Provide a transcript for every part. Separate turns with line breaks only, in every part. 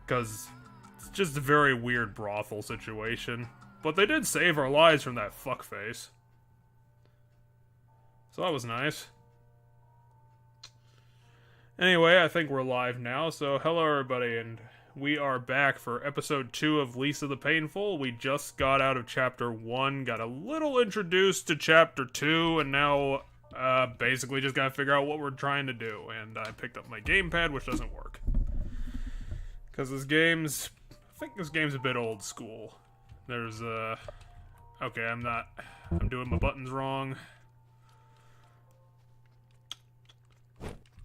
Because it's just a very weird brothel situation. But they did save our lives from that fuckface. So that was nice. Anyway, I think we're live now, so hello everybody, and we are back for episode 2 of Lisa the Painful. We just got out of chapter 1, got a little introduced to chapter 2, and now basically just gotta figure out what we're trying to do. And I picked up my gamepad, which doesn't work. Because I think this game's a bit old school. There's, okay, I'm doing my buttons wrong.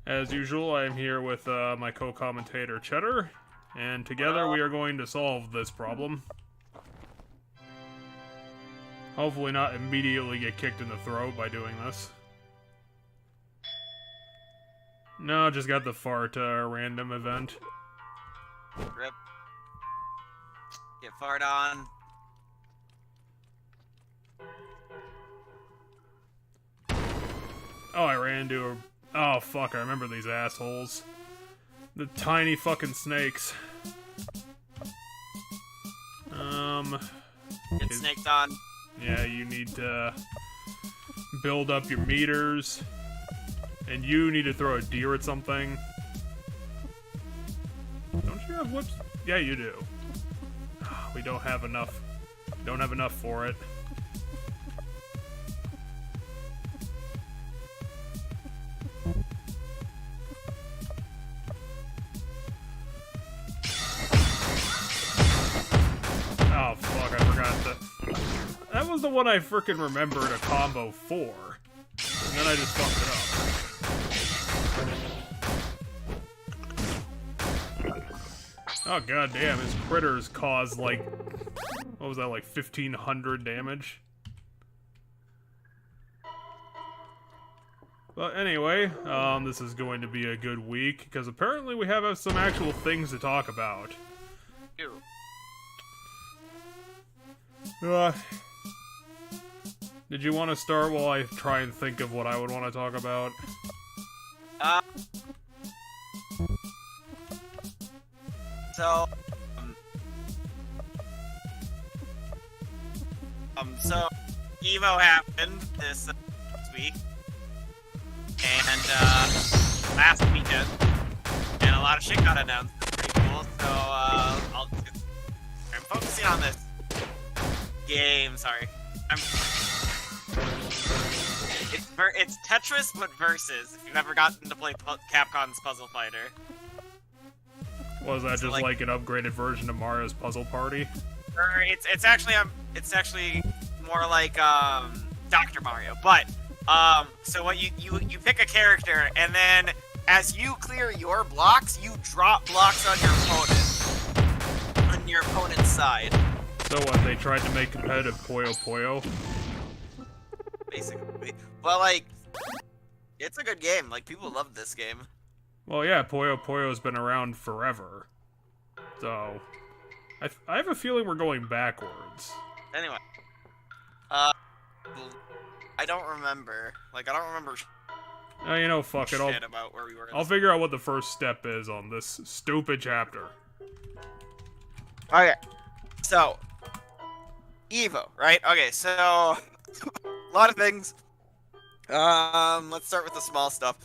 As usual, I am here with my co-commentator Cheddar, and together we are going to solve this problem. Hopefully not immediately get kicked in the throat by doing this. No, just got the fart random event.
Rip. Get fart on.
Oh, I ran into a... Oh, fuck, I remember these assholes. The tiny fucking snakes.
Get snaked on.
Yeah, you need to build up your meters. And you need to throw a deer at something. Don't you have whips? Yeah, you do. We don't have enough. Don't have enough for it. Oh, fuck, I forgot that. That was the one I frickin' remembered a combo for. And then I just fucked it up. Oh, goddamn, his critters caused, like... What was that, like 1,500 damage? But anyway, this is going to be a good week, because apparently we have some actual things to talk about.
Ew.
Did you want to start while I try and think of what I would want to talk about?
So Evo happened this week, and last weekend, and a lot of shit got announced. Pretty cool. So I'm focusing on this game. Sorry, it's Tetris but versus. If you've ever gotten to play Capcom's Puzzle Fighter.
Was that
so
just like an upgraded version of Mario's Puzzle Party?
It's actually more like Dr. Mario, but so what you pick a character, and then as you clear your blocks, you drop blocks on your opponent's side.
So what, they tried to make competitive Puyo Puyo?
Basically. Well, like, it's a good game. Like, people love this game.
Well, yeah, Puyo Puyo's been around forever. So, I have a feeling we're going backwards.
Anyway. I don't remember. Like, I don't remember
You know, fuck it.
shit about where we were.
I'll figure out what the first step is on this stupid chapter.
Okay. So, Evo, right? Okay, so a lot of things. Let's start with the small stuff.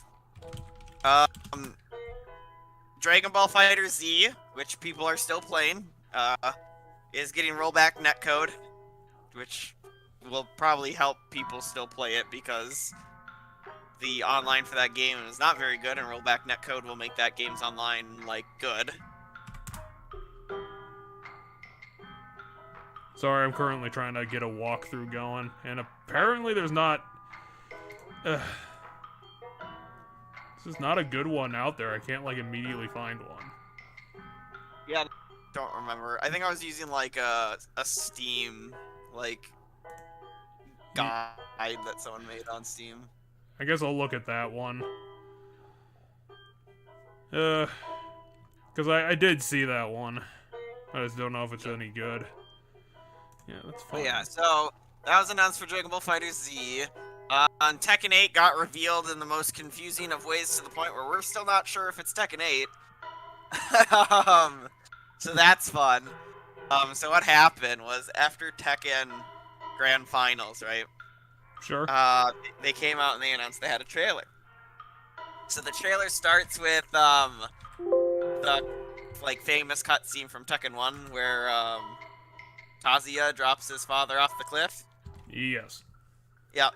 Dragon Ball Fighter Z, which people are still playing, is getting rollback netcode, which will probably help people still play it because the online for that game is not very good, and rollback netcode will make that game's online, like, good.
Sorry, I'm currently trying to get a walkthrough going, and apparently there's not... this is not a good one out there. I can't, like, immediately find one.
Yeah, don't remember. I think I was using, like, a Steam, like, guide that someone made on Steam.
I guess I'll look at that one. Because I did see that one. I just don't know if it's any good. Yeah, that's fine.
Oh, yeah, so that was announced for Dragon Ball Fighter Z. Tekken 8 got revealed in the most confusing of ways to the point where we're still not sure if it's Tekken 8. So that's fun. So what happened was after Tekken Grand Finals, right?
Sure.
They came out and they announced they had a trailer. So the trailer starts with the like famous cutscene from Tekken 1 where Kazuya drops his father off the cliff.
Yes.
Yeah.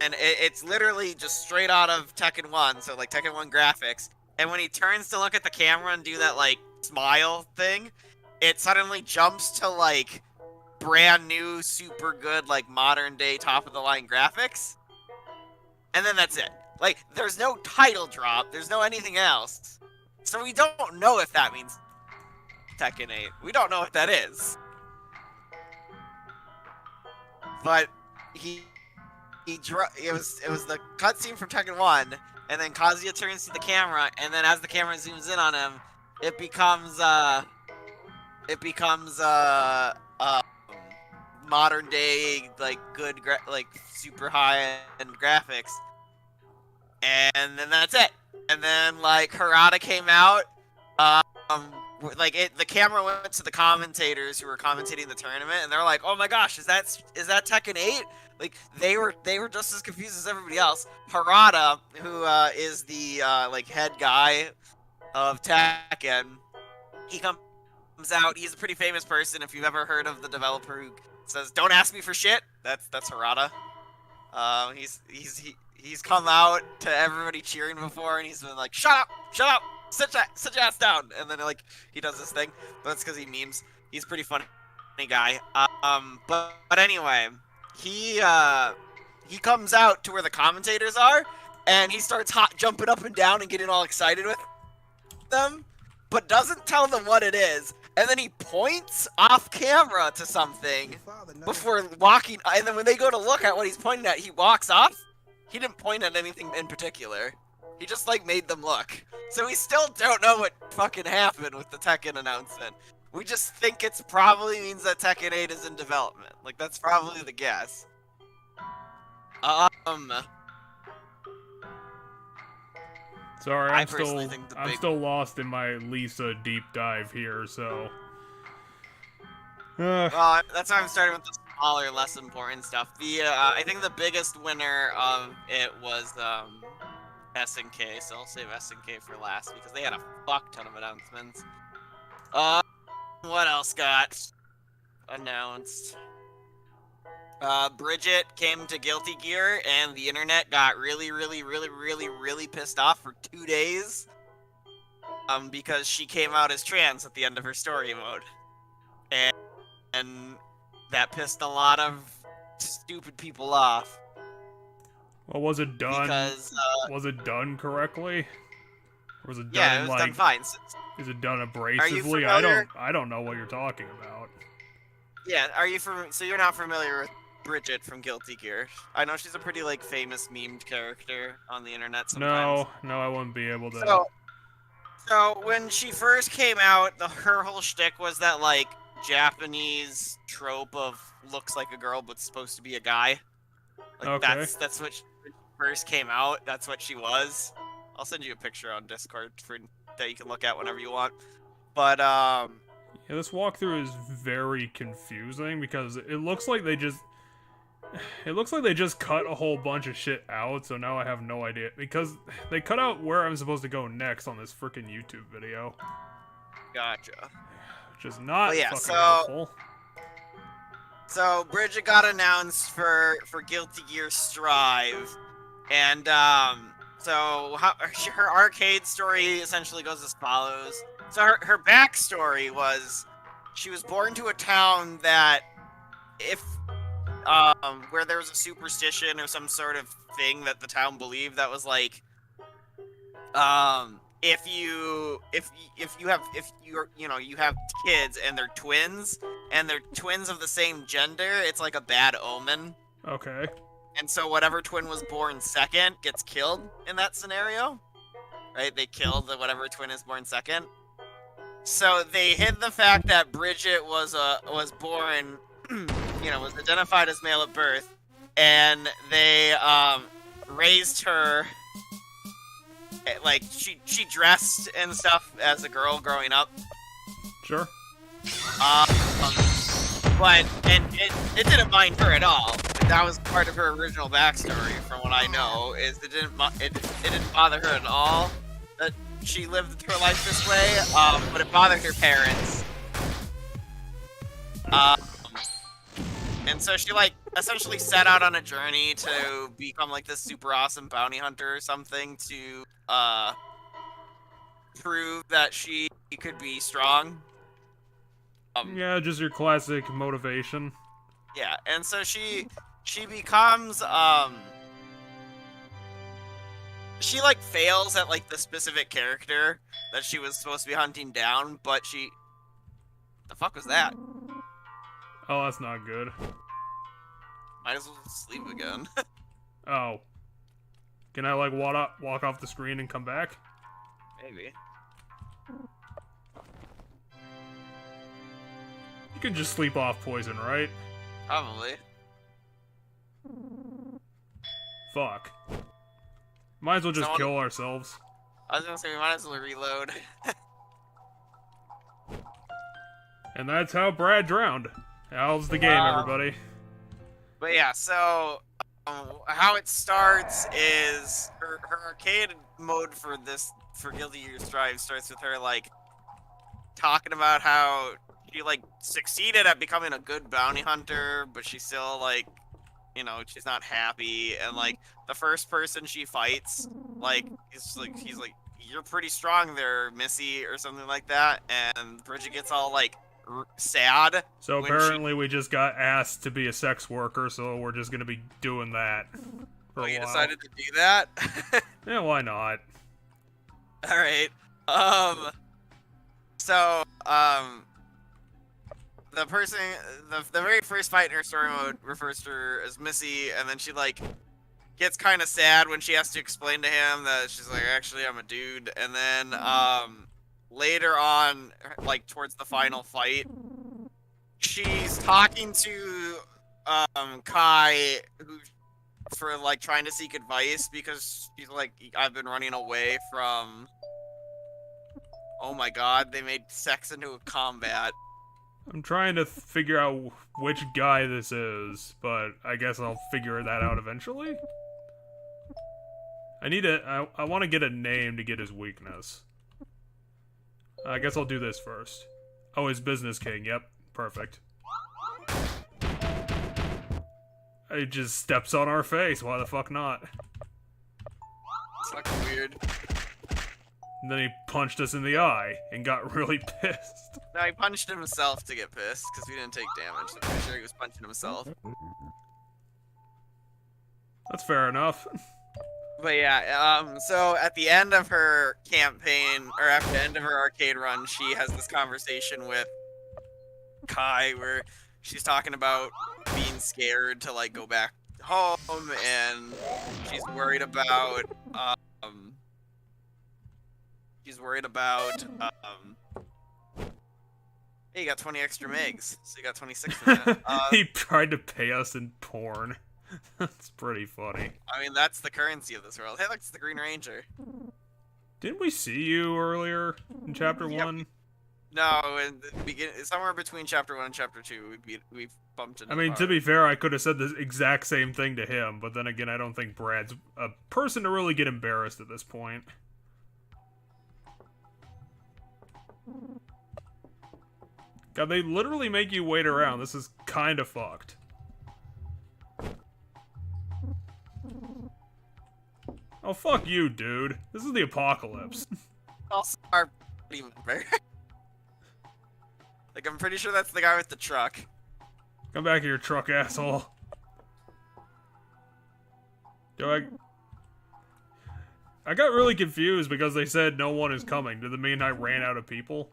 And it's literally just straight out of Tekken 1, so like Tekken 1 graphics. And when he turns to look at the camera and do that like smile thing, it suddenly jumps to like brand new, super good, like modern day top of the line graphics. And then that's it. Like, there's no title drop, there's no anything else. So we don't know if that means Tekken 8. We don't know what that is. But it was the cutscene from Tekken 1, and then Kazuya turns to the camera, and then as the camera zooms in on him, it becomes modern day, like good like super high end graphics. And then that's it. And then like Harada came out, the camera went to the commentators who were commentating the tournament, and they're like, "Oh my gosh, is that Tekken 8?" Like they were just as confused as everybody else. Harada, who is the like head guy of Tekken, he comes out. He's a pretty famous person. If you've ever heard of the developer who says, "Don't ask me for shit," that's Harada. He's come out to everybody cheering before, and he's been like, "Shut up, sit your ass down," and then like he does this thing, but that's because he memes. He's a pretty funny guy. But anyway, he comes out to where the commentators are, and he starts jumping up and down and getting all excited with them, but doesn't tell them what it is. And then he points off camera to something before walking, and then when they go to look at what he's pointing at, he walks off. He didn't point at anything in particular. He just, like, made them look. So we still don't know what fucking happened with the Tekken announcement. We just think it's probably means that Tekken 8 is in development. Like, that's probably the guess.
Sorry,
I
I'm
personally think
still lost in my Lisa deep dive here, so...
Well, that's why I'm starting with the smaller, less important stuff. I think the biggest winner of it was SNK, so I'll save SNK for last because they had a fuck ton of announcements. What else got announced? Bridget came to Guilty Gear, and the internet got really pissed off for 2 days. Because she came out as trans at the end of her story mode. And that pissed a lot of stupid people off.
Well, was it done?
Because,
was it done correctly? Or was it done?
Yeah, it was done fine.
Is it done abrasively?
Are you familiar?
I don't know what you're talking about.
Yeah, so you're not familiar with Bridget from Guilty Gear? I know she's a pretty like famous memed character on the internet sometimes.
No, I wouldn't be able to.
So when she first came out, her whole shtick was that like Japanese trope of looks like a girl but supposed to be a guy. Like
okay.
That's what she first came out. That's what she was. I'll send you a picture on Discord that you can look at whenever you want. But
yeah, this walkthrough is very confusing because it looks like they just cut a whole bunch of shit out, so now I have no idea. Because they cut out where I'm supposed to go next on this freaking YouTube video.
Gotcha.
Which is not fucking helpful.
So Bridget got announced for Guilty Gear Strive. And so her arcade story essentially goes as follows. So her backstory was she was born to a town that where there was a superstition or some sort of thing that the town believed that was like if you have kids and they're twins of the same gender, it's like a bad omen.
Okay.
And so whatever twin was born second gets killed in that scenario. Right? They kill whatever twin is born second. So they hid the fact that Bridget was born was identified as male at birth, and they raised her like she dressed and stuff as a girl growing up.
Sure.
But it didn't mind her at all. That was part of her original backstory, from what I know. Is it didn't bother her at all that she lived her life this way. But it bothered her parents. And so she like essentially set out on a journey to become like this super awesome bounty hunter or something to prove that she could be strong.
Yeah, just your classic motivation.
Yeah, and so she becomes she like fails at like the specific character that she was supposed to be hunting down, but the fuck was that?
Oh, that's not good.
Might as well sleep again.
Oh. Can I, like, walk off the screen and come back?
Maybe.
You can just sleep off poison, right?
Probably.
Fuck. Might as well just kill ourselves.
I was gonna say, we might as well reload.
And that's how Brad drowned. How's the game, everybody?
But yeah, so how it starts is her arcade mode for Guilty Gear Strive starts with her like talking about how she like succeeded at becoming a good bounty hunter, but she's still like, you know, she's not happy, and like the first person she fights, like he's like you're pretty strong there, Missy, or something like that, and Bridget gets all like sad.
So apparently we just got asked to be a sex worker, so we're just gonna be doing that for a while.
You decided to do that?
Yeah, why not?
Alright. So, the person, the very first fight in her story mode refers to her as Missy, and then she, like, gets kind of sad when she has to explain to him that she's like, actually, I'm a dude, and then, later on, like, towards the final fight, she's talking to, Kai, for, like, trying to seek advice, because she's like, I've been running away from... Oh my god, they made sex into a combat.
I'm trying to figure out which guy this is, but I guess I'll figure that out eventually. I want to get a name to get his weakness. I guess I'll do this first. Oh, his Business King, yep, perfect. He just steps on our face, why the fuck not?
It's fucking weird.
And then he punched us in the eye and got really pissed.
No, he punched himself to get pissed, because we didn't take damage. I'm pretty sure he was punching himself.
That's fair enough.
But yeah, so at the end of her campaign, or after the end of her arcade run, she has this conversation with Kai where she's talking about being scared to, like, go back home, and she's worried about, hey, you got 20 extra megs, so you got 26 from that.
He tried to pay us in porn. That's pretty funny.
I mean, that's the currency of this world. Hey, look, it's the Green Ranger.
Didn't we see you earlier in Chapter 1?
No, in the somewhere between Chapter 1 and Chapter 2, we bumped into
I mean, to be fair, I could have said the exact same thing to him, but then again, I don't think Brad's a person to really get embarrassed at this point. God, they literally make you wait around. This is kind of fucked. Oh, fuck you, dude. This is the apocalypse.
Also, our member. Like, I'm pretty sure that's the guy with the truck.
Come back here, truck asshole. I got really confused because they said no one is coming. Did it mean I ran out of people?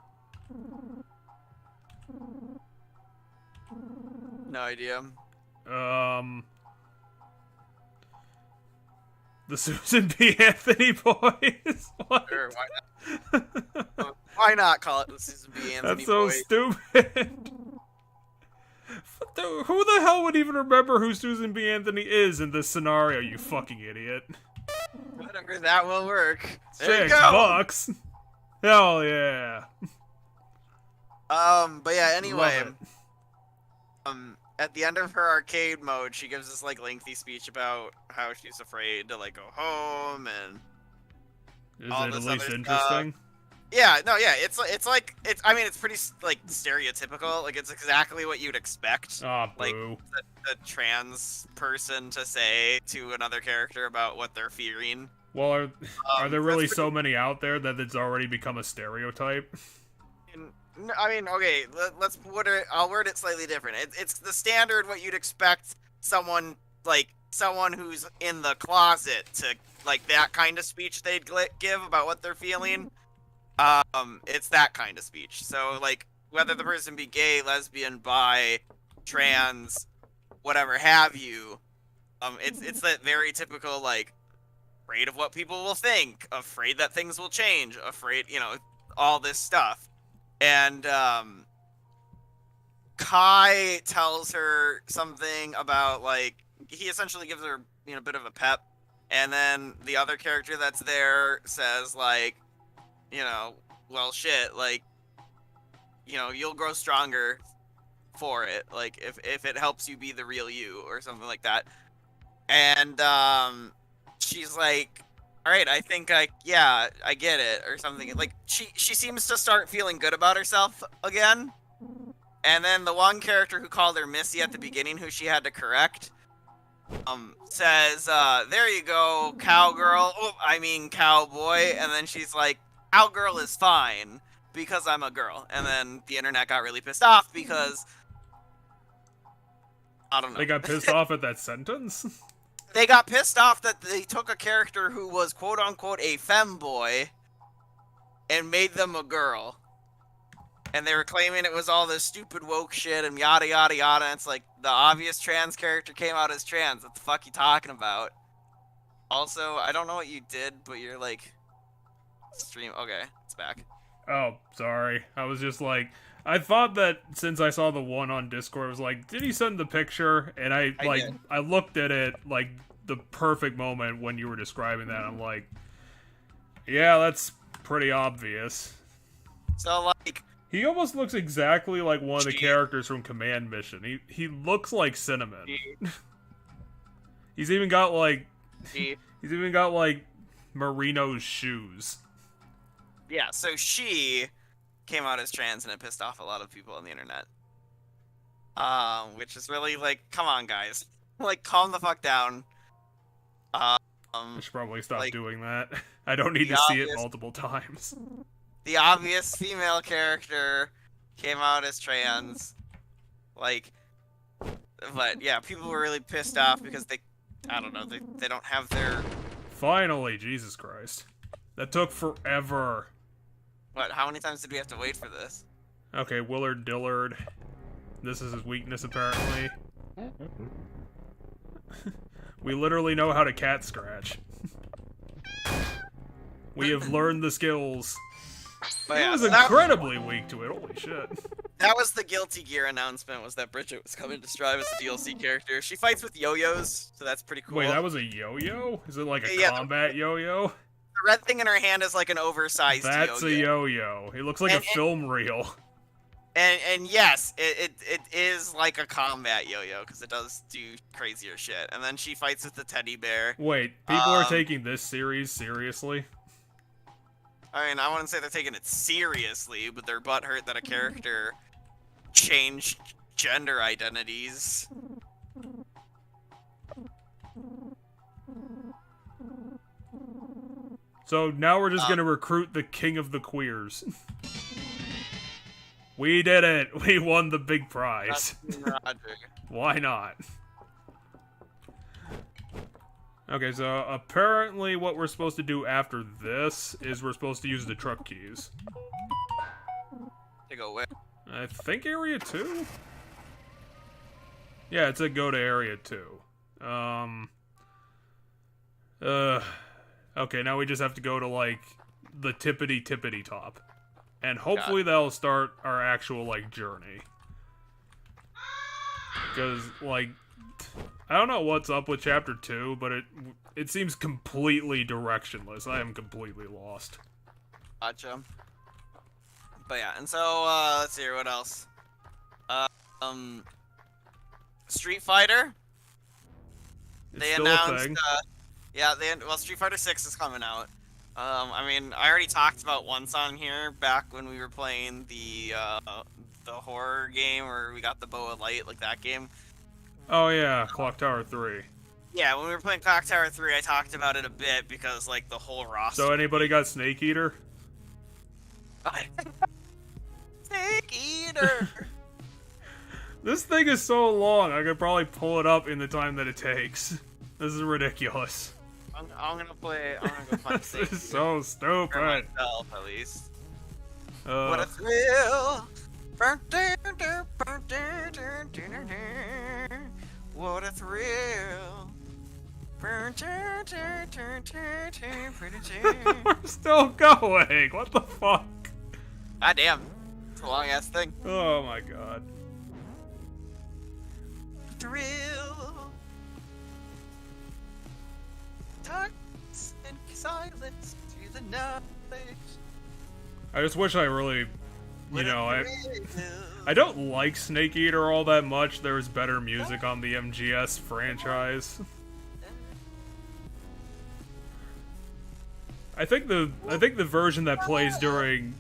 No idea.
The Susan B. Anthony boys? What?
Sure, why not? Why not call it the Susan B. Anthony
That's so
boys?
stupid. Who the hell would even remember who Susan B. Anthony is in this scenario, you fucking idiot?
Whatever, that will work. There you go.
$6. Hell yeah.
But yeah, anyway,
Love it.
at the end of her arcade mode, she gives this like lengthy speech about how she's afraid to like go home and
Is
all
it at
this
least
other stuff.
interesting?
Yeah, no, yeah, it's like it's. I mean, it's pretty like stereotypical. Like it's exactly what you'd expect,
Ah,
like
boo.
the trans person to say to another character about what they're fearing.
Well, are there
So that's
really
pretty.
so many out there that it's already become a stereotype?
I mean, okay, let's put it. I'll word it slightly different. It's the standard what you'd expect someone who's in the closet to like that kind of speech they'd give about what they're feeling. It's that kind of speech. So like whether the person be gay, lesbian, bi, trans, whatever have you, it's that very typical like afraid of what people will think, afraid that things will change, afraid, all this stuff. And Kai tells her something about like he essentially gives her a bit of a pep, and then the other character that's there says like, well shit, like, you'll grow stronger for it, like if it helps you be the real you or something like that. And she's like, all right, I think I get it or something. Like she seems to start feeling good about herself again. And then the one character who called her Missy at the beginning, who she had to correct, says, there you go, cowgirl. Oh, I mean cowboy. And then she's like, cowgirl is fine because I'm a girl. And then the internet got really pissed off because I don't know.
They got pissed off at that sentence?
They got pissed off that they took a character who was quote unquote a femboy and made them a girl. And they were claiming it was all this stupid woke shit and yada yada yada. And it's like the obvious trans character came out as trans. What the fuck you talking about? Also, I don't know what you did, but you're like stream. Okay, it's back.
Oh, sorry. I was just like, I thought that since I saw the one on Discord, I was like, did he send the picture? And I
did.
I looked at it like the perfect moment when you were describing that. I'm like, yeah, that's pretty obvious.
So like,
He almost looks exactly like one of the characters from Command Mission. He looks like Cinnamon. He's even got like Marino's shoes.
Yeah, so she came out as trans and it pissed off a lot of people on the internet. Which is really like, come on, guys, like, calm the fuck down.
I should probably stop
like,
doing that. I don't need to see it multiple times.
The obvious female character came out as trans, like, but yeah, people were really pissed off because I don't know, they don't have their.
Finally, Jesus Christ, that took forever.
What? How many times did we have to wait for this?
Okay, Willard Dillard. This is his weakness, apparently. We literally know how to cat scratch. We have learned the skills.
But
He was incredibly weak to it, holy shit.
That was the Guilty Gear announcement, was that Bridget was coming to strive as a DLC character. She fights with yo-yos, so that's pretty cool.
Wait, that was a yo-yo? Is it like a combat yo-yo?
The red thing in her hand is like an oversized yo-yo.
That's a yo-yo. It looks like a film reel.
And yes, it is like a combat yo-yo, because it does do crazier shit. And then she fights with the teddy bear.
Wait, people are taking this series seriously?
I mean, I wouldn't say they're taking it seriously, but they're butthurt that a character changed gender identities.
So now we're just gonna recruit the king of the queers. We did it! We won the big prize. Why not? Okay, so apparently what we're supposed to do after this is we're supposed to use the truck keys.
To go where?
I think Area 2? Yeah, it said go to Area 2. Okay, now we just have to go to, like, the tippity top. And hopefully that'll start our actual, like, journey. Because, like, I don't know what's up with Chapter 2, but it seems completely directionless. I am completely lost.
Gotcha. But yeah, and so let's see here, what else? Um, Street Fighter.
It's
They
still a
announced,
thing.
well, Street Fighter 6 is coming out. I mean, I already talked about once on here back when we were playing the horror game where we got the bow of light, like that game.
Oh yeah, Clock Tower 3.
Yeah, when we were playing Clock Tower 3, I talked about it a bit because like the whole roster.
So anybody got Snake Eater?
Snake Eater.
This thing is so long, I could probably pull it up in the time that it takes. This is ridiculous.
I'm gonna go find
This
Snake
is so
for
stupid.
myself, at least.
Uh,
What a thrill! What a thrill!
We're still going. What the fuck?
God damn. It's a long ass thing.
Oh my god.
Thrill. Tucks and silence through the night.
I just wish I really, you
What a
know,
thrill.
I don't like Snake Eater all that much. There's better music on the MGS franchise. I think the version that plays during.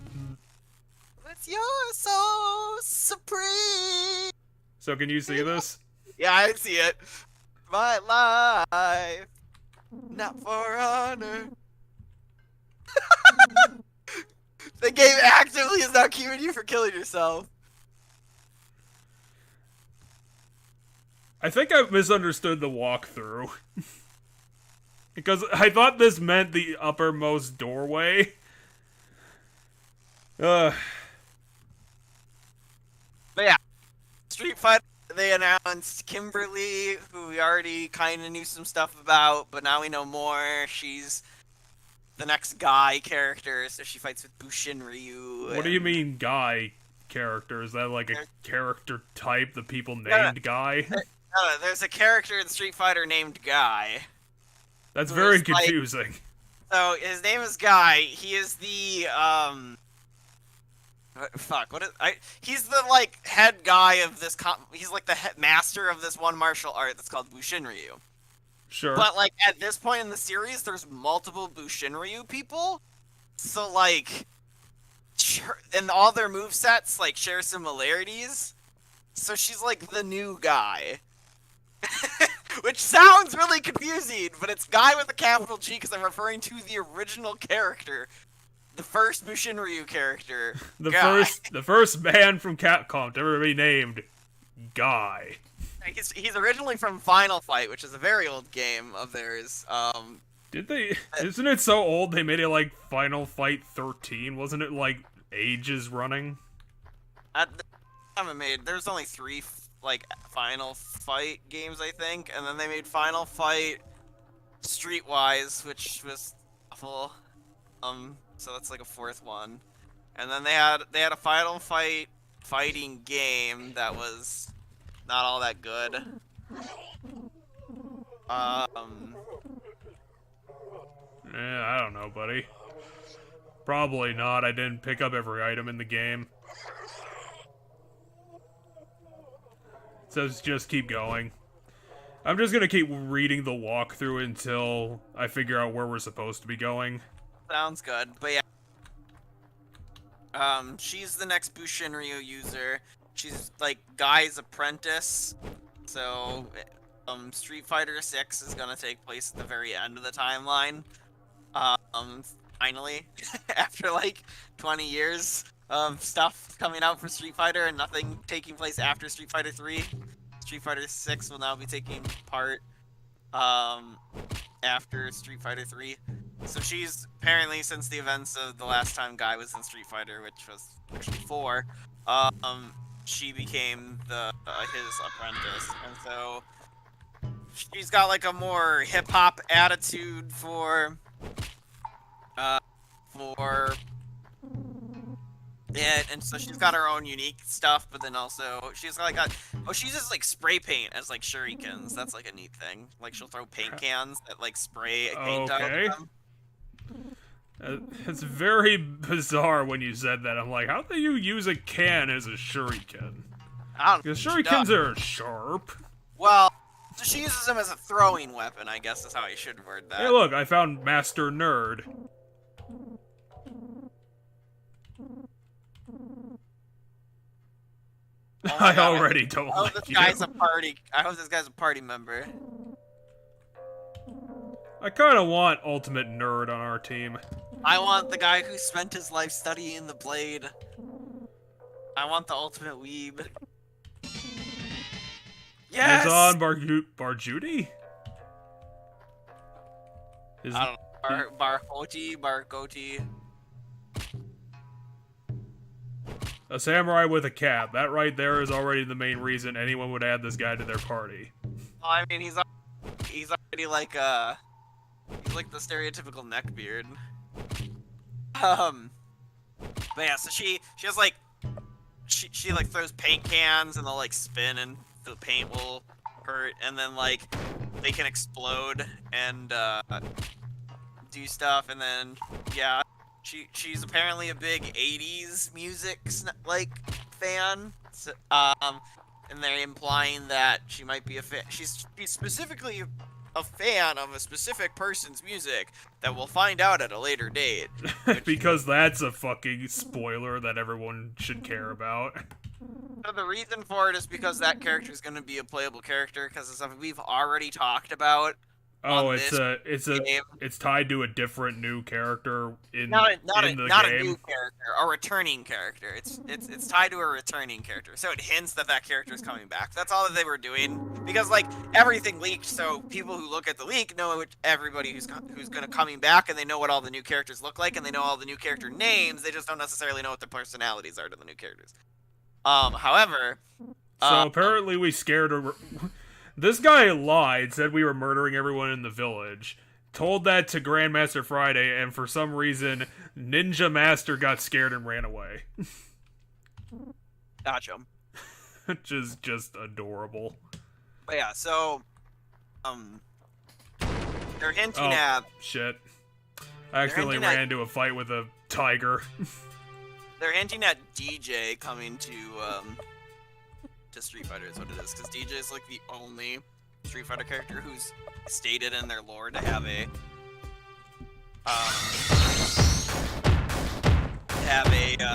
What's your soul supreme?
So can you see this?
Yeah, I see it. My life, not for honor. The game actively is not keeping you from killing yourself.
I think I misunderstood the walkthrough. Because I thought this meant the uppermost doorway.
But yeah, Street Fighter, they announced Kimberly, who we already kind of knew some stuff about, but now we know more. She's the next Guy character, so she fights with Bushin Ryu.
What do you mean, Guy character? Is that like a character type? The people named
No.
Guy?
No, there's a character in Street Fighter named Guy.
That's
Who
very
is, like-
confusing.
So his name is Guy. He is the he's the like head guy of this. He's like the master of this one martial art that's called Bushinryu.
Sure.
But like at this point in the series, there's multiple Bushinryu people, so like, and all their movesets like share similarities. So she's like the new Guy. Which sounds really confusing, but it's Guy with a capital G because I'm referring to the original character, the first Bushinryu character.
the
Guy.
first man from Capcom to ever be named Guy.
He's originally from Final Fight, which is a very old game of theirs.
Did they? Isn't it so old they made it like Final Fight 13? Wasn't it like ages running?
At the time it made, there's only 3 like Final Fight games, I think, and then they made Final Fight Streetwise, which was awful. So that's like a 4th one, and then they had a Final Fight fighting game that was not all that good.
I don't know, buddy. Probably not. I didn't pick up every item in the game. It says just keep going. I'm just gonna keep reading the walkthrough until I figure out where we're supposed to be going.
Sounds good, but yeah. She's the next Bushinryu user. She's like Guy's apprentice. So, Street Fighter 6 is gonna take place at the very end of the timeline. Finally, after like 20 years of stuff coming out for Street Fighter and nothing taking place after Street Fighter 3, Street Fighter 6 will now be taking part after Street Fighter 3. So she's apparently, since the events of the last time Guy was in Street Fighter, which was actually 4, she became his apprentice, and so she's got like a more hip hop attitude for it, and so she's got her own unique stuff, but then also she's like she uses like spray paint as like shurikens. That's like a neat thing. Like she'll throw paint cans that like spray paint out of them.
It's very bizarre when you said that. I'm like, how do you use a can as a shuriken? Because shurikens are sharp.
Well, she uses them as a throwing weapon, I guess is how I should word that.
Hey, look, I found Master Nerd.
Oh
I
God.
already don't
I hope
like
this
you.
guy's a party. I hope this guy's a party member.
I kind of want Ultimate Nerd on our team.
I want the guy who spent his life studying the blade. I want the ultimate weeb. Yes!
Mazan Barjuti?
I don't know. Bargoti.
A samurai with a cap. That right there is already the main reason anyone would add this guy to their party.
Well, I mean, he's already like he's like the stereotypical neckbeard. But yeah, so she has like she like throws paint cans and they'll like spin and the paint will hurt, and then like they can explode and do stuff, and then yeah, she's apparently a big 80s music like fan. So, and they're implying that she might be a fan. She's specifically a fan of a specific person's music that we'll find out at a later date.
Because that's a fucking spoiler that everyone should care about.
So the reason for it is because that character is going to be a playable character because of something we've already talked about.
Oh, it's tied to a different new character in the game.
Not a new character, a returning character. It's tied to a returning character, so it hints that character is coming back. That's all that they were doing, because like everything leaked, so people who look at the leak know everybody who's gonna coming back, and they know what all the new characters look like, and they know all the new character names. They just don't necessarily know what the personalities are to the new characters. However,
so apparently we scared her. This guy lied, said we were murdering everyone in the village, told that to Grandmaster Friday, and for some reason, Ninja Master got scared and ran away.
Gotcha.
Which is just adorable.
But yeah, so, they're hinting at...
shit. I accidentally ran into a fight with a tiger.
They're hinting at DJ coming to Street Fighter is what it is, because DJ is like the only Street Fighter character who's stated in their lore to have a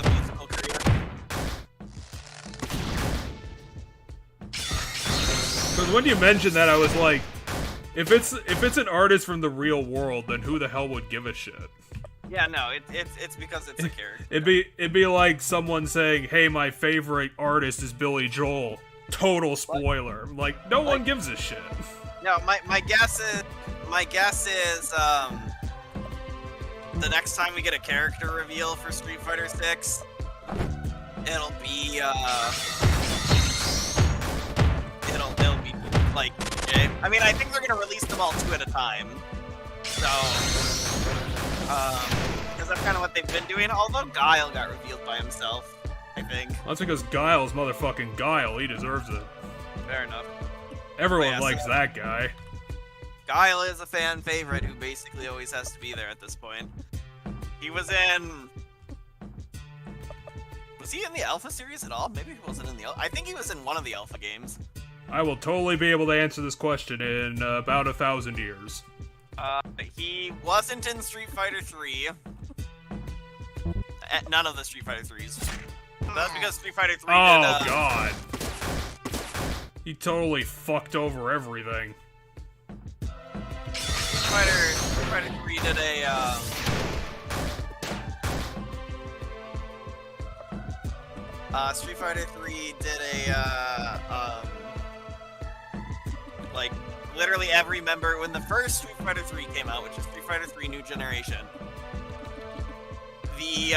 musical career.
Because when you mentioned that, I was like, if it's an artist from the real world, then who the hell would give a shit?
Yeah, no, it's because it's a character.
It'd be like someone saying, "Hey, my favorite artist is Billy Joel." Total spoiler. Like, no one gives a shit.
No, my guess is the next time we get a character reveal for Street Fighter 6, it'll be like DJ. I mean, I think they're gonna release them all 2 at a time. So because that's kind of what they've been doing. Although Guile got revealed by himself, I think.
That's because Guile's motherfucking Guile. He deserves it.
Fair enough.
Everyone likes that guy.
Guile is a fan favorite who basically always has to be there at this point. He was in... Was he in the Alpha series at all? Maybe he wasn't in the Alpha. I think he was in one of the Alpha games.
I will totally be able to answer this question in about 1,000 years.
He wasn't in Street Fighter 3. None of the Street Fighter 3s. That's because Street Fighter 3
Oh, God. He totally fucked over everything.
Street Fighter 3 did Street Fighter 3 did like, literally every member, when the first Street Fighter 3 came out, which is Street Fighter 3 New Generation, the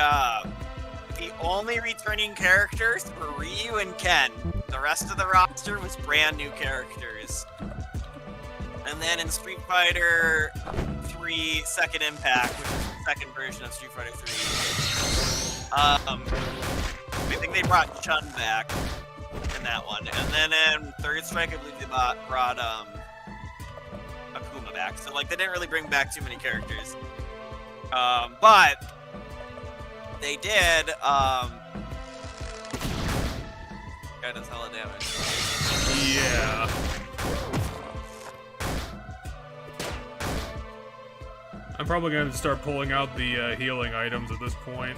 only returning characters were Ryu and Ken. The rest of the roster was brand new characters. And then in Street Fighter 3 Second Impact, which is the second version of Street Fighter 3, I think they brought Chun back in that one. And then in Third Strike, I believe they brought Akuma back. So, like, they didn't really bring back too many characters. But they did, guy does hella damage.
Yeah. I'm probably going to start pulling out the healing items at this point.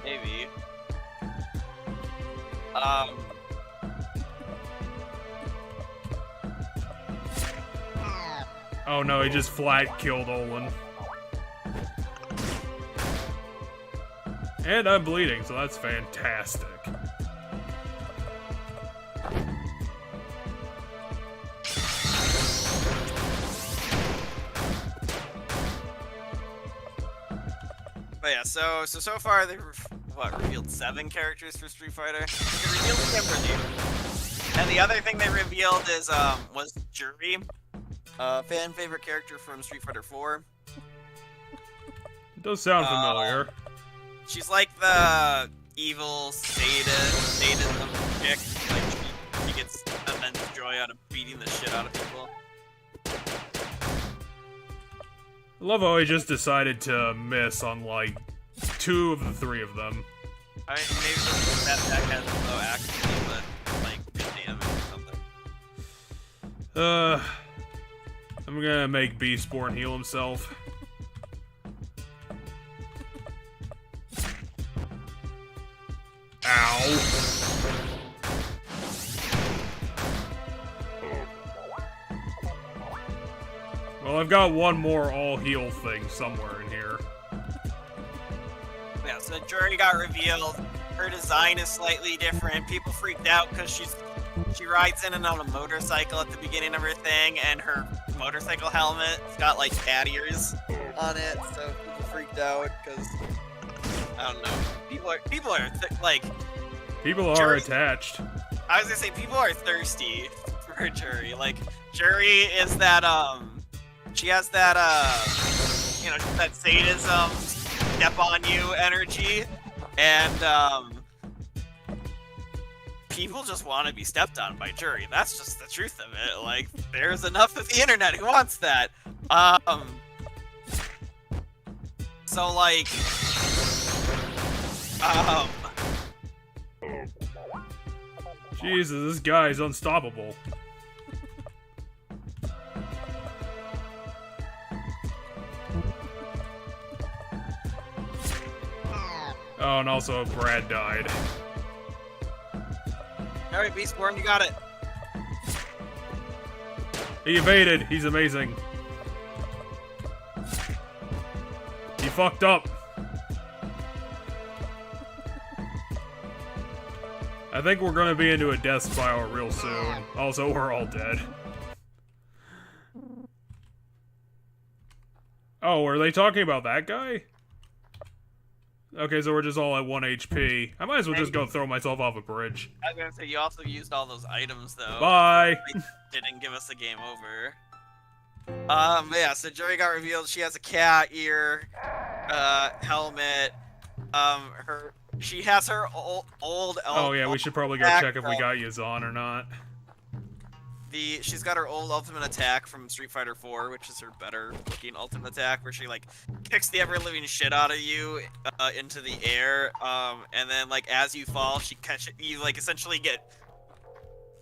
Maybe.
Oh no, he just flat killed Olin. And I'm bleeding, so that's fantastic.
But yeah, so far they've revealed 7 characters for Street Fighter. They revealed Kimberly, and the other thing they revealed is was Jury, fan favorite character from Street Fighter 4.
It does sound familiar.
She's like the evil sadism chick. Like she gets immense joy out of beating the shit out of people.
I love how he just decided to miss on, like, 2 of the 3 of them.
I mean, maybe that has low accuracy, but, like, good damage or something.
I'm gonna make Beastborn heal himself. Ow. Well, I've got one more all-heal thing somewhere in here.
Yeah, so Jury got revealed. Her design is slightly different. People freaked out because she rides in and on a motorcycle at the beginning of her thing, and her motorcycle helmet's got like cat ears on it, so people freaked out because I don't know. People are like.
People are attached.
I was gonna say people are thirsty for Jury. Like Jury is that she has that you know, that sadism, step on you energy, and people just want to be stepped on by Jury. That's just the truth of it. Like there's enough of the internet who wants that. So like
Jesus, this guy's unstoppable. Oh, and also Brad died.
Alright, Beastborn, you got it.
He evaded. He's amazing. He fucked up. I think we're gonna be into a death spiral real soon. Also, we're all dead. Oh, are they talking about that guy? Okay, so we're just all at 1 HP. I might as well just go throw myself off a bridge.
I was gonna say, you also used all those items, though.
Bye!
They didn't give us a game over. Yeah, so Jury got revealed. She has a cat ear, helmet. She has her old.
Oh yeah, we should probably go check if we got Yazan or not.
She's got her old ultimate attack from Street Fighter 4, which is her better looking ultimate attack, where she like kicks the ever living shit out of you into the air, and then like as you fall, she essentially get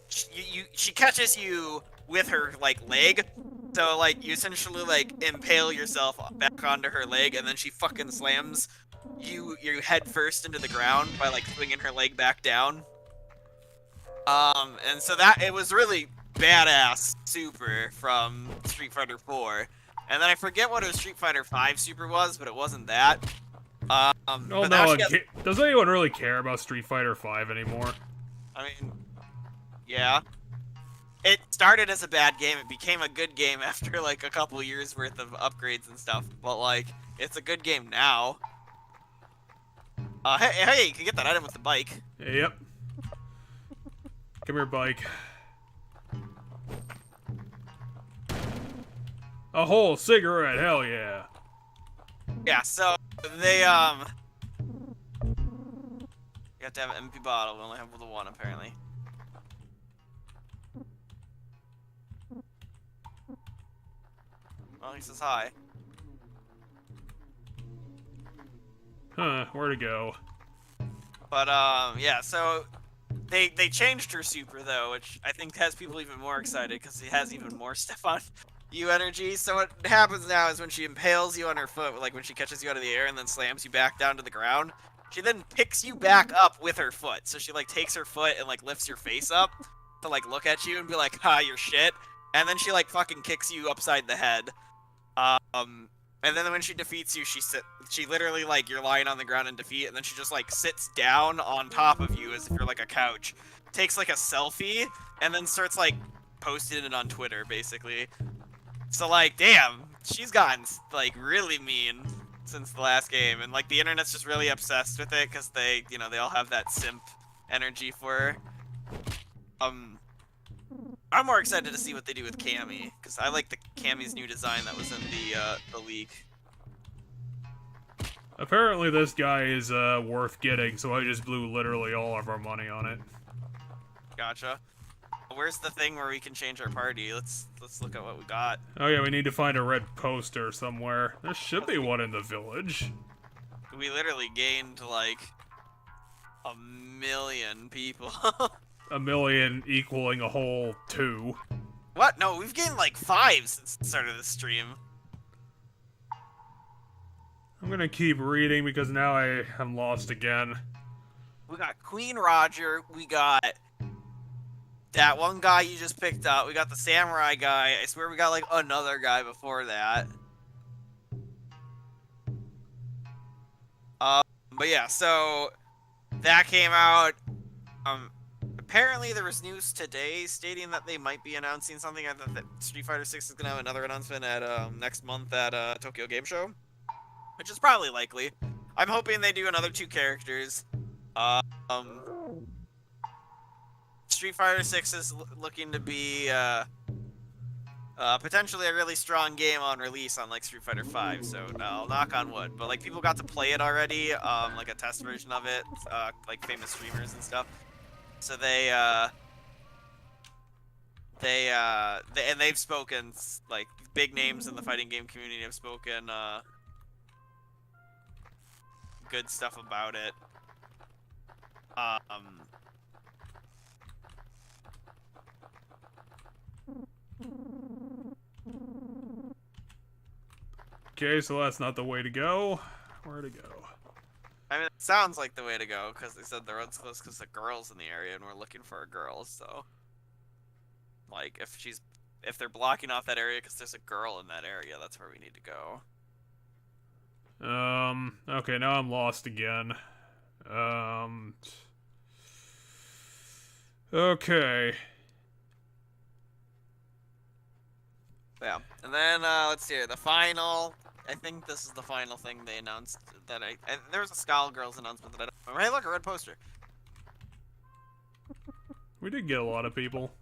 she catches you with her like leg, so like you essentially like impale yourself back onto her leg, and then she fucking slams you head first into the ground by like swinging her leg back down. And so that it was really badass super from Street Fighter 4, and then I forget what a Street Fighter 5 super was, but it wasn't that.
Oh no, does anyone really care about Street Fighter 5 anymore?
I mean, yeah. It started as a bad game, it became a good game after like a couple years worth of upgrades and stuff, but like, it's a good game now. Hey, you can get that item with the bike.
Yep. Come here, bike. A whole cigarette, hell yeah.
Yeah, so they, you have to have an empty bottle, we only have the one apparently. Well, he says hi.
Huh, where to go?
But, yeah, so they changed her super, though, which I think has people even more excited because it has even more stuff on you energy. So what happens now is when she impales you on her foot, like when she catches you out of the air and then slams you back down to the ground, she then picks you back up with her foot. So she, like, takes her foot and, like, lifts your face up to, like, look at you and be like, ha, you're shit. And then she, like, fucking kicks you upside the head. And then when she defeats you, she literally, like, you're lying on the ground in defeat, and then she just, like, sits down on top of you as if you're, like, a couch, takes, like, a selfie, and then starts, like, posting it on Twitter, basically. So, like, damn, she's gotten, like, really mean since the last game, and, like, the internet's just really obsessed with it, because they, you know, they all have that simp energy for her. I'm more excited to see what they do with Cammy, because I like the Cammy's new design that was in the leak.
Apparently this guy is worth getting, so I just blew literally all of our money on it.
Gotcha. Where's the thing where we can change our party? Let's look at what we got.
Oh yeah, we need to find a red poster somewhere. There should be one in the village.
We literally gained, like, 1,000,000 people.
1,000,000 equaling a whole 2.
What? No, we've gained like 5 since the start of the stream.
I'm gonna keep reading because now I am lost again.
We got Queen Roger, we got that one guy you just picked up, we got the samurai guy, I swear we got like another guy before that. But yeah, so that came out. Apparently there was news today stating that they might be announcing something. I thought that Street Fighter 6 is gonna have another announcement at next month at Tokyo Game Show, which is probably likely. I'm hoping they do another 2 characters. Street Fighter 6 is looking to be potentially a really strong game on release, unlike Street Fighter 5. So I'll knock on wood. But like people got to play it already, like a test version of it, like famous streamers and stuff. So they've spoken, like, big names in the fighting game community have spoken good stuff about it.
Okay, so that's not the way to go. Where to go?
I mean, it sounds like the way to go, because they said the road's closed because the girl's in the area, and we're looking for a girl, so... Like, if they're blocking off that area because there's a girl in that area, that's where we need to go.
Okay, now I'm lost again. Okay.
Yeah, and then, let's see here, the final... I think this is the final thing they announced that there was a Skull Girls announcement that I don't remember. Hey, look, a red poster.
We did get a lot of people.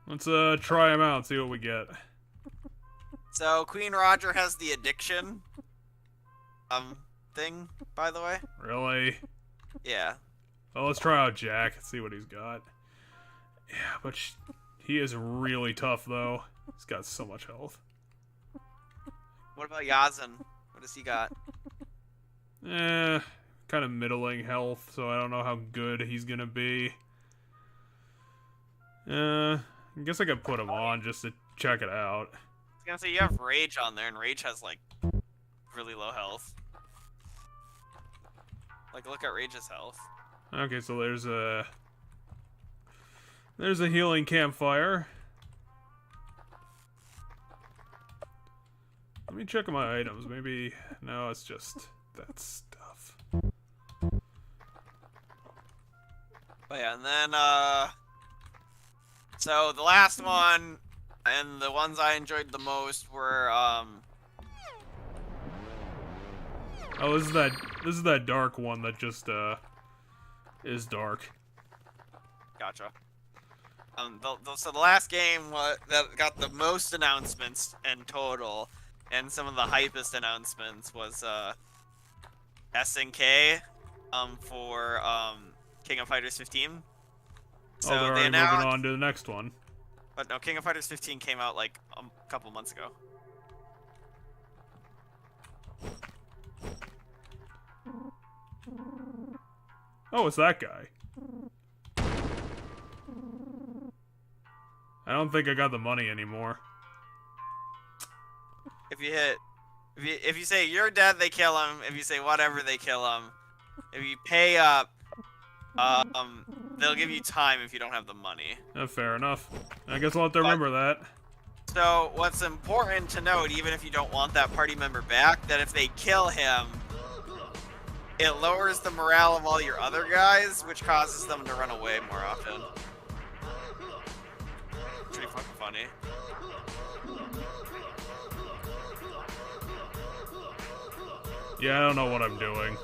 Let's try them out and see what we get.
So Queen Roger has the addiction thing, by the way.
Really?
Yeah.
Well, let's try out Jack and see what he's got. Yeah, but he is really tough though. He's got so much health.
What about Yazin? What does he got?
Kind of middling health, so I don't know how good he's gonna be. I guess I could put him on just to check it out.
I was gonna say, you have Rage on there, and Rage has, like, really low health. Like, look at Rage's health.
Okay, so there's a healing campfire. Let me check my items. Maybe... No, it's just that stuff.
But yeah, and then, so the last one, and the ones I enjoyed the most were,
Oh, this is that dark one that just, is dark.
Gotcha. So the last game that got the most announcements in total, and some of the hypest announcements was SNK for King of Fighters 15. So
they're already moving on to the next one.
But no, King of Fighters 15 came out like a couple months ago.
Oh, it's that guy. I don't think I got the money anymore.
If you say you're dead, they kill him. If you say whatever, they kill him. If you pay up, they'll give you time if you don't have the money.
Fair enough. I guess I'll have to remember that.
So what's important to note, even if you don't want that party member back, that if they kill him, it lowers the morale of all your other guys, which causes them to run away more often. Pretty fucking funny.
Yeah, I don't know what I'm doing.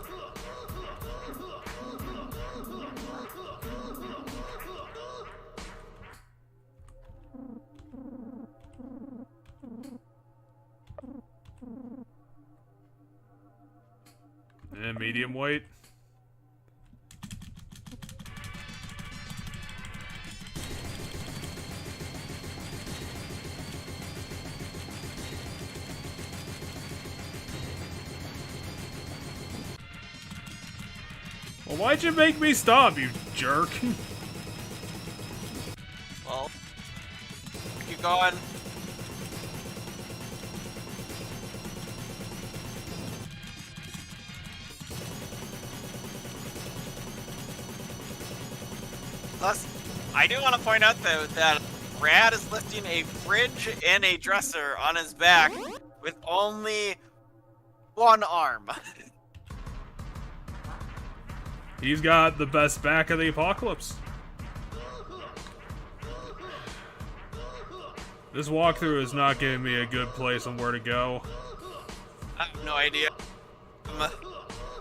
Medium weight. Well, why'd you make me stop, you jerk?
Well, keep going. Plus, I do want to point out though that Brad is lifting a fridge and a dresser on his back with only one arm.
He's got the best back of the apocalypse. This walkthrough is not giving me a good place on where to go.
I have no idea.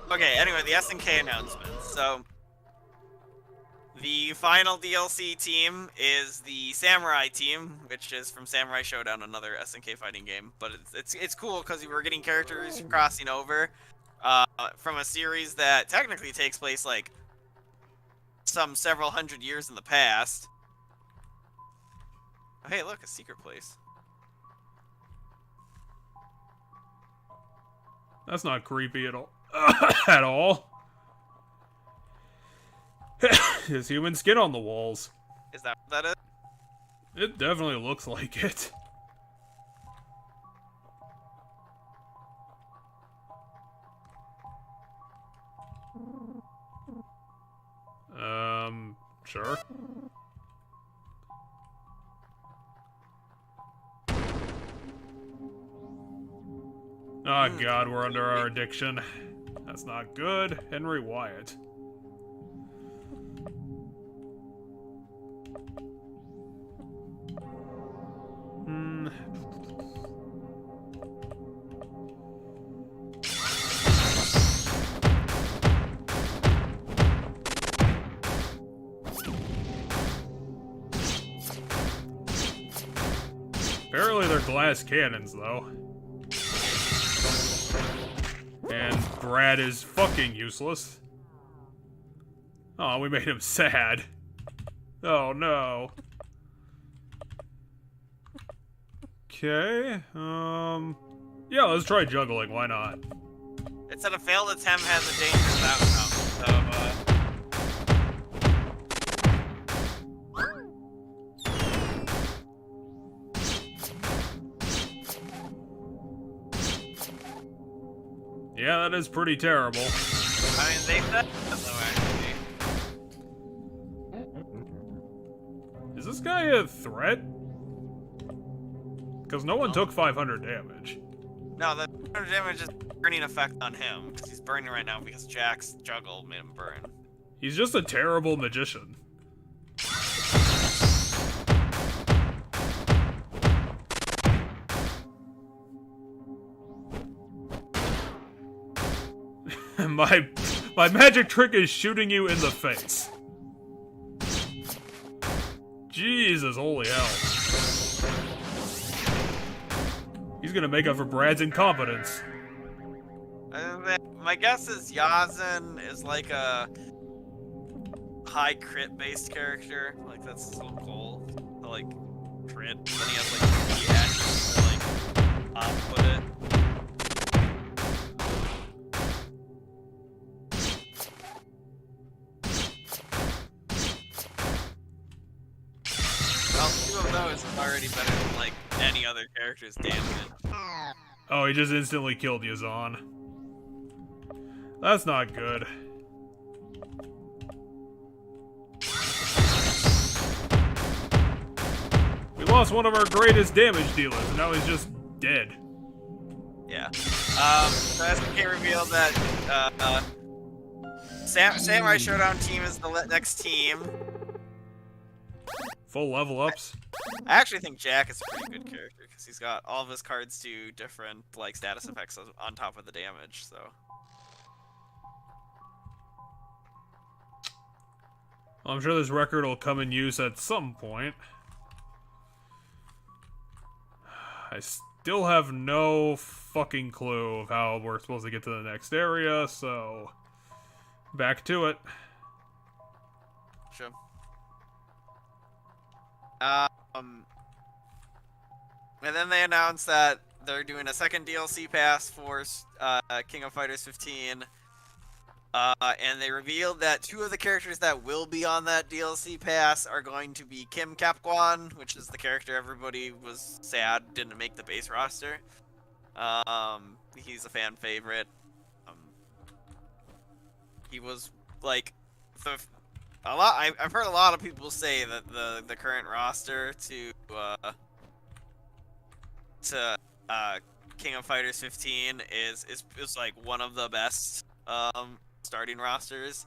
Okay, anyway, the SNK announcements. So, the final DLC team is the Samurai team, which is from Samurai Showdown, another SNK fighting game. But it's cool because we're getting characters crossing over from a series that technically takes place like some several hundred years in the past. Oh, hey, look, a secret place.
That's not creepy at all. At all. There's human skin on the walls.
Is that it?
It definitely looks like it. Sure. Oh god, we're under our addiction. That's not good. Henry Wyatt. Apparently they're glass cannons, though. And Brad is fucking useless. Oh, we made him sad. Oh, no. Okay, yeah, let's try juggling, why not?
It said a failed attempt has a dangerous outcome, so,
Yeah, that is pretty terrible.
I mean, they said so, actually.
Is this guy a threat? Because no one took 500 damage.
No, the 500 damage is burning effect on him, because he's burning right now because Jack's juggle made him burn.
He's just a terrible magician. My magic trick is shooting you in the face. Jesus, holy hell. He's gonna make up for Brad's incompetence.
My guess is Yazin is like a high crit based character. Like that's his whole goal. To like crit. Then he has like the edge to like output it. is already better than, like, any other character's damage.
Oh, he just instantly killed Yazan. That's not good. We lost one of our greatest damage dealers, and now he's just dead.
Yeah. So SNK revealed that Samurai Showdown team is the next team.
Full level ups.
I actually think Jack is a pretty good character because he's got all of his cards do different like status effects on top of the damage. So.
I'm sure this record will come in use at some point. I still have no fucking clue of how we're supposed to get to the next area, so back to it.
Sure. And then they announced that they're doing a second DLC pass for King of Fighters 15. And they revealed that 2 of the characters that will be on that DLC pass are going to be Kim Capguan, which is the character everybody was sad didn't make the base roster. He's a fan favorite. He was like I've heard a lot of people say that the current roster to King of Fighters 15 is like one of the best starting rosters.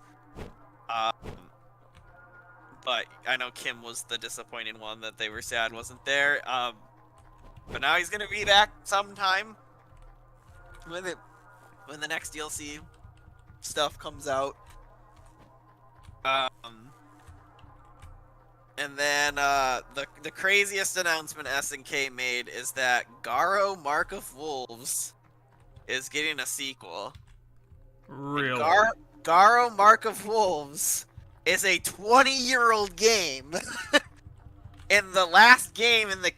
But I know Kim was the disappointing one that they were sad wasn't there. But now he's gonna be back sometime when the next DLC stuff comes out. And then the craziest announcement SNK made is that Garo Mark of Wolves is getting a sequel.
Really?
Garo Mark of Wolves is a 20-year-old game. And the last game in the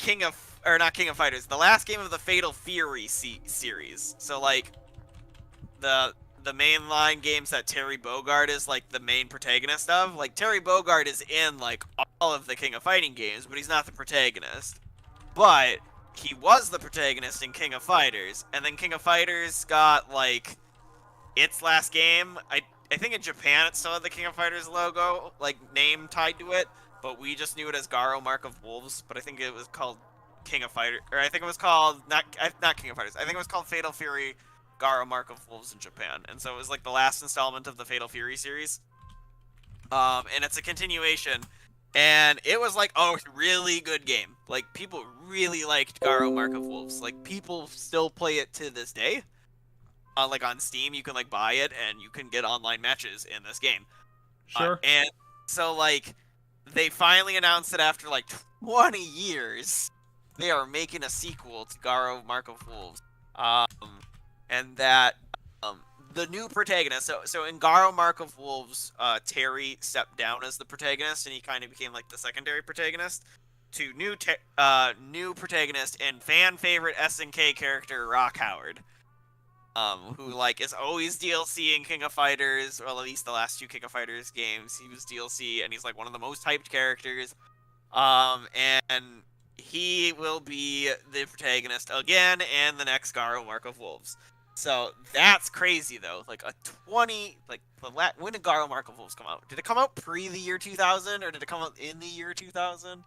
the last game of the Fatal Fury series. So like the mainline games that Terry Bogard is like the main protagonist of. Like Terry Bogard is in like all of the King of Fighting games, but he's not the protagonist. But he was the protagonist in King of Fighters, and then King of Fighters got like its last game. I think in Japan it still had the King of Fighters logo, like name tied to it, but we just knew it as Garo Mark of Wolves. But I think it was called King of Fighters, or I think it was called not King of Fighters. I think it was called Fatal Fury Garo Mark of Wolves in Japan, and so it was like the last installment of the Fatal Fury series. And it's a continuation, and it was like a really good game. Like people really liked Garo Mark of Wolves. Like people still play it to this day. Like on Steam, you can like buy it, and you can get online matches in this game.
Sure.
And so like they finally announced that after like 20 years, they are making a sequel to Garo Mark of Wolves. And that the new protagonist, so in Garo Mark of Wolves, Terry stepped down as the protagonist, and he kind of became like the secondary protagonist to new protagonist and fan favorite SNK character Rock Howard, who like is always DLC in King of Fighters, well at least the last 2 King of Fighters games he was DLC, and he's like one of the most hyped characters, and he will be the protagonist again in the next Garo Mark of Wolves. So that's crazy though. Like a 20, like when did Garo Mark of Wolves come out? Did it come out pre the year 2000 or did it come out in the year 2000?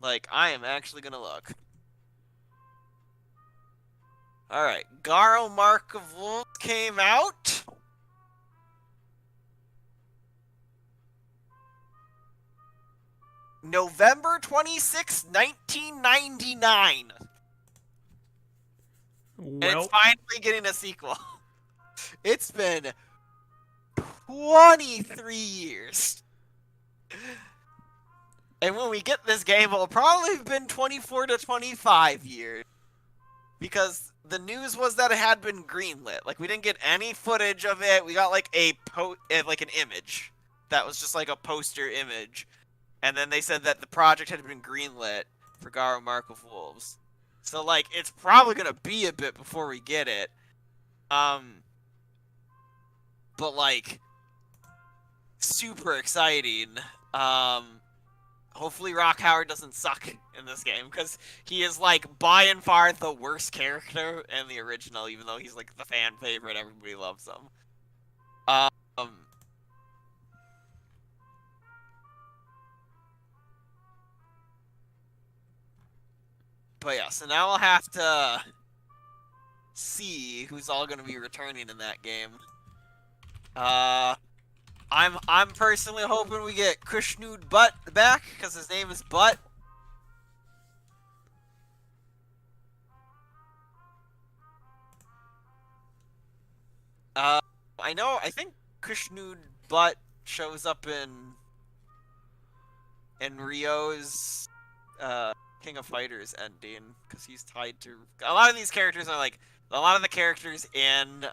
Like I am actually gonna look. All right, Garo Mark of Wolves came out. November 26, 1999.
Well,
And it's finally getting a sequel. It's been 23 years. And when we get this game, it'll probably have been 24 to 25 years. Because the news was that it had been greenlit. Like, we didn't get any footage of it. We got, like, an image. That was just, like, a poster image. And then they said that the project had been greenlit for Garo Mark of Wolves. So, like, it's probably gonna be a bit before we get it. But, like, super exciting. hopefully Rock Howard doesn't suck in this game, because he is, like, by and far the worst character in the original, even though he's, like, the fan favorite. Everybody loves him. But yeah, so now I'll have to see who's all going to be returning in that game. I'm personally hoping we get Kushnud Butt back, because his name is Butt. I think Kushnud Butt shows up in Rio's King of Fighters ending, because he's tied to a lot of these characters are like a lot of the characters in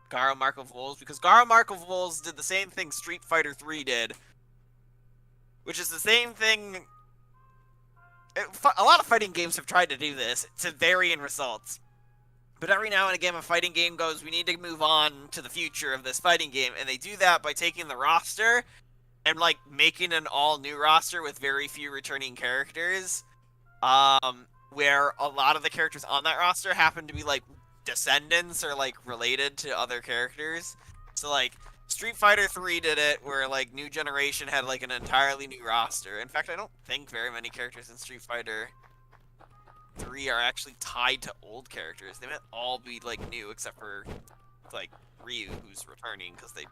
Garo Marco Vols, because Garo Marco Vols did the same thing Street Fighter 3 did, which is the same thing. A lot of fighting games have tried to do this to varying results. But every now and again, a fighting game goes, we need to move on to the future of this fighting game, and they do that by taking the roster and, like, making an all-new roster with very few returning characters, where a lot of the characters on that roster happen to be, like, descendants or, like, related to other characters. So, like, Street Fighter 3 did it, where, like, New Generation had, like, an entirely new roster. In fact, I don't think very many characters in Street Fighter 3 are actually tied to old characters. They might all be, like, new, except for, like, Ryu, who's returning, because they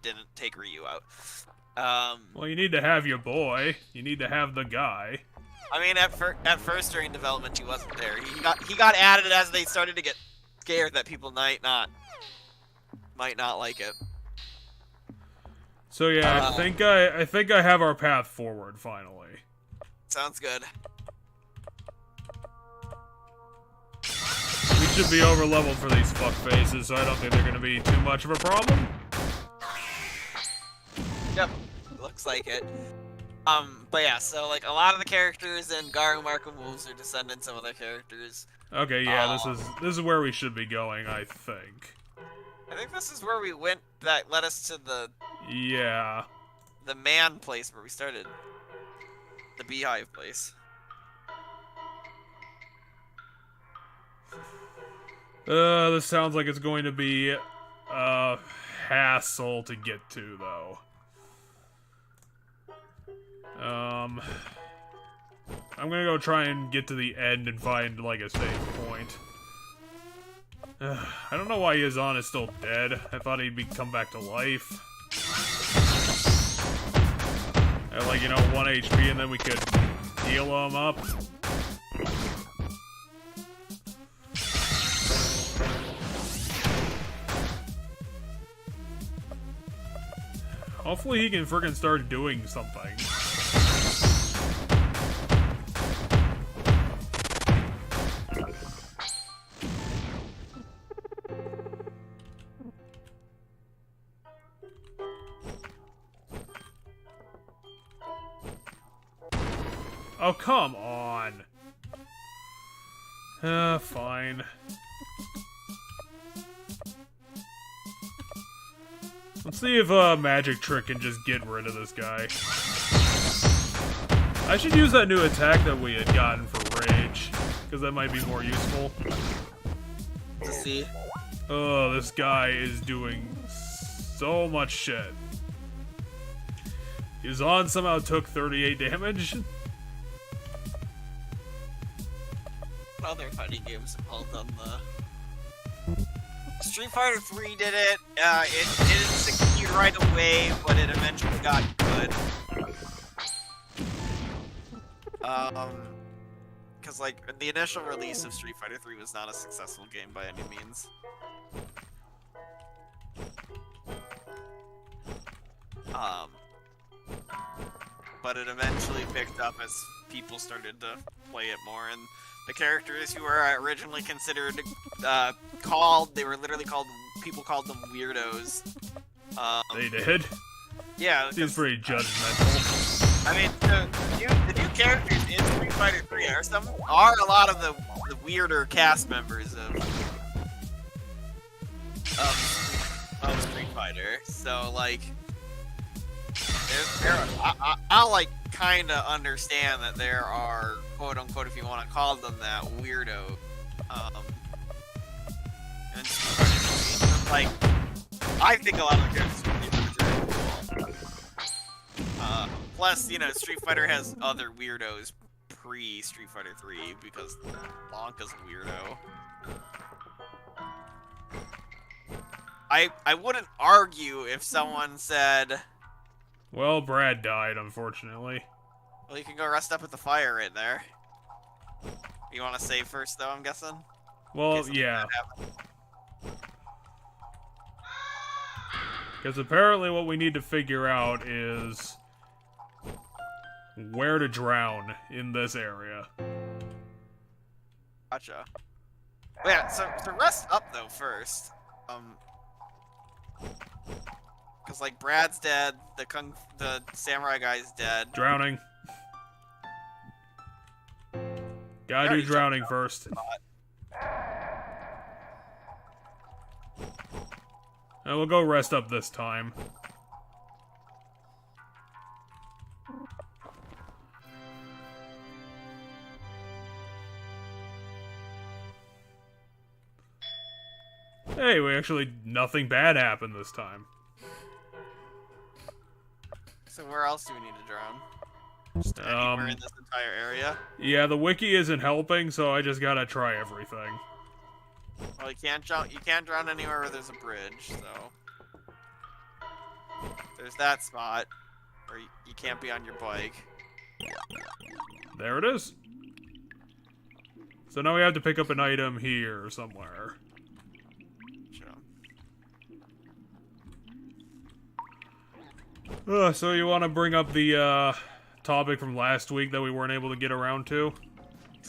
didn't take Ryu out.
Well, you need to have your boy. You need to have the guy.
I mean, at first during development, he wasn't there. He got added as they started to get scared that people might not like it.
So yeah, I think I have our path forward finally.
Sounds good.
We should be over leveled for these fuck faces, so I don't think they're gonna be too much of a problem.
Yep, looks like it. But yeah, so like a lot of the characters in Garo Marco Wolves are descendants of other characters.
Okay, yeah, this is where we should be going, I think.
I think this is where we went that led us to the man place where we started. The beehive place.
This sounds like it's going to be a hassle to get to, though. I'm gonna go try and get to the end and find, like, a save point. I don't know why Yazan is still dead. I thought he'd come back to life. At, like, 1 HP, and then we could heal him up. Hopefully he can frickin' start doing something. Oh, come on. Fine. Let's see if Magic Trick can just get rid of this guy. I should use that new attack that we had gotten for Rage, because that might be more useful.
Let's see.
Oh, this guy is doing so much shit. Yazan somehow took 38 damage.
Other fighting games have all done the... Street Fighter 3 did it. It didn't succeed right away, but it eventually got good. Because, like, the initial release of Street Fighter 3 was not a successful game by any means. But it eventually picked up as people started to play it more, and the characters who were originally considered they were literally people called them weirdos.
They did?
Yeah.
Seems pretty judgmental.
I mean, the new characters in Street Fighter 3 are a lot of the weirder cast members of Street Fighter. So, like, I'll like kind of understand that there are quote unquote, if you want to call them that, weirdo. And like, I think a lot of the characters would be plus, you know, Street Fighter has other weirdos pre Street Fighter 3 because Blanca's a weirdo. I wouldn't argue if someone said,
well, Brad died, unfortunately.
well, you can go rest up at the fire right there. You want to save first, though, I'm guessing?
Well, yeah. Because apparently what we need to figure out is where to drown in this area.
Gotcha. Well, yeah, so rest up, though, first. Because, like, Brad's dead, the samurai guy's dead.
Drowning. Gotta do drowning first. And we'll go rest up this time. Hey, nothing bad happened this time.
So where else do we need to drown? Just anywhere in this entire area?
Yeah, the wiki isn't helping, so I just gotta try everything.
Well, you can't drown anywhere where there's a bridge, so... There's that spot, where you can't be on your bike.
There it is. So now we have to pick up an item here somewhere. So you want to bring up the topic from last week that we weren't able to get around to?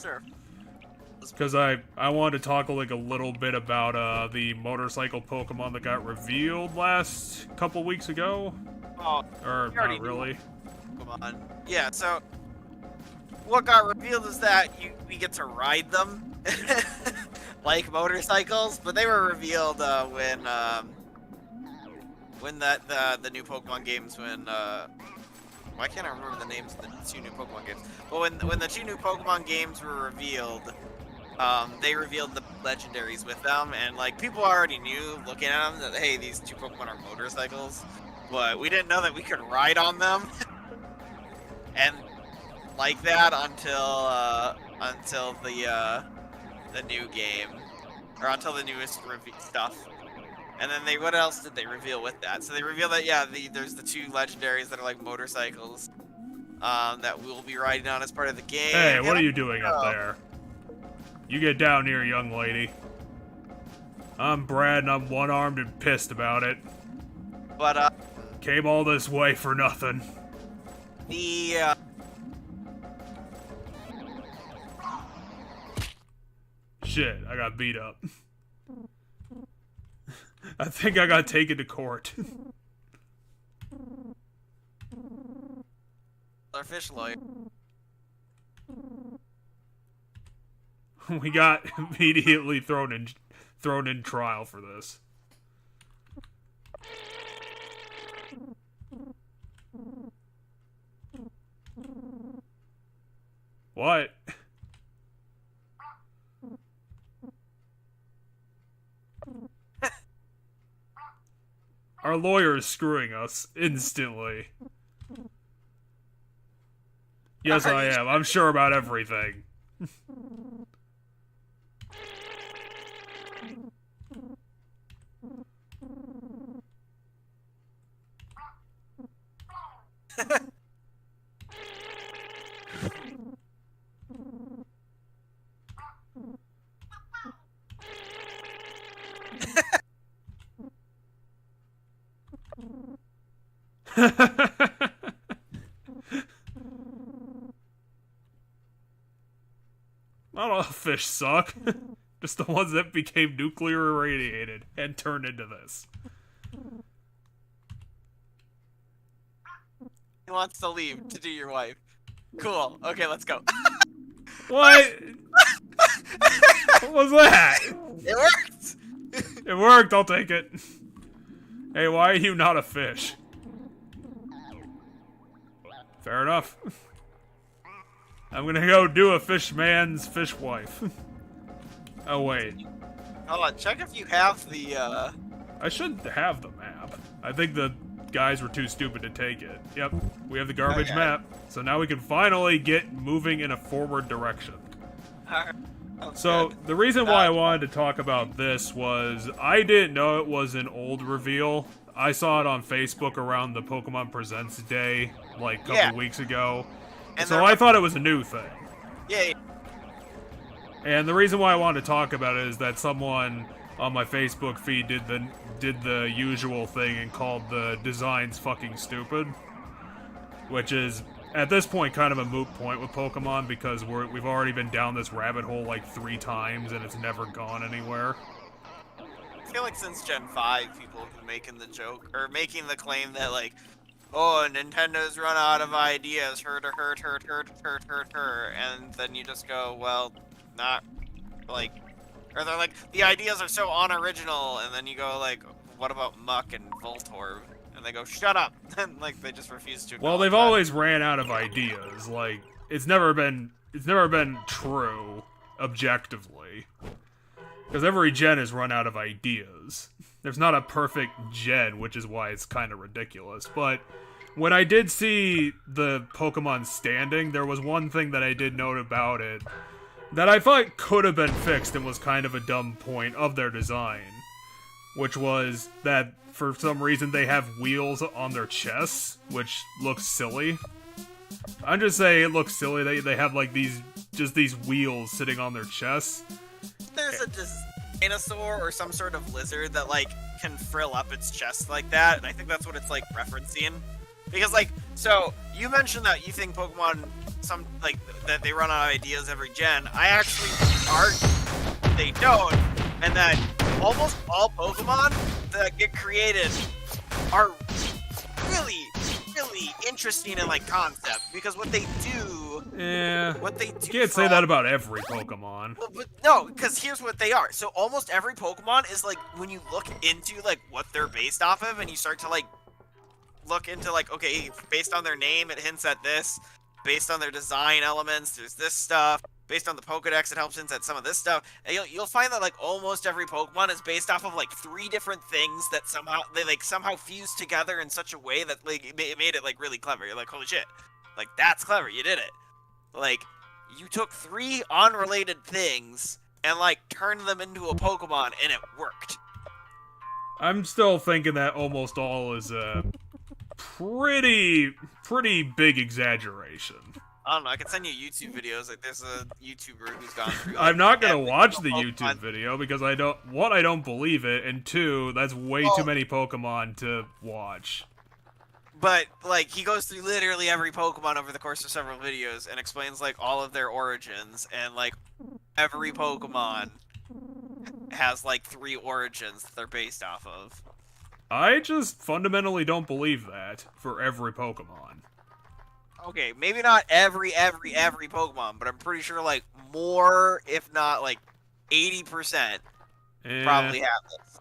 Sure.
Because I wanted to talk like a little bit about the motorcycle Pokemon that got revealed last couple weeks ago.
Oh,
or not really.
Pokemon. Yeah. So what got revealed is that we get to ride them like motorcycles, but they were revealed when the new Pokemon games why can't I remember the names of the two new Pokemon games? But when the two new Pokemon games were revealed, they revealed the legendaries with them, and like people already knew looking at them that hey, these two Pokemon are motorcycles, but we didn't know that we could ride on them, and like that until the new game, or until the newest stuff. And then what else did they reveal with that? So they revealed that, yeah, there's the two legendaries that are like motorcycles that we'll be riding on as part of the game.
Hey, what are you doing up there? You get down here, young lady. I'm Brad, and I'm one-armed and pissed about it.
But,
came all this way for nothing. Shit, I got beat up. I think I got taken to court.
Our fish lawyer.
We got immediately thrown in trial for this. What? Our lawyer is screwing us instantly. Yes, I am. I'm sure about everything. Not all fish suck. Just the ones that became nuclear irradiated and turned into this.
He wants to leave to do your wife. Cool. Okay, let's go.
What? What was that?
It worked!
It worked, I'll take it. Hey, why are you not a fish? Fair enough. I'm gonna go do a fishman's fish wife. Oh, wait.
Hold on, check if you have the,
I should have the map. I think the guys were too stupid to take it. Yep, we have the garbage map. So now we can finally get moving in a forward direction. So, the reason why I wanted to talk about this was, I didn't know it was an old reveal. I saw it on Facebook around the Pokemon Presents Day, like, a couple weeks ago. And so I thought it was a new thing.
Yeah.
And the reason why I wanted to talk about it is that someone on my Facebook feed did the usual thing and called the designs fucking stupid. Which is, at this point, kind of a moot point with Pokemon because we've already been down this rabbit hole like 3 times and it's never gone anywhere.
I feel like since Gen 5, people have been making the joke, or making the claim that, like, oh, Nintendo's run out of ideas, hurt, and then you just go, well, not, like, or they're like, the ideas are so unoriginal, and then you go, like, what about Muck and Voltorb? And they go, shut up! And, like, they just refuse to.
Well, they've always ran out of ideas. Like, it's never been true, objectively. Because every gen has run out of ideas. There's not a perfect gen, which is why it's kind of ridiculous. But when I did see the Pokemon standing, there was one thing that I did note about it that I thought could have been fixed and was kind of a dumb point of their design. Which was that, for some reason, they have wheels on their chests, which looks silly. I'm just saying it looks silly. They have, like, these wheels sitting on their chests.
There's a dinosaur or some sort of lizard that, like, can frill up its chest like that, and I think that's what it's, like, referencing. Because, like, so, you mentioned that you think Pokemon, that they run out of ideas every gen. I actually argue they don't, and that almost all Pokemon that get created are really, really interesting in, like, concept, because what they do...
Yeah,
what they do
you can't say that about every Pokemon.
Well, but no, because here's what they are. So almost every Pokemon is, like, when you look into, like, what they're based off of, and you start to, like, look into, like, okay, based on their name, it hints at this. Based on their design elements, there's this stuff. Based on the Pokedex, it helps hint at some of this stuff. And you'll find that, like, almost every Pokemon is based off of, like, 3 different things that somehow fuse together in such a way that, like, it made it, like, really clever. You're like, holy shit. Like, that's clever. You did it. Like, you took 3 unrelated things and, like, turned them into a Pokemon, and it worked.
I'm still thinking that almost all is a pretty big exaggeration.
I don't know, I can send you YouTube videos. Like, there's a YouTuber who's gone through, like,
I'm not gonna watch the YouTube video because I don't believe it, and 2, that's way too many Pokemon to watch.
But, like, he goes through literally every Pokemon over the course of several videos and explains, like, all of their origins, and, like, every Pokemon has, like, 3 origins that they're based off of.
I just fundamentally don't believe that for every Pokemon.
Okay, maybe not every Pokemon, but I'm pretty sure, like, more, if not, like, 80% probably have this.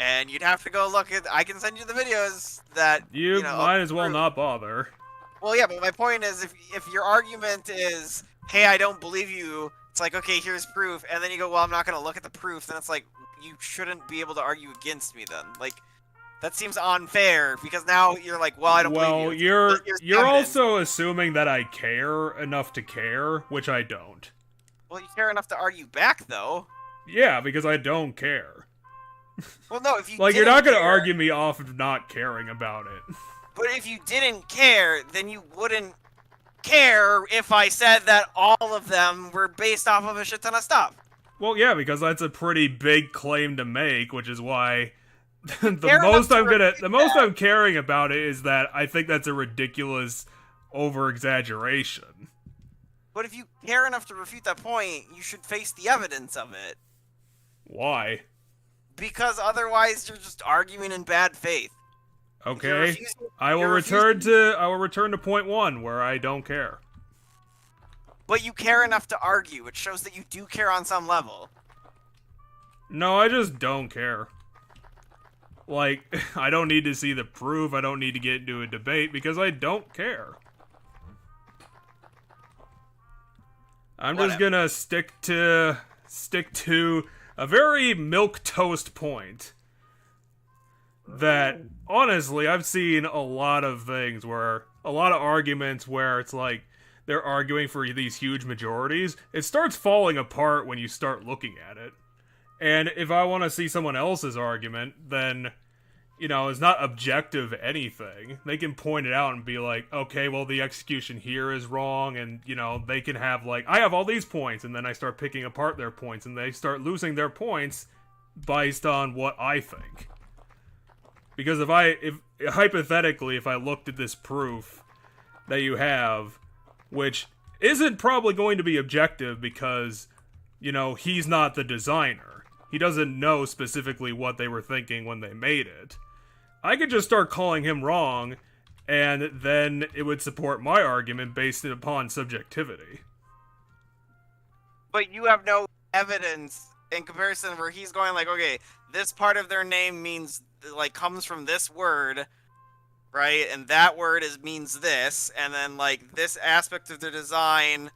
And you'd have to go look at... I can send you the videos that...
You might as well not bother.
Well, yeah, but my point is, if your argument is, hey, I don't believe you, it's like, okay, here's proof, and then you go, well, I'm not going to look at the proof, then it's like, you shouldn't be able to argue against me then. Like, that seems unfair, because now you're like, well, I don't believe you.
Well, you're also assuming that I care enough to care, which I don't.
Well, you care enough to argue back, though.
Yeah, because I don't care.
Well, no, if you
like, you're not going to argue me off of not caring about it.
But if you didn't care, then you wouldn't care if I said that all of them were based off of a shit ton of stuff.
Well, yeah, because that's a pretty big claim to make, which is why the most I'm caring about it is that I think that's a ridiculous over-exaggeration.
But if you care enough to refute that point, you should face the evidence of it.
Why?
Because otherwise you're just arguing in bad faith.
Okay. I will return to point 1 where I don't care.
But you care enough to argue, which shows that you do care on some level.
No, I just don't care. Like, I don't need to see the proof, I don't need to get into a debate, because I don't care. I'm just gonna stick to a very milquetoast point. That, honestly, I've seen a lot of arguments where it's like, they're arguing for these huge majorities. It starts falling apart when you start looking at it. And if I want to see someone else's argument, then, it's not objective anything. They can point it out and be like, okay, well, the execution here is wrong, and, they can have, like, I have all these points, and then I start picking apart their points, and they start losing their points based on what I think. Because if hypothetically, if I looked at this proof that you have, which isn't probably going to be objective because, he's not the designer. He doesn't know specifically what they were thinking when they made it. I could just start calling him wrong, and then it would support my argument based upon subjectivity.
But you have no evidence in comparison where he's going like, okay, this part of their name means, like, comes from this word, right? And that word means this, and then, like, this aspect of the design,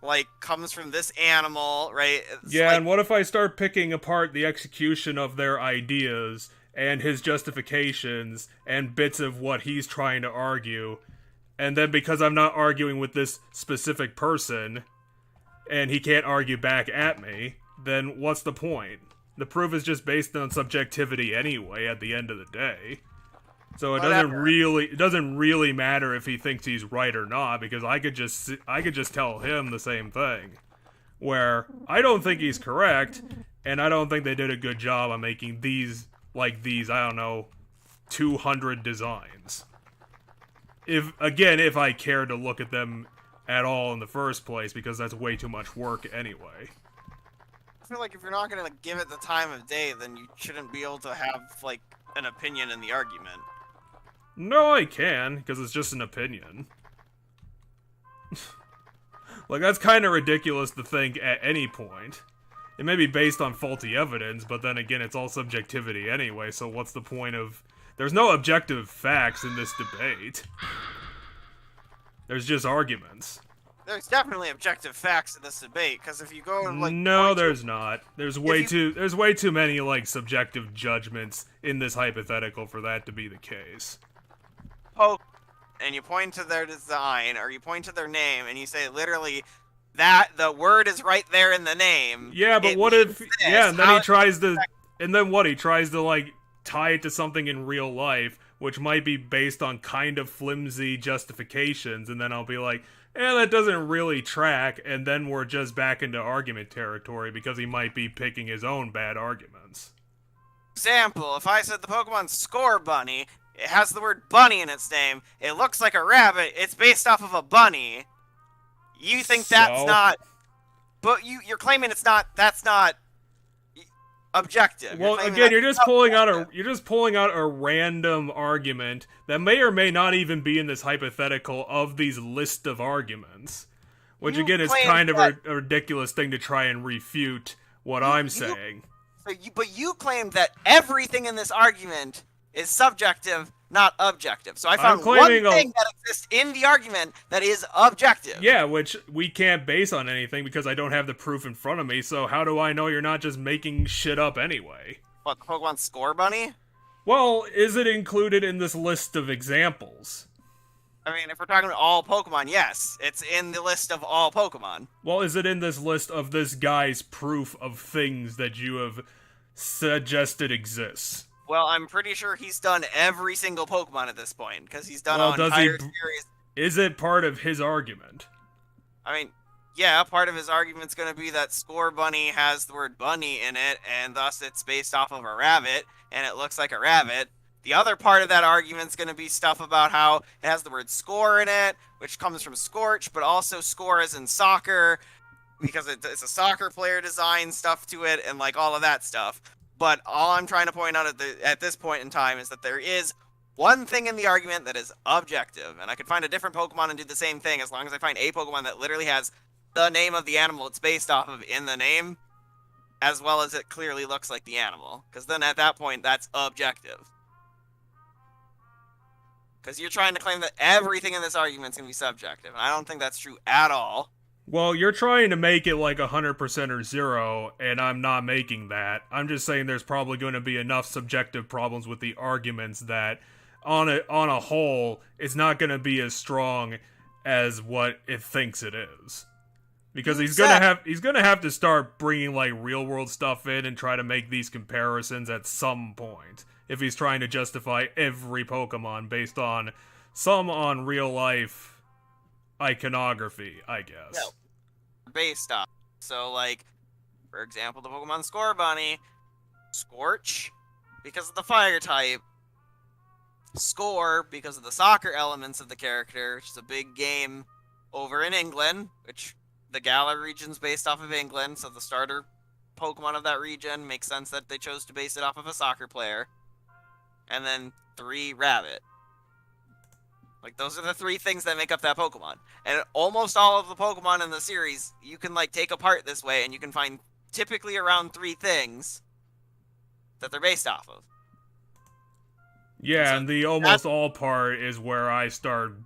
like, comes from this animal, right?
And what if I start picking apart the execution of their ideas, and his justifications, and bits of what he's trying to argue, and then because I'm not arguing with this specific person, and he can't argue back at me, then what's the point? The proof is just based on subjectivity anyway at the end of the day. So it doesn't really matter if he thinks he's right or not, because I could just tell him the same thing. Where I don't think he's correct, and I don't think they did a good job on making these, I don't know, 200 designs. If I care to look at them at all in the first place, because that's way too much work anyway.
I feel like if you're not going to give it the time of day, then you shouldn't be able to have, like, an opinion in the argument.
No, I can, because it's just an opinion. Like, that's kind of ridiculous to think at any point. It may be based on faulty evidence, but then again, it's all subjectivity anyway, so what's the point of... There's no objective facts in this debate. There's just arguments.
There's definitely objective facts in this debate, because if you go and, like...
No, there's not. There's way too many, like, subjective judgments in this hypothetical for that to be the case.
And you point to their design, or you point to their name, and you say literally that the word is right there in the name.
Yeah, but what if... Yeah, and then he tries to... And then what? He tries to, like, tie it to something in real life, which might be based on kind of flimsy justifications, and then I'll be like... that doesn't really track, and then we're just back into argument territory because he might be picking his own bad arguments.
Example, if I said the Pokemon Score Bunny, it has the word bunny in its name, it looks like a rabbit, it's based off of a bunny. You think that's not... But you're claiming that's not objective.
Well, again, you're just pulling out a random argument that may or may not even be in this hypothetical of these list of arguments, which again is kind of a ridiculous thing to try and refute what I'm saying.
But you claimed that everything in this argument is subjective, not objective. So I found one thing that exists in the argument that is objective.
Yeah, which we can't base on anything because I don't have the proof in front of me, so how do I know you're not just making shit up anyway?
What, the Pokemon Score Bunny?
Well, is it included in this list of examples?
I mean, if we're talking about all Pokemon, yes. It's in the list of all Pokemon.
Well, is it in this list of this guy's proof of things that you have suggested exists?
Well, I'm pretty sure he's done every single Pokemon at this point, because he's done an entire series.
Is it part of his argument?
I mean, yeah, part of his argument's going to be that Score Bunny has the word bunny in it, and thus it's based off of a rabbit, and it looks like a rabbit. The other part of that argument's going to be stuff about how it has the word score in it, which comes from Scorch, but also score as in soccer, because it's a soccer player design stuff to it, and like all of that stuff. But all I'm trying to point out at this point in time is that there is one thing in the argument that is objective, and I could find a different Pokemon and do the same thing as long as I find a Pokemon that literally has the name of the animal it's based off of in the name, as well as it clearly looks like the animal. Because then at that point, that's objective. Because you're trying to claim that everything in this argument is going to be subjective, and I don't think that's true at all.
Well, you're trying to make it like 100% or 0, and I'm not making that. I'm just saying there's probably going to be enough subjective problems with the arguments that, on a whole, it's not going to be as strong as what it thinks it is. Because he's gonna have to start bringing like real world stuff in and try to make these comparisons at some point. If he's trying to justify every Pokemon based on some on real life iconography, I guess.
No, based on. So, like, for example, the Pokemon Scorbunny, Scorch, because of the fire type, Score, because of the soccer elements of the character, which is a big game over in England, which the Galar region's based off of England, so the starter Pokemon of that region makes sense that they chose to base it off of a soccer player. And then 3 Rabbit. Like, those are the 3 things that make up that Pokemon. And almost all of the Pokemon in the series, you can, like, take apart this way, and you can find typically around 3 things that they're based off of.
Yeah, so, and the almost all part is where I start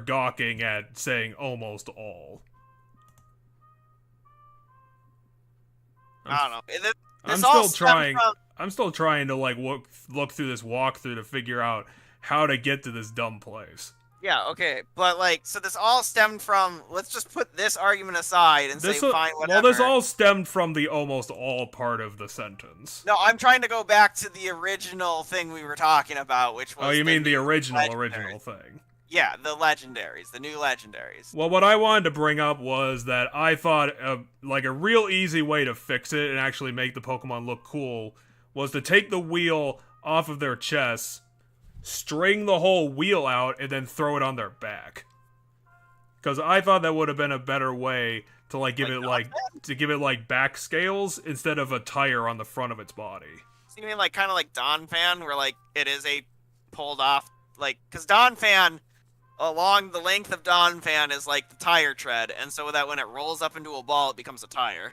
gawking at saying almost all.
I don't know.
I'm still trying to like look through this walkthrough to figure out how to get to this dumb place.
Yeah, okay, but like, so this all stemmed from. Let's just put this argument aside and say fine, whatever.
Well, this all stemmed from the almost all part of the sentence.
No, I'm trying to go back to the original thing we were talking about, which was.
Oh, you mean the original thing?
Yeah, the legendaries, the new legendaries.
Well, what I wanted to bring up was that I thought like a real easy way to fix it and actually make the Pokemon look cool was to take the wheel off of their chests, string the whole wheel out, and then throw it on their back. Because I thought that would have been a better way to like give it back scales instead of a tire on the front of its body.
So you mean like kind of like Donphan, where like it is a pulled off, like, because Donphan, along the length of Donphan is like the tire tread, and so that when it rolls up into a ball, it becomes a tire.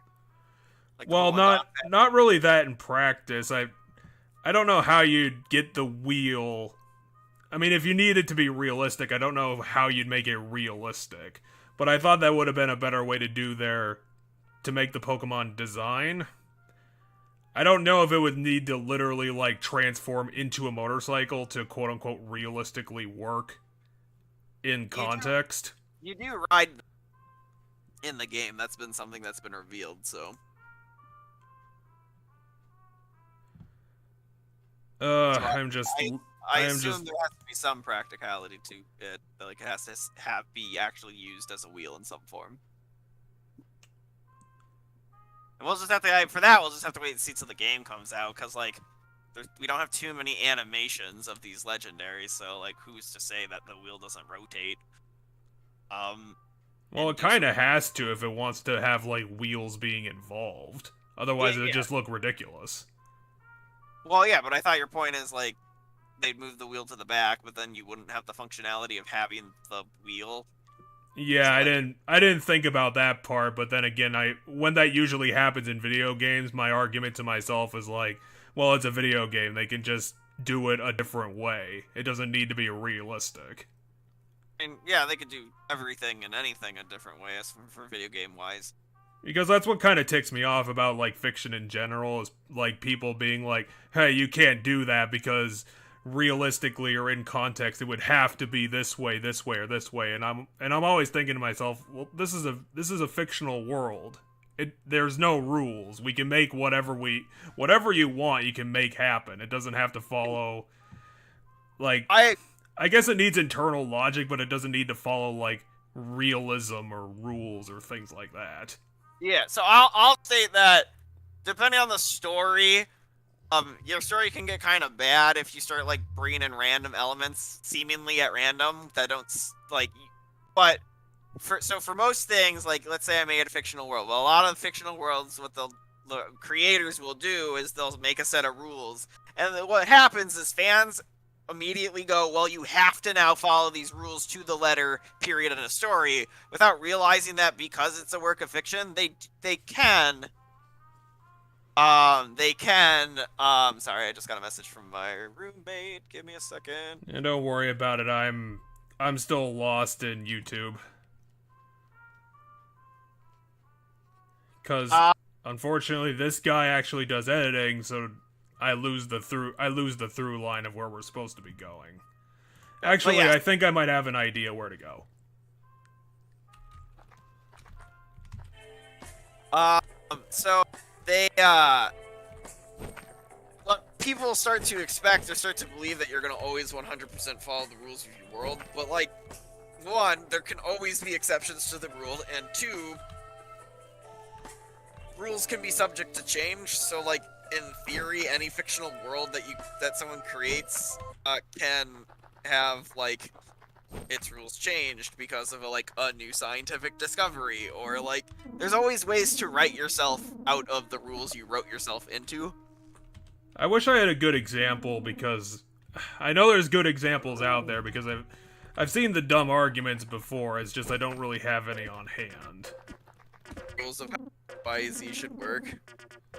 Like,
well, not really that in practice. I don't know how you'd get the wheel. I mean, if you need it to be realistic, I don't know how you'd make it realistic. But I thought that would have been a better way to to make the Pokemon design. I don't know if it would need to literally, like, transform into a motorcycle to quote-unquote realistically work in context.
You do ride in the game. That's been something that's been revealed, so.
I
assume there has to be some practicality to it. Like, it has to be actually used as a wheel in some form. And we'll just have to wait and see till the game comes out, because, like, we don't have too many animations of these legendaries, so, like, who's to say that the wheel doesn't rotate?
Well, it kind of has to if it wants to have, like, wheels being involved. Otherwise, it would just look ridiculous.
Well, yeah, but I thought your point is, like, they'd move the wheel to the back, but then you wouldn't have the functionality of having the wheel.
Yeah, so, I didn't think about that part, but then again, when that usually happens in video games, my argument to myself is like, well, it's a video game, they can just do it a different way. It doesn't need to be realistic.
I mean, yeah, they could do everything and anything a different way as for video game wise.
Because that's what kind of ticks me off about, like, fiction in general, is, like, people being like, hey, you can't do that because realistically or in context it would have to be this way, or this way, and I'm always thinking to myself, well, this is a fictional world. There's no rules. We can make whatever you want, you can make happen. It doesn't have to follow, like, I guess it needs internal logic, but it doesn't need to follow, like, realism or rules or things like that.
Yeah, so I'll state that depending on the story, your story can get kind of bad if you start, like, bringing in random elements seemingly at random that don't, like, but for most things, like, let's say I made a fictional world. Well, a lot of fictional worlds, what the creators will do is they'll make a set of rules, and then what happens is fans immediately go, well, you have to now follow these rules to the letter, period, in a story, without realizing that because it's a work of fiction, they can They can. Sorry, I just got a message from my roommate. Give me a second.
And don't worry about it. I'm still lost in YouTube. Cause unfortunately, this guy actually does editing, so I lose the through line of where we're supposed to be going. Actually,
yeah.
I think I might have an idea where to go.
So they what people start to expect or start to believe that you're gonna always 100% follow the rules of your world, but like, one, there can always be exceptions to the rule, and two, rules can be subject to change. So like, in theory, any fictional world that someone creates can have like its rules changed because of a new scientific discovery, or like there's always ways to write yourself out of the rules you wrote yourself into.
I wish I had a good example, because I know there's good examples out there, because I've seen the dumb arguments before. It's just I don't really have any on hand.
Rules of how Z should work,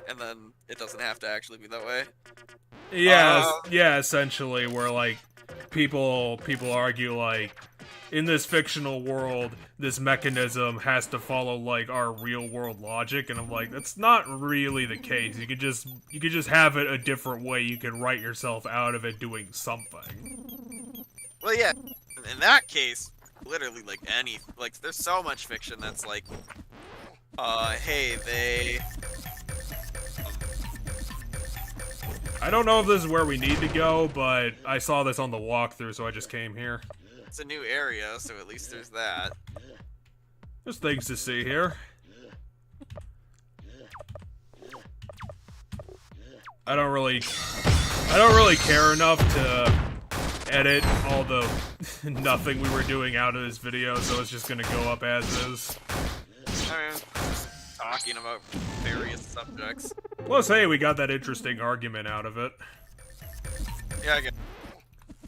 and then it doesn't have to actually be that way.
Yeah, essentially, where like people argue like, in this fictional world, this mechanism has to follow like our real world logic, and I'm like, that's not really the case. You could just have it a different way. You could write yourself out of it doing something.
Well, yeah, in that case, literally there's so much fiction that's like, hey, they.
I don't know if this is where we need to go, but I saw this on the walkthrough, so I just came here.
It's a new area, so at least there's that.
There's things to see here. I don't really care enough to edit all the nothing we were doing out of this video, so it's just gonna go up as is.
I mean, just talking about various subjects.
Plus, hey, we got that interesting argument out of it.
Yeah, I guess.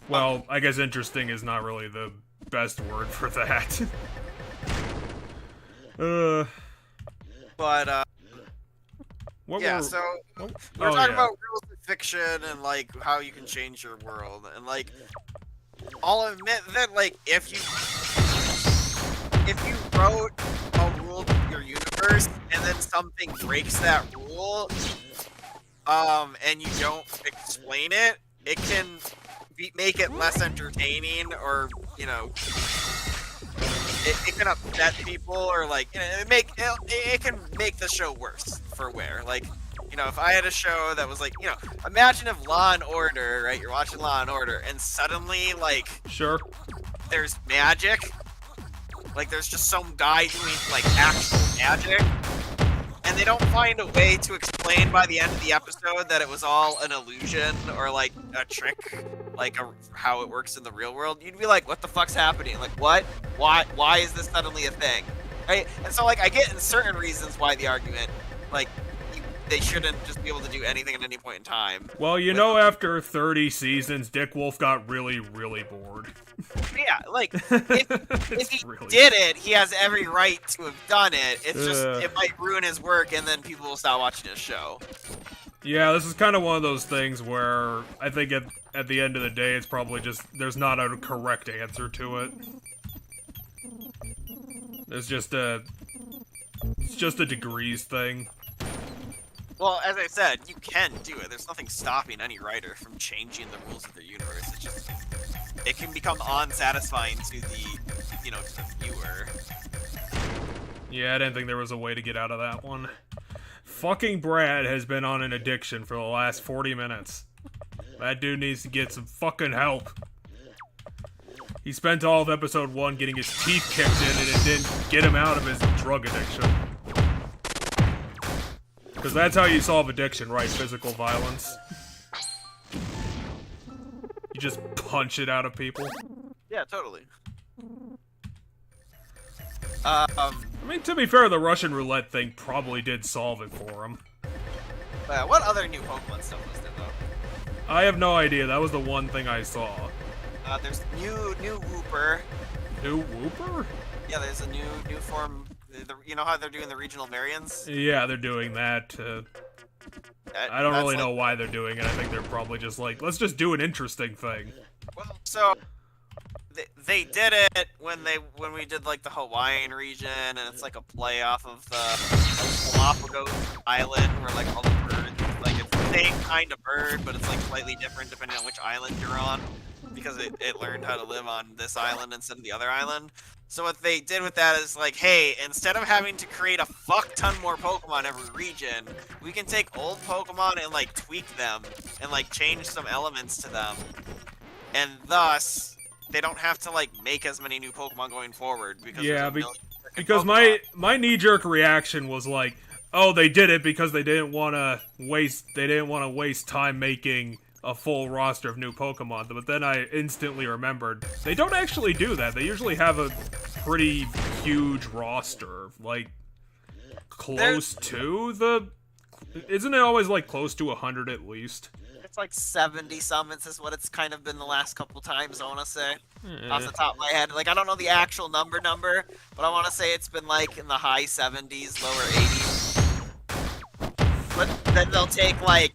Well, I guess interesting is not really the best word for that.
But, yeah, so we're talking about rules of fiction and, like, how you can change your world. And, like, I'll admit that, like, if you wrote a rule to your universe and then something breaks that rule, and you don't explain it, it can make it less entertaining, or, you know, it can upset people, or like, you know, it can make the show worse for wear. Like, you know, if I had a show that was like, you know, imagine if Law and Order, right? You're watching Law and Order, and suddenly, like,
sure,
there's magic. Like, there's just some guy doing like actual magic, and they don't find a way to explain by the end of the episode that it was all an illusion or like a trick, like how it works in the real world. You'd be like, what the fuck's happening? Like, what? Why is this suddenly a thing? Right? And so, like, I get in certain reasons why the argument, like, they shouldn't just be able to do anything at any point in time.
Well, you know, after 30 seasons, Dick Wolf got really, really bored.
Yeah, like, if he did it, he has every right to have done it. It's just, it might ruin his work, and then people will stop watching his show.
Yeah, this is kind of one of those things where I think at the end of the day, it's probably just, there's not a correct answer to it. It's just a degrees thing.
Well, as I said, you can do it. There's nothing stopping any writer from changing the rules of their universe. It's just, it can become unsatisfying to the, you know, to the viewer.
Yeah, I didn't think there was a way to get out of that one. Fucking Brad has been on an addiction for the last 40 minutes. That dude needs to get some fucking help. He spent all of episode 1 getting his teeth kicked in, and it didn't get him out of his drug addiction. Because that's how you solve addiction, right? Physical violence. You just punch it out of people.
Yeah, totally.
I mean, to be fair, the Russian Roulette thing probably did solve it for him.
What other new Pokemon stuff was there, though?
I have no idea. That was the one thing I saw.
There's new Wooper.
New Wooper?
Yeah, there's a new form. You know how they're doing the regional variants?
Yeah, they're doing that. I don't really know why they're doing it. I think they're probably just like, let's just do an interesting thing.
Well, so they did it when we did like the Hawaiian region, and it's like a play off of the Galapagos Island, where like all the birds, like it's the same kind of bird, but it's like slightly different depending on which island you're on, because it learned how to live on this island instead of the other island. So what they did with that is like, hey, instead of having to create a fuck ton more Pokemon every region, we can take old Pokemon and like tweak them and like change some elements to them, and thus they don't have to like make as many new Pokemon going forward, because
because my knee-jerk reaction was like, oh, they did it because they didn't want to waste time making a full roster of new Pokemon. But then I instantly remembered they don't actually do that. They usually have a pretty huge roster, like close to the. Isn't it always like close to 100 at least?
It's like 70 summons is what it's kind of been the last couple times, I want to say. Off the top of my head. Like, I don't know the actual number, but I want to say it's been like in the high 70s, lower 80s. But then they'll take like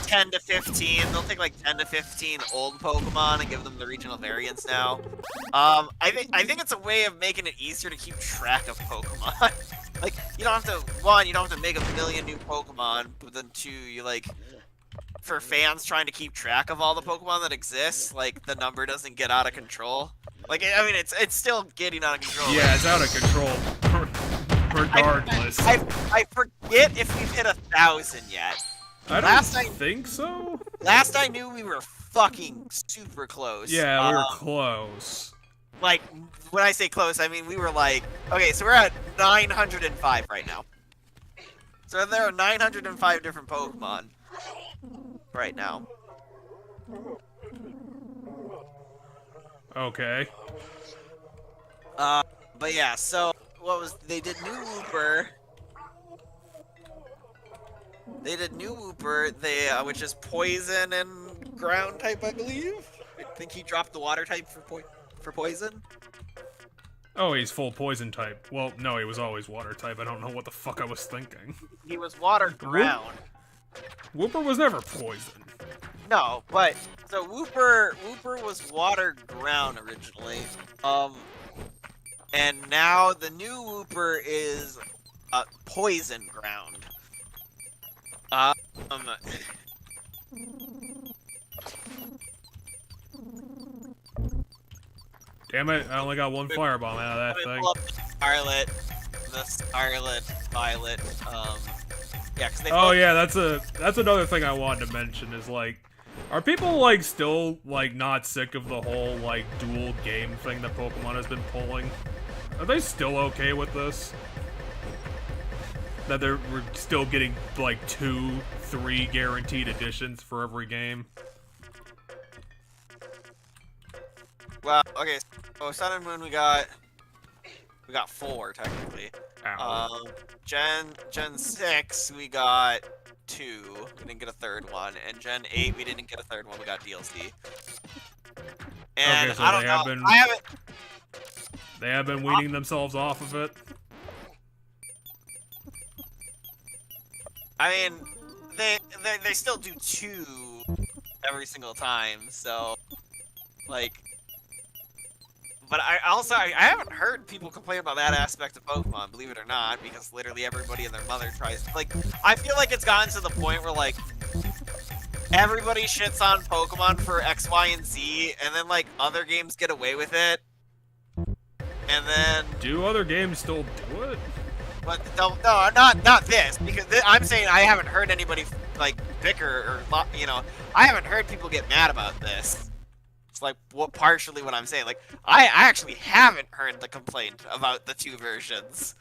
10 to 15. They'll take like 10 to 15 old Pokemon and give them the regional variants now. I think it's a way of making it easier to keep track of Pokemon. Like, you don't have to make a million new Pokemon, but then two, you like, for fans trying to keep track of all the Pokemon that exist, like, the number doesn't get out of control. Like, I mean, it's still getting out of control.
Yeah, it's out of control, regardless.
I forget if we've hit 1,000 yet.
I don't think so.
Last I knew, we were fucking super close.
Yeah, we were close.
Like, when I say close, I mean we were like... Okay, so we're at 905 right now. So there are 905 different Pokemon right now.
Okay.
But yeah, so they did new Wooper. They did new Wooper, which is poison and ground type, I believe. I think he dropped the water type for poison.
Oh, he's full poison type. Well, no, he was always water type. I don't know what the fuck I was thinking.
He was water ground.
Wooper was never poison.
No, but so Wooper was water ground originally. And now the new Wooper is poison ground.
Damn it, I only got one firebomb out of that thing.
The Scarlet, Violet, yeah, cause they
yeah, that's another thing I wanted to mention is like, are people like still like not sick of the whole like dual game thing that Pokemon has been pulling? Are they still okay with this? That we're still getting like 2, 3 guaranteed editions for every game?
Well, okay, so Sun and Moon we got 4 technically. Gen 6 we got 2. We didn't get a third one, and Gen 8 we didn't get a third one. We got DLC. And
okay, so
I don't know.
They have been weaning themselves off of it.
I mean, they still do 2 every single time, so like. But I haven't heard people complain about that aspect of Pokemon, believe it or not, because literally everybody and their mother tries. Like, I feel like it's gotten to the point where like everybody shits on Pokemon for X, Y, and Z, and then like other games get away with it, and then
do other games still do it?
But no, not this, because I'm saying I haven't heard anybody like bicker or I haven't heard people get mad about this. It's like partially what I'm saying. Like I actually haven't heard the complaint about the 2 versions.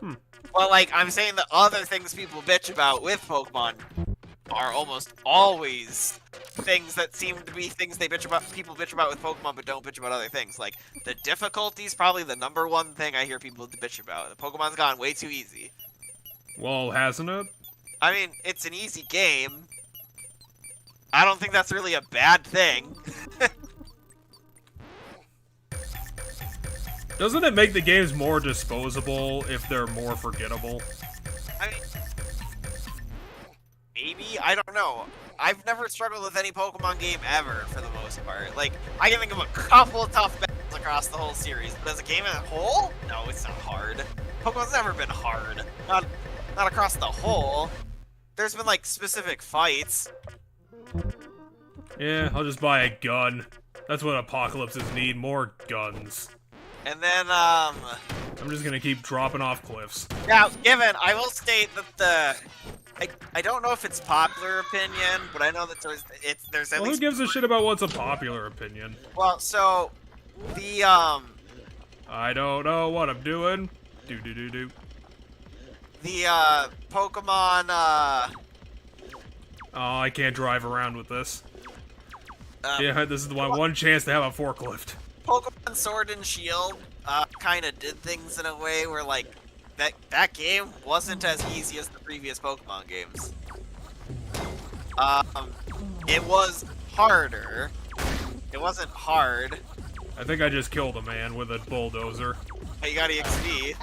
Well, like I'm saying the other things people bitch about with Pokemon are almost always things that seem to be things people bitch about with Pokemon but don't bitch about other things. Like the difficulty's probably the #1 thing I hear people bitch about. The Pokemon's gone way too easy.
Well, hasn't it?
I mean, it's an easy game. I don't think that's really a bad thing.
Doesn't it make the games more disposable if they're more forgettable?
I mean, I don't know. I've never struggled with any Pokemon game ever, for the most part. Like, I can think of a couple of tough battles across the whole series, but as a game as a whole, no, it's not hard. Pokemon's never been hard. Not across the whole. There's been, like, specific fights.
Yeah, I'll just buy a gun. That's what apocalypses need, more guns.
And then,
I'm just gonna keep dropping off cliffs.
Now, given, I will state that I don't know if it's popular opinion, but I know that there's at
Well,
least...
who gives a shit about what's a popular opinion?
Well, so, the,
I don't know what I'm doing. Do.
The, Pokemon,
Oh, I can't drive around with this. Yeah, this is my one chance to have a forklift.
Pokemon Sword and Shield, kind of did things in a way where, like, that game wasn't as easy as the previous Pokemon games. It was harder. It wasn't hard.
I think I just killed a man with a bulldozer.
Hey, you got EXP.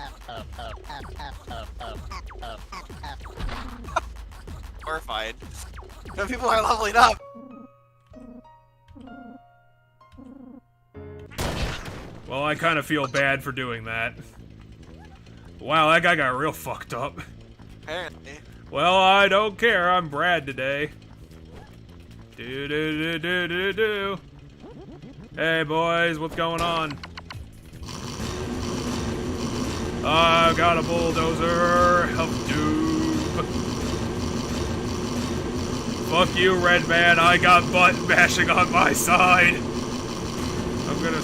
Horrified. But people are leveling up.
Well, I kind of feel bad for doing that. Wow, that guy got real fucked up.
Apparently.
Well, I don't care. I'm Brad today. Do. Hey, boys, what's going on? I've got a bulldozer. Help doom. Fuck you, Red Man. I got butt bashing on my side. I'm gonna...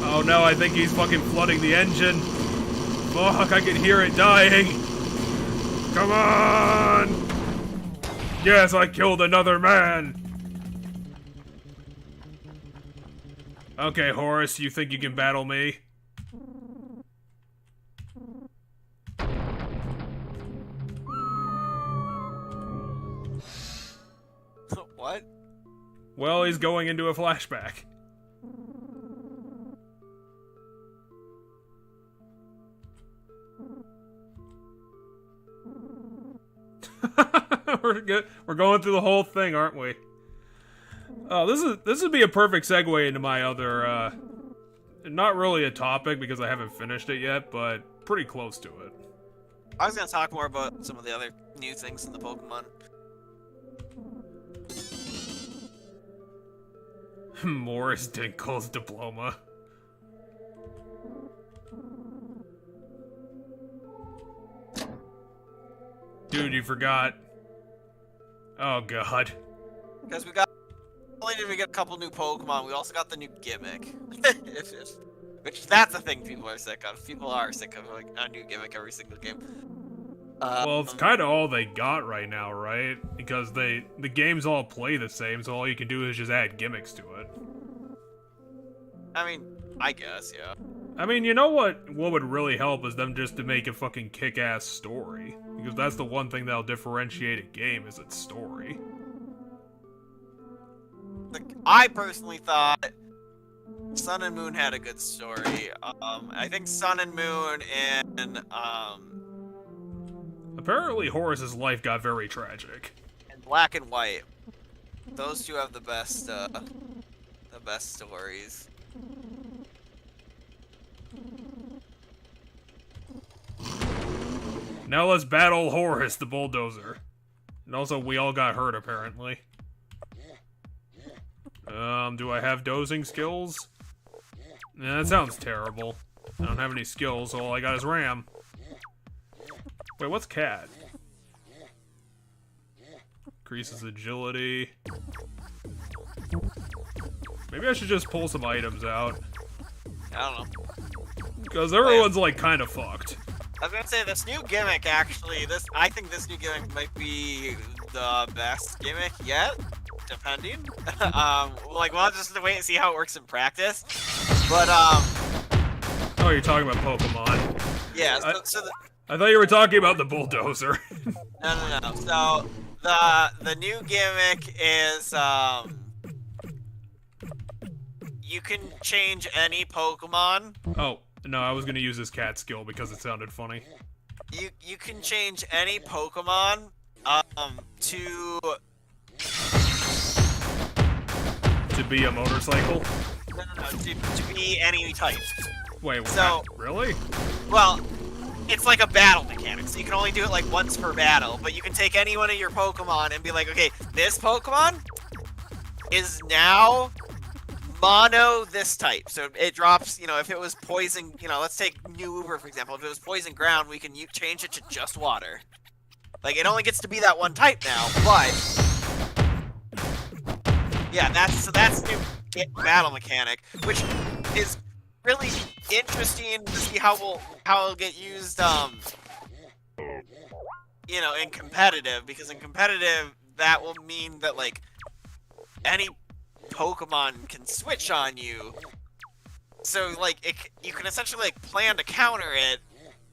Oh no, I think he's fucking flooding the engine. Fuck, I can hear it dying. Come on! Yes, I killed another man! Okay, Horace, you think you can battle me?
What?
Well, he's going into a flashback. We're going through the whole thing, aren't we? Oh, this would be a perfect segue into my other, not really a topic because I haven't finished it yet, but pretty close to it.
I was gonna talk more about some of the other new things in the Pokemon.
Morris Dinkle's diploma. Dude, you forgot. Oh god.
Because we got... Not only did we get a couple new Pokemon, we also got the new gimmick. Which, that's a thing people are sick of. People are sick of, like, a new gimmick every single game.
Well, it's kind of all they got right now, right? Because the games all play the same, so all you can do is just add gimmicks to it.
I mean, I guess, yeah.
I mean, you know what would really help is them just to make a fucking kick-ass story. Because that's the one thing that'll differentiate a game, is its story.
Like, I personally thought Sun and Moon had a good story. I think Sun and Moon and,
Apparently Horace's life got very tragic.
and Black and White. Those two have the best stories.
Now let's battle Horace, the bulldozer. And also, we all got hurt, apparently. Do I have dozing skills? Yeah, that sounds terrible. I don't have any skills, so all I got is Ram. Wait, what's Cat? Increases agility. Maybe I should just pull some items out.
I don't know.
Because everyone's, like, kind of fucked.
I was gonna say, this new gimmick, actually, I think this new gimmick might be the best gimmick yet, depending. Like, we'll just wait and see how it works in practice. But,
Oh, you're talking about Pokemon.
yeah,
I thought you were talking about the bulldozer.
No. So, the new gimmick is, you can change any Pokemon.
Oh, no, I was gonna use this cat skill because it sounded funny.
You can change any Pokemon, to
be a motorcycle?
no, to be any type.
Wait,
so
really?
Well, it's like a battle mechanic, so you can only do it like once per battle, but you can take any one of your Pokemon and be like, okay, this Pokemon is now mono this type. So it drops, you know, if it was poison, you know, let's take New Uber for example. If it was poison ground, we can change it to just water. Like, it only gets to be that one type now, but yeah, that's new battle mechanic, which is really interesting to see how it'll get used, you know, in competitive, because in competitive that will mean that like any Pokemon can switch on you, so like you can essentially like plan to counter it,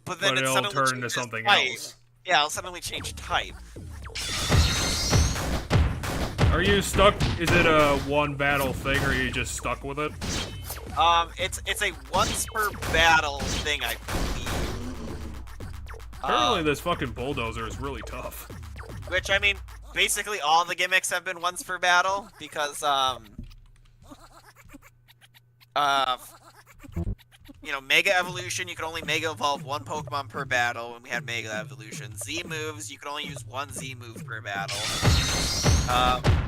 but then
it'll
suddenly
turn into something else.
Yeah, it'll suddenly change type.
Are you stuck? Is it a one battle thing, or are you just stuck with it?
It's a once per battle thing, I believe.
Apparently, this fucking bulldozer is really tough.
Which, I mean, basically all the gimmicks have been once per battle, because, you know, Mega Evolution, you can only Mega Evolve one Pokemon per battle when we had Mega Evolution. Z moves, you can only use one Z move per battle.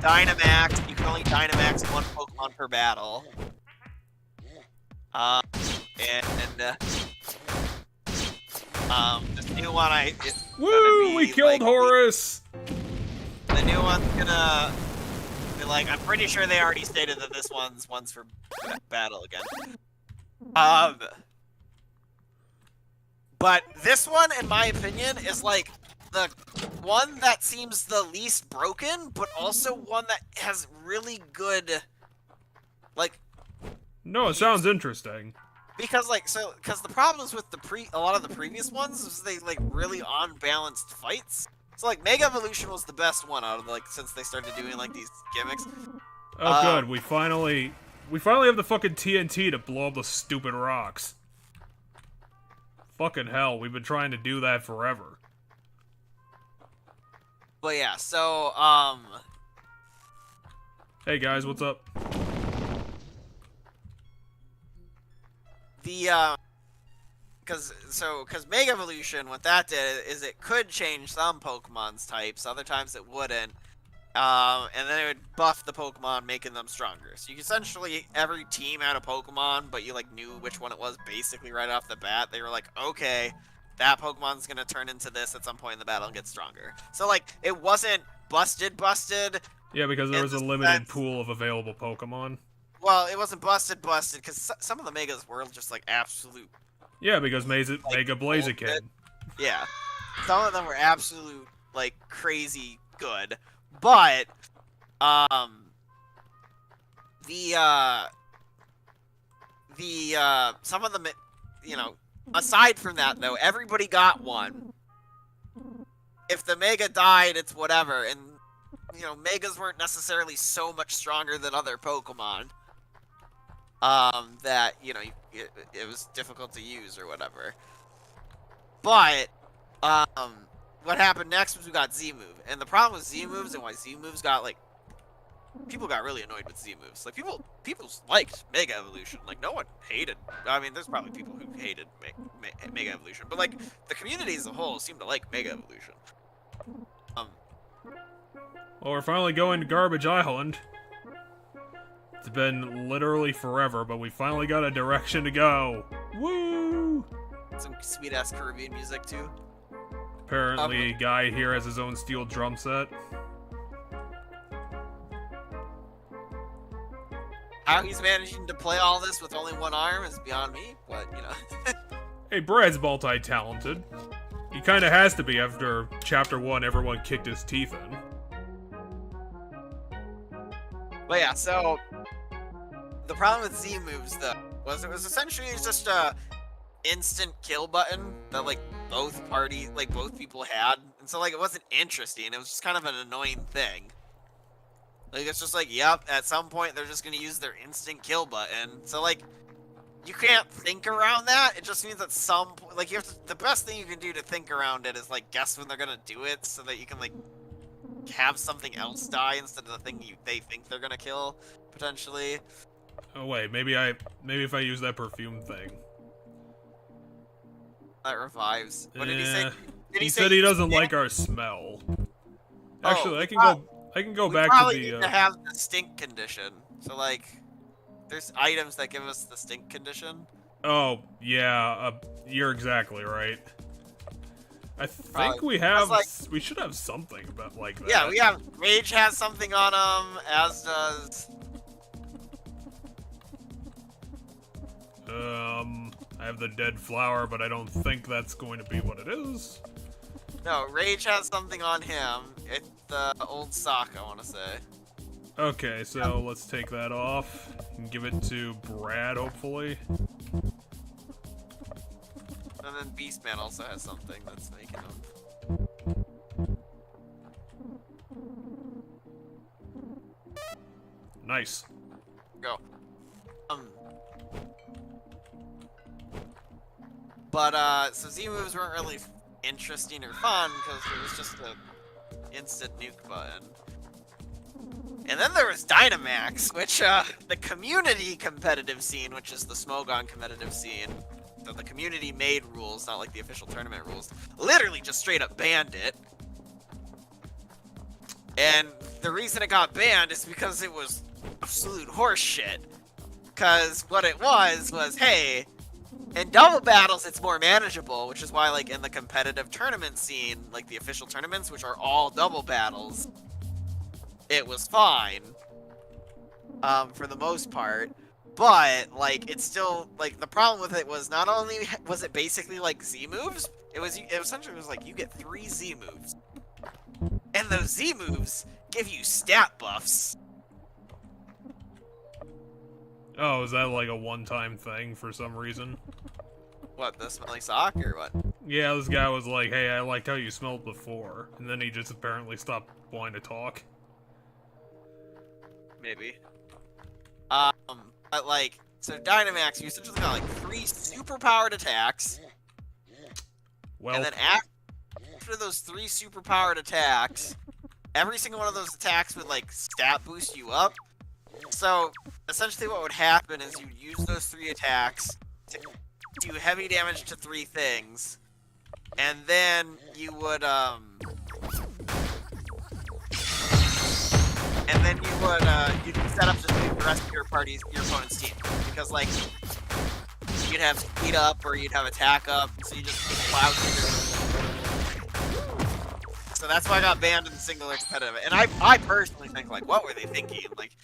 Dynamax, you can only Dynamax one Pokemon per battle. This new one
Woo! We killed Horus!
The new one's gonna be like, I'm pretty sure they already stated that this one's once for battle again. But this one, in my opinion, is like the one that seems the least broken, but also one that has really good, like...
No, it sounds interesting.
Because, like, because the problems with a lot of the previous ones is they, like, really unbalanced fights. So, like, Mega Evolution was the best one out of, like, since they started doing, like, these gimmicks.
Oh, good. We finally have the fucking TNT to blow up the stupid rocks. Fucking hell, we've been trying to do that forever.
But yeah, so,
Hey guys, what's up?
Because Mega Evolution, what that did is it could change some Pokemon's types, other times it wouldn't. And then it would buff the Pokemon, making them stronger. So you essentially, every team had a Pokemon, but you, like, knew which one it was basically right off the bat. They were like, okay, that Pokemon's gonna turn into this at some point in the battle and get stronger. So, like, it wasn't busted.
Yeah, because there was a limited pool of available Pokemon.
Well, it wasn't busted, because some of the Megas were just, like, absolute...
Yeah, because Mega Blaziken.
Yeah. Some of them were absolute, like, crazy good. But, some of them, you know, aside from that, though, everybody got one. If the Mega died, it's whatever, and, you know, Megas weren't necessarily so much stronger than other Pokemon. That, you know, it was difficult to use or whatever. But, what happened next was we got Z-Move. And the problem with Z-Moves and why Z-Moves got, like, people got really annoyed with Z-Moves. Like, people liked Mega Evolution. Like, no one hated, I mean, there's probably people who hated Mega Evolution. But, like, the community as a whole seemed to like Mega Evolution.
Well, we're finally going to Garbage Island. It's been literally forever, but we finally got a direction to go. Woo!
Some sweet-ass Caribbean music, too.
Apparently, Guy here has his own steel drum set.
How he's managing to play all this with only one arm is beyond me, but, you know.
Hey, Brad's multi-talented. He kinda has to be after Chapter 1 everyone kicked his teeth in.
But yeah, so... The problem with Z-Moves, though, was it was essentially just a instant kill button that, like, both people had. And so, like, it wasn't interesting. It was just kind of an annoying thing. Like, it's just like, yep, at some point they're just gonna use their instant kill button. So, like, you can't think around that. It just means at some point, like, the best thing you can do to think around it is, like, guess when they're gonna do it so that you can, like, have something else die instead of the thing they think they're gonna kill, potentially.
Oh wait, maybe if I use that perfume thing.
That revives. What did he say?
He said he doesn't like our smell. Actually, I can go back to
probably
the.
Need to have the stink condition. So like, there's items that give us the stink condition.
Oh yeah, you're exactly right. I think we should have something about like that.
Yeah, we have Rage has something on him, as does.
I have the dead flower, but I don't think that's going to be what it is.
No, Rage has something on him. It's the old sock, I want to say.
Okay, so let's take that off and give it to Brad, hopefully.
And then Beastman also has something that's making him.
Nice.
Go. But, so Z-moves weren't really interesting or fun, because it was just a instant nuke button. And then there was Dynamax, which, the community competitive scene, which is the Smogon competitive scene, so the community made rules, not like the official tournament rules, literally just straight up banned it. And the reason it got banned is because it was absolute horse shit. Because what it was, hey, in double battles, it's more manageable, which is why, like, in the competitive tournament scene, like the official tournaments, which are all double battles, it was fine, for the most part. But, like, it's still, like, the problem with it was not only was it basically like Z moves, it essentially was like you get 3 Z moves, and those Z moves give you stat buffs.
Oh, is that like a one-time thing for some reason?
What, the smelly sock, or what?
Yeah, this guy was like, hey, I liked how you smelled before. And then he just apparently stopped wanting to talk.
Maybe. But like, so Dynamax, you essentially got like 3 super-powered attacks.
Well,
and then after those 3 super-powered attacks, every single one of those attacks would like stat boost you up. So, essentially what would happen is you'd use those 3 attacks to do heavy damage to 3 things, and then you would, you'd set up to nuke the rest of your opponent's team. Because, like, you'd have speed up, or you'd have attack up, so you just plow through. So that's why I got banned in singular competitive. And I personally think, like, what were they thinking? Like,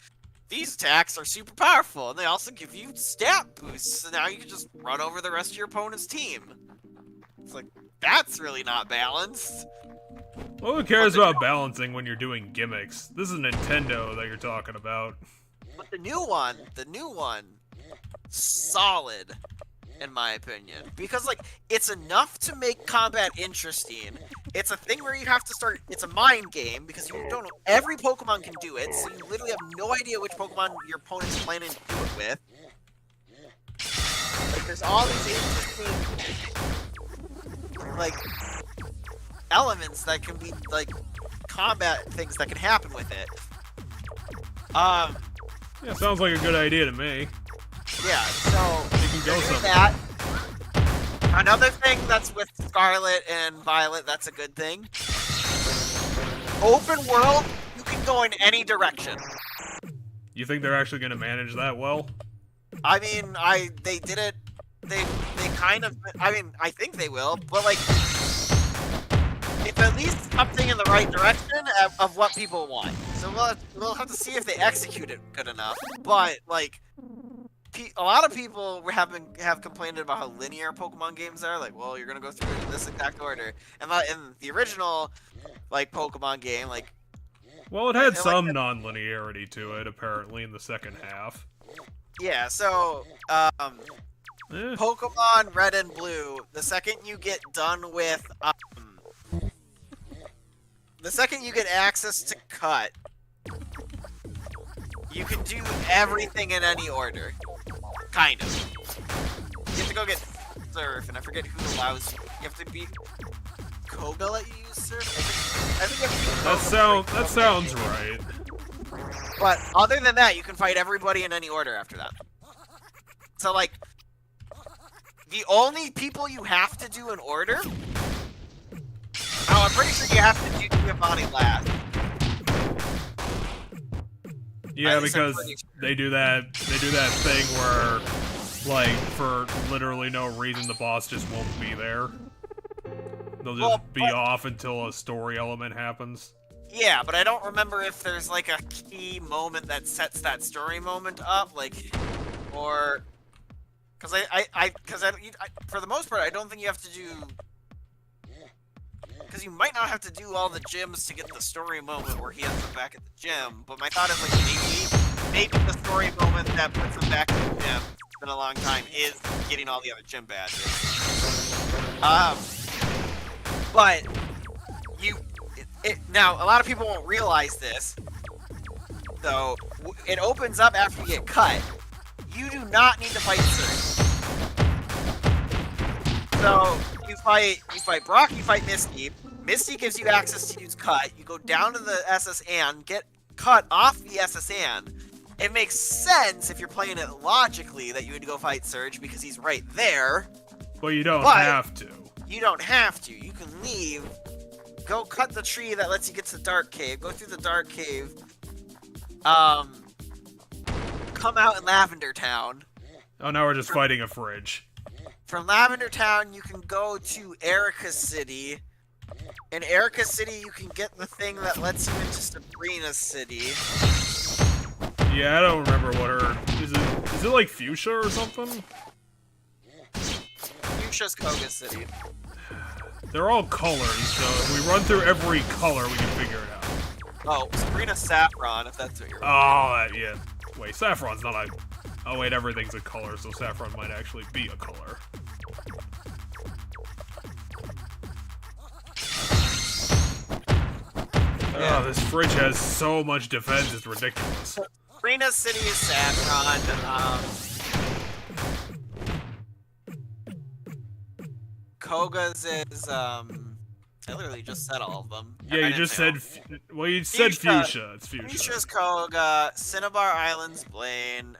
these attacks are super powerful, and they also give you stat boosts, so now you can just run over the rest of your opponent's team. It's like, that's really not balanced.
Well, who cares about balancing when you're doing gimmicks? This is Nintendo that you're talking about.
But the new one, solid, in my opinion. Because, like, it's enough to make combat interesting. It's a thing where you have to start, it's a mind game, because you don't know, every Pokemon can do it, so you literally have no idea which Pokemon your opponent's planning to do it with. Like, there's all these interesting, like, elements that can be, like, combat things that can happen with it.
Yeah, sounds like a good idea to me.
Yeah, so
you can go somewhere.
That. Another thing that's with Scarlet and Violet, that's a good thing. Open world, you can go in any direction.
You think they're actually going to manage that well?
I mean, they did it. They kind of. I mean, I think they will, but like, it's at least something in the right direction of what people want. So we'll have to see if they execute it good enough. But like, a lot of people have complained about how linear Pokemon games are. Like, well, you're gonna go through it in this exact order. And in the original, like, Pokemon game, like,
well, it had some non-linearity to it apparently in the second half.
Yeah. So, Pokemon Red and Blue. The second you get done with, the second you get access to Cut, you can do everything in any order. Kind of. You have to go get Surf, and I forget who allows you. You have to be... Koga let you use surf? I think you have to use Koga
That sounds right.
But other than that, you can fight everybody in any order after that. So, like, the only people you have to do in order... Oh, I'm pretty sure you have to do Giovanni last.
Yeah, because they do that thing where, like, for literally no reason, the boss just won't be there. They'll just be off until a story element happens.
Yeah, but I don't remember if there's, like, a key moment that sets that story moment up, like, or... Because for the most part, I don't think you have to do... Because you might not have to do all the gyms to get the story moment where he ends up back at the gym, but my thought is, like, maybe the story moment that puts him back at the gym, it's been a long time, is getting all the other gym badges. But, now, a lot of people won't realize this, so it opens up after you get cut. You do not need to fight Surge. So, you fight Brock, you fight Misty. Misty gives you access to use cut. You go down to the SS Ann, get cut off the SS Ann. It makes sense if you're playing it logically that you would go fight Surge because he's right there.
But you don't have to.
You don't have to. You can leave. Go cut the tree that lets you get to the Dark Cave. Go through the Dark Cave. Come out in Lavender Town.
Oh, now we're just fighting a fridge.
From Lavender Town, you can go to Erica City. In Erica City, you can get the thing that lets you into Sabrina City.
Yeah, I don't remember what her... Is it like Fuchsia or something?
Fuchsia's Koga City.
They're all colors, so if we run through every color, we can figure it out.
Oh, Sabrina Saffron, if that's what you're...
Oh, yeah. Wait, Saffron's not a... Oh, wait, everything's a color, so Saffron might actually be a color. Yeah. Oh, this fridge has so much defense, it's ridiculous.
Sabrina City is Saffron, Koga's is, I literally just said all of them.
Yeah, you just said... Well, you said Fuchsia. It's Fuchsia.
Fuchsia's Koga, Cinnabar Island's Blaine,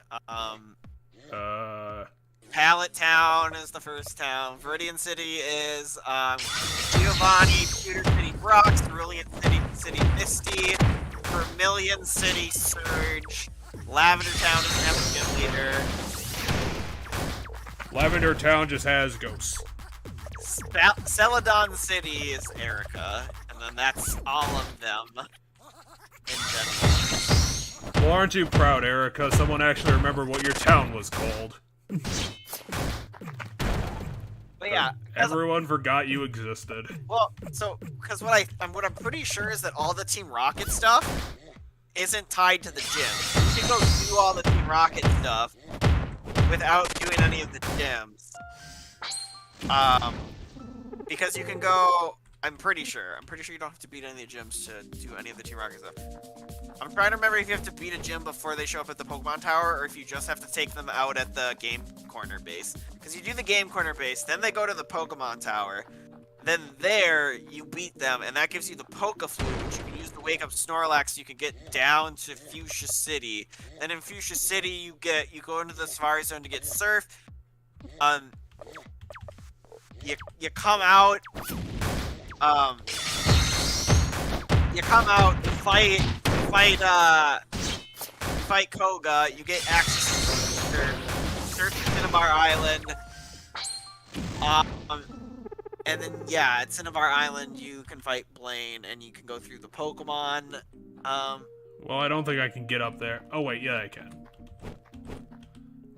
Pallet Town is the first town, Viridian City is, Giovanni, Pewter City Brock, Cerulean City Misty, Vermilion City Surge, Lavender Town doesn't have a gym leader.
Lavender Town just has ghosts.
Celadon City is Erica, and then that's all of them in general.
Well, aren't you proud, Erica? Someone actually remembered what your town was called.
But yeah,
everyone forgot you existed.
Well, so because what I'm pretty sure is that all the Team Rocket stuff isn't tied to the gym. You can go do all the Team Rocket stuff without doing any of the gyms. Because you can go. I'm pretty sure you don't have to beat any of the gyms to do any of the Team Rocket stuff. I'm trying to remember if you have to beat a gym before they show up at the Pokemon Tower, or if you just have to take them out at the Game Corner base. Because you do the Game Corner base, then they go to the Pokemon Tower, then there you beat them, and that gives you the Poke-Flute, which you can use to wake up Snorlax so you can get down to Fuchsia City. Then in Fuchsia City, you go into the Safari Zone to get Surf. You come out. You come out to fight Koga. You get access to Surf Cinnabar Island. And then yeah, at Cinnabar Island you can fight Blaine, and you can go through the Pokemon.
Well, I don't think I can get up there. Oh wait, yeah, I can.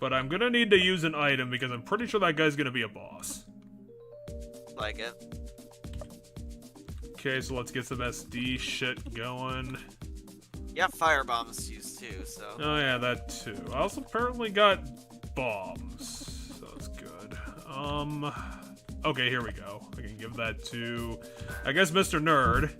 But I'm gonna need to use an item because I'm pretty sure that guy's gonna be a boss.
Like it.
Okay, so let's get some SD shit going.
Yeah, fire bombs used too, so.
Oh yeah, that too. I also apparently got bombs, so that's good. Okay, here we go. I can give that to, I guess, Mr. Nerd.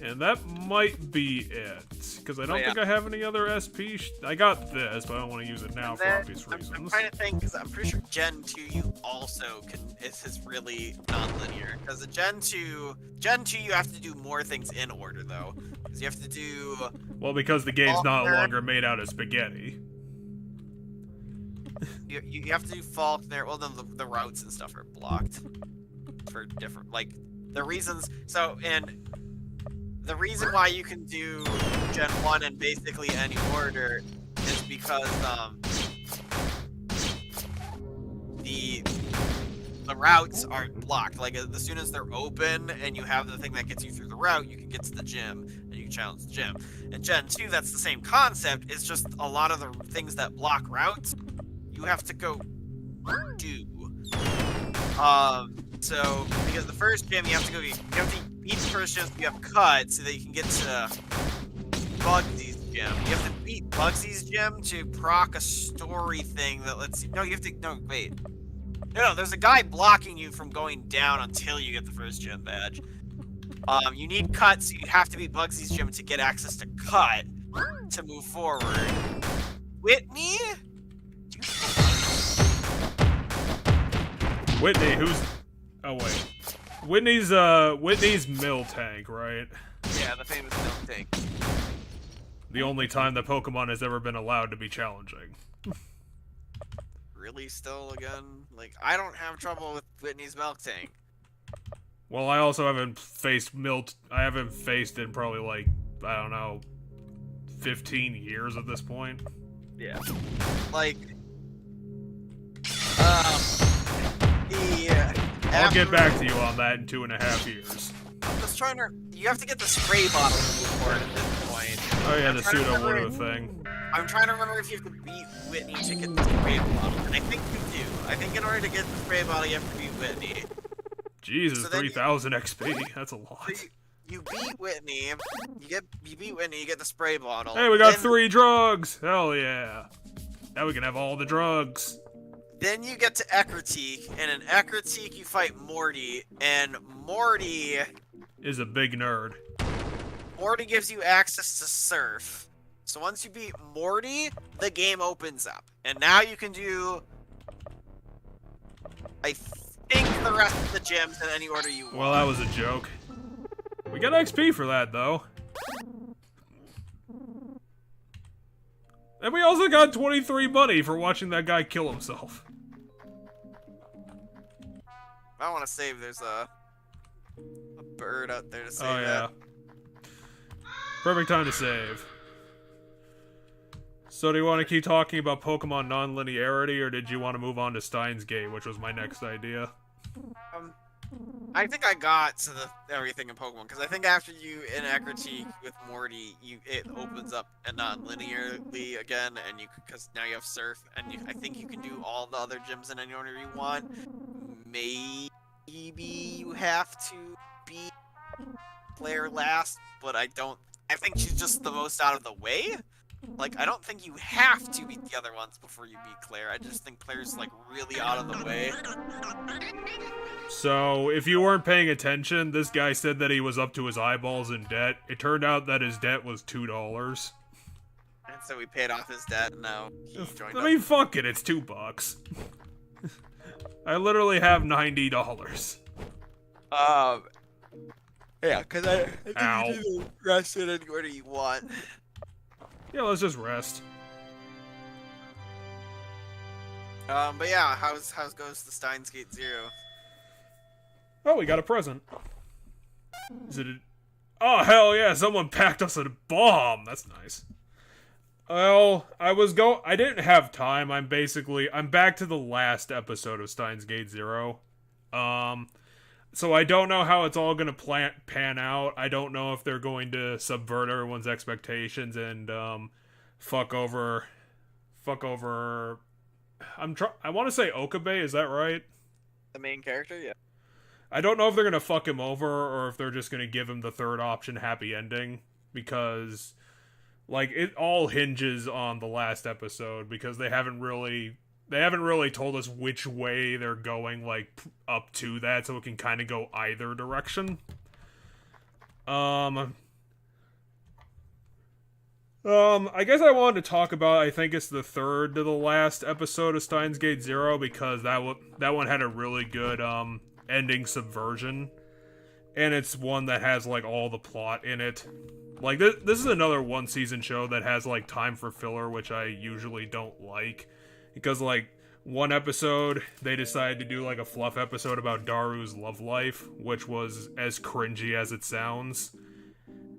And that might be it. because I don't think I have any other SP. I got this, but I don't want to use it now for obvious reasons.
I'm trying to think, because I'm pretty sure Gen 2 you also can is really non-linear. Because the Gen 2 you have to do more things in order though. Because you have to do.
Well, because the game's not longer made out of spaghetti.
You have to do Faulkner. Well, then the routes and stuff are blocked for different the reasons. So and the reason why you can do Gen 1 in basically any order is because the routes aren't blocked. Like as soon as they're open and you have the thing that gets you through the route, you can get to the gym and you can challenge the gym. In Gen 2, that's the same concept. It's just a lot of the things that block routes you have to go do. So because the first gym you have to beat the first gym so you have cut so that you can get to Bugsy's gym. You have to beat Bugsy's gym to proc a story thing that lets you. No, you have to. No, wait. No, there's a guy blocking you from going down until you get the first gym badge. You need cut, so you have to beat Bugsy's gym to get access to cut to move forward. Whitney?
Whitney, who's... Oh, wait. Whitney's Mill Tank, right?
Yeah, the famous Mill Tank.
The only time that Pokemon has ever been allowed to be challenging.
Really, still, again? Like, I don't have trouble with Whitney's Milk Tank.
Well, I also haven't faced I haven't faced it in probably, like, I don't know, 15 years at this point.
Yeah. Like...
I'll get back to you on that in 2.5 years.
I'm just trying to... You have to get the spray bottle to move forward at this point.
Oh yeah, the pseudo-widow thing.
I'm trying to remember if you have to beat Whitney to get the spray bottle. And I think you do. I think in order to get the spray bottle, you have to beat Whitney.
Jesus, so 3,000 XP. That's a lot.
So you beat Whitney. You beat Whitney, you get the spray bottle.
Hey, we got 3 drugs! Hell yeah. Now we can have all the drugs.
Then you get to Ecruteak, and in Ecruteak you fight Morty, and Morty...
is a big nerd.
Morty gives you access to Surf. So once you beat Morty, the game opens up. And now you can do... I think the rest of the gyms in any order you want.
Well, that was a joke. We got XP for that, though. And we also got 23 money for watching that guy kill himself.
I want to save. There's a bird out there to save.
Oh, yeah. Perfect time to save. So do you want to keep talking about Pokemon non-linearity, or did you want to move on to Steins Gate, which was my next idea?
I think I got to everything in Pokemon, because I think after you in Ecruteak with Morty, it opens up non-linearly again, and because now you have Surf, and I think you can do all the other gyms in any order you want. Maybe you have to beat Claire last, but I think she's just the most out of the way. Like, I don't think you have to beat the other ones before you beat Claire. I just think Claire's, like, really out of the way.
So, if you weren't paying attention, this guy said that he was up to his eyeballs in debt. It turned out that his debt was $2.
And so we paid off his debt, and now he joined us.
I mean, fuck it, it's $2. I literally have $90.
Yeah, because I think you can do the rest in any order you want.
Yeah, let's just rest.
But yeah, how's goes the Steins Gate 0?
Oh, we got a present. Is it a... Oh, hell yeah, someone packed us a bomb. That's nice. Well, I didn't have time. I'm back to the last episode of Steins Gate 0. So I don't know how it's all gonna pan out. I don't know if they're going to subvert everyone's expectations and fuck over. I want to say Okabe. Is that right?
The main character, yeah.
I don't know if they're gonna fuck him over or if they're just gonna give him the third option, happy ending, because like it all hinges on the last episode because they haven't really told us which way they're going, like, up to that, so it can kind of go either direction. I guess I wanted to talk about, I think it's the third to the last episode of Steins Gate Zero, because that one had a really good, ending subversion. And it's one that has, like, all the plot in it. Like, this is another one-season show that has, like, time for filler, which I usually don't like. Because, like, one episode, they decided to do, like, a fluff episode about Daru's love life, which was as cringy as it sounds.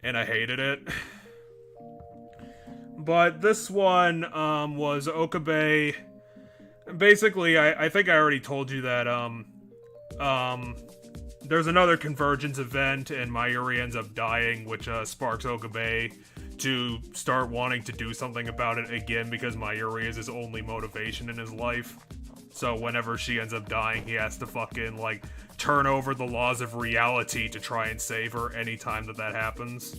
And I hated it. But this one, was Okabe. Basically, I think I already told you that, there's another convergence event, and Mayuri ends up dying, which sparks Okabe to start wanting to do something about it again, because Mayuri is his only motivation in his life. So whenever she ends up dying, he has to fucking, like, turn over the laws of reality to try and save her anytime that happens.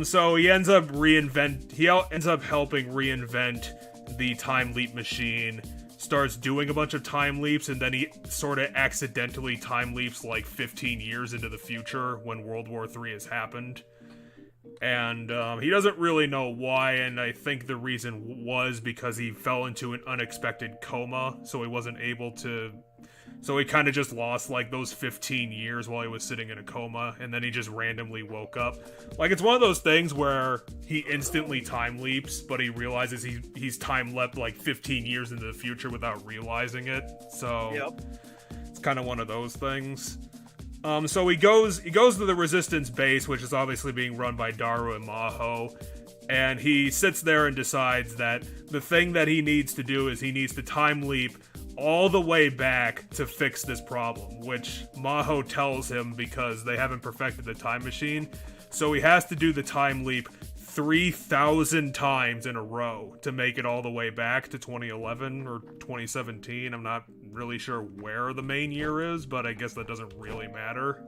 So he ends up helping reinvent the time leap machine, starts doing a bunch of time leaps, and then he sort of accidentally time leaps like 15 years into the future when World War III has happened. And he doesn't really know why, and I think the reason was because he fell into an unexpected coma, so he wasn't able to... So he kind of just lost, like, those 15 years while he was sitting in a coma, and then he just randomly woke up. Like, it's one of those things where he instantly time leaps, but he realizes he's time leapt, like, 15 years into the future without realizing it. So, yep. It's kind of one of those things. So he goes to the Resistance base, which is obviously being run by Daru and Maho, and he sits there and decides that the thing that he needs to do is he needs to time leap all the way back to fix this problem, which Maho tells him because they haven't perfected the time machine. So he has to do the time leap 3,000 times in a row to make it all the way back to 2011 or 2017. I'm not really sure where the main year is, but I guess that doesn't really matter.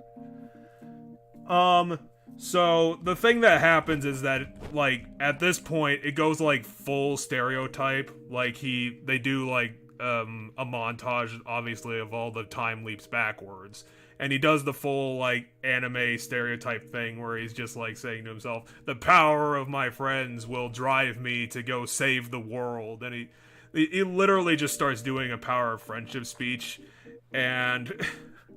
So the thing that happens is that, like, at this point, it goes, like, full stereotype. Like, they do, like, a montage, obviously, of all the time leaps backwards. And he does the full, like, anime stereotype thing where he's just, like, saying to himself, the power of my friends will drive me to go save the world. And he literally just starts doing a power of friendship speech. And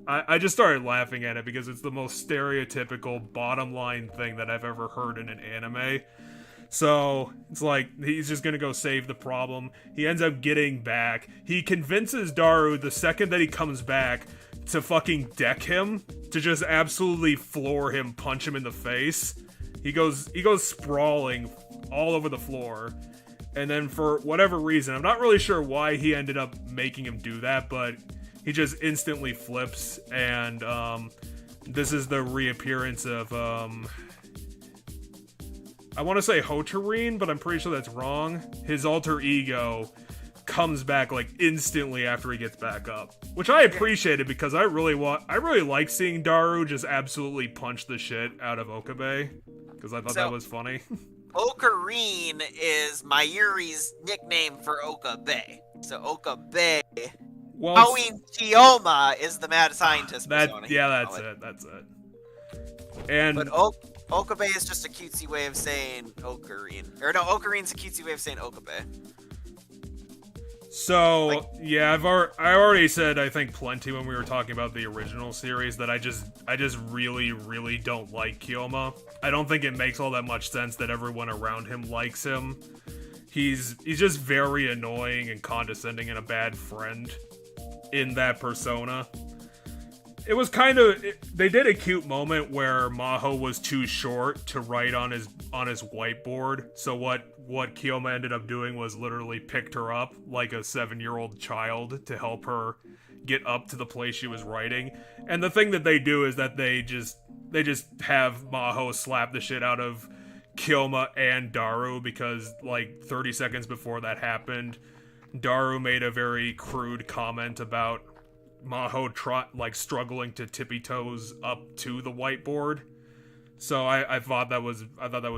I just started laughing at it because it's the most stereotypical bottom line thing that I've ever heard in an anime. So, it's like, he's just gonna go save the problem. He ends up getting back. He convinces Daru the second that he comes back to fucking deck him, to just absolutely floor him, punch him in the face. He goes sprawling all over the floor. And then for whatever reason, I'm not really sure why he ended up making him do that, but he just instantly flips, and this is the reappearance of I want to say Hotarine, but I'm pretty sure that's wrong. His alter ego comes back, like, instantly after he gets back up, which I appreciated because I really like seeing Daru just absolutely punch the shit out of Okabe, because I thought that was funny.
Ocarine is Mayuri's nickname for Okabe. So Okabe.
Well,
Halloween Kiyoma is the mad scientist persona.
That's it. And
but Okabe is just a cutesy way of saying Ocarine. Or no, Ocarine's a cutesy way of saying Okabe.
So, like, yeah, I already said, I think, plenty when we were talking about the original series that I just really, really don't like Kiyoma. I don't think it makes all that much sense that everyone around him likes him. He's just very annoying and condescending and a bad friend in that persona. It was they did a cute moment where Maho was too short to write on his whiteboard. So what Kiyoma ended up doing was literally picked her up like a 7-year-old child to help her get up to the place she was writing. And the thing that they do is that they just have Maho slap the shit out of Kiyoma and Daru, because like 30 seconds before that happened, Daru made a very crude comment about Maho struggling to tippy toes up to the whiteboard. So I thought that was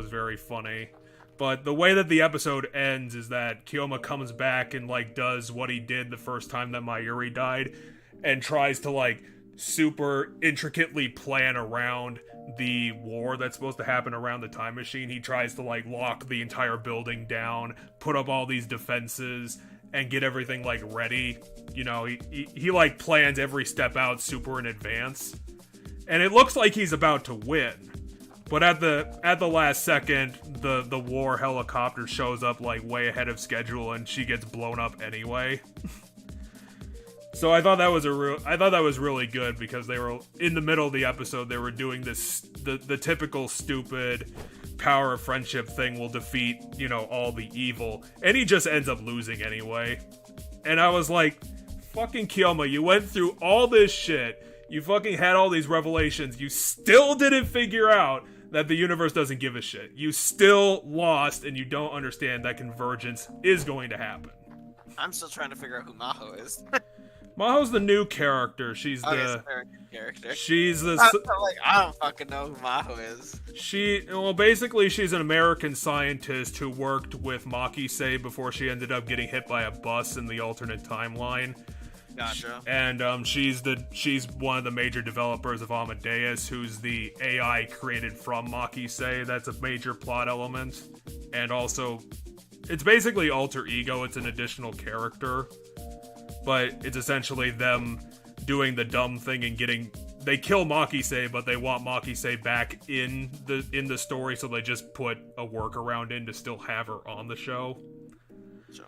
very funny. But the way that the episode ends is that Kiyoma comes back and like does what he did the first time that Mayuri died, and tries to like super intricately plan around the war that's supposed to happen around the time machine, he tries to, like, lock the entire building down, put up all these defenses, and get everything, like, ready. You know, he like, plans every step out super in advance. And it looks like he's about to win. But at the last second, the war helicopter shows up, like, way ahead of schedule, and she gets blown up anyway. So I thought that was really good, because they were in the middle of the episode. They were doing this the typical stupid power of friendship thing will defeat, you know, all the evil, and he just ends up losing anyway. And I was like, fucking Kiyoma, you went through all this shit. You fucking had all these revelations. You still didn't figure out that the universe doesn't give a shit. You still lost, and you don't understand that convergence is going to happen.
I'm still trying to figure out who Maho is.
Maho's the new character. She's
the character.
She's the.
I'm like, I don't fucking know who Maho is.
Basically, she's an American scientist who worked with Maki-sei before she ended up getting hit by a bus in the alternate timeline.
Gotcha.
And she's one of the major developers of Amadeus, who's the AI created from Maki-sei. That's a major plot element. And also, it's basically alter ego. It's an additional character. But it's essentially them doing the dumb thing and they kill Maki-sei, but they want Maki-sei back in the story, so they just put a workaround in to still have her on the show.
Sure.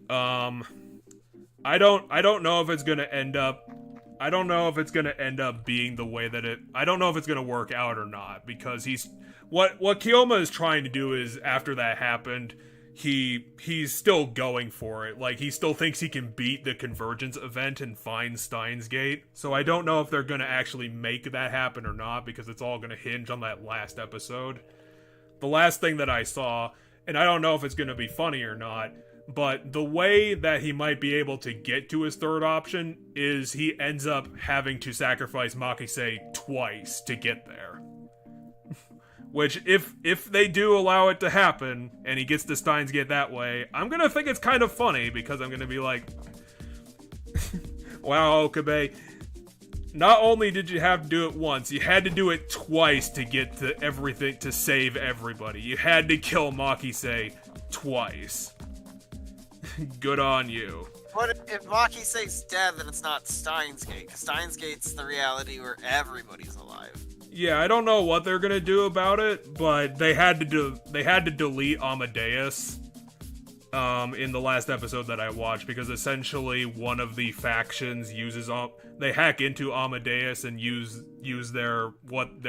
I don't know if it's gonna end up. I don't know if it's gonna end up being the way that it. I don't know if it's gonna work out or not, because what Kiyoma is trying to do is, after that happened, he's still going for it. Like, he still thinks he can beat the convergence event and find Steins Gate. So I don't know if they're gonna actually make that happen or not, because it's all gonna hinge on that last episode. The last thing that I saw, and I don't know if it's gonna be funny or not, but the way that he might be able to get to his third option is he ends up having to sacrifice Maki-sei twice to get there. Which, if they do allow it to happen, and he gets to Steins Gate that way, I'm gonna think it's kind of funny, because I'm gonna be like, wow, Okabe, not only did you have to do it once, you had to do it twice to get to everything, to save everybody. You had to kill Maki-sei twice. Good on you.
But if Maki-sei's dead, then it's not Steins Gate, because Steins Gate's the reality where everybody's alive.
Yeah, I don't know what they're gonna do about it, but they had to delete Amadeus in the last episode that I watched, because essentially one of the factions they hack into Amadeus and use their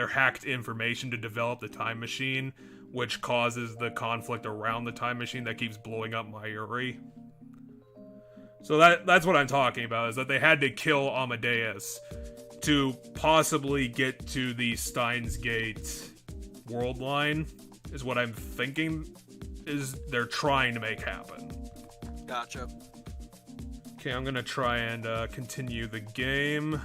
hacked information to develop the time machine, which causes the conflict around the time machine that keeps blowing up Mayuri. So that's what I'm talking about, is that they had to kill Amadeus to possibly get to the Steins Gate world line, is what I'm thinking is they're trying to make happen.
Gotcha.
Okay, I'm gonna try and continue the game.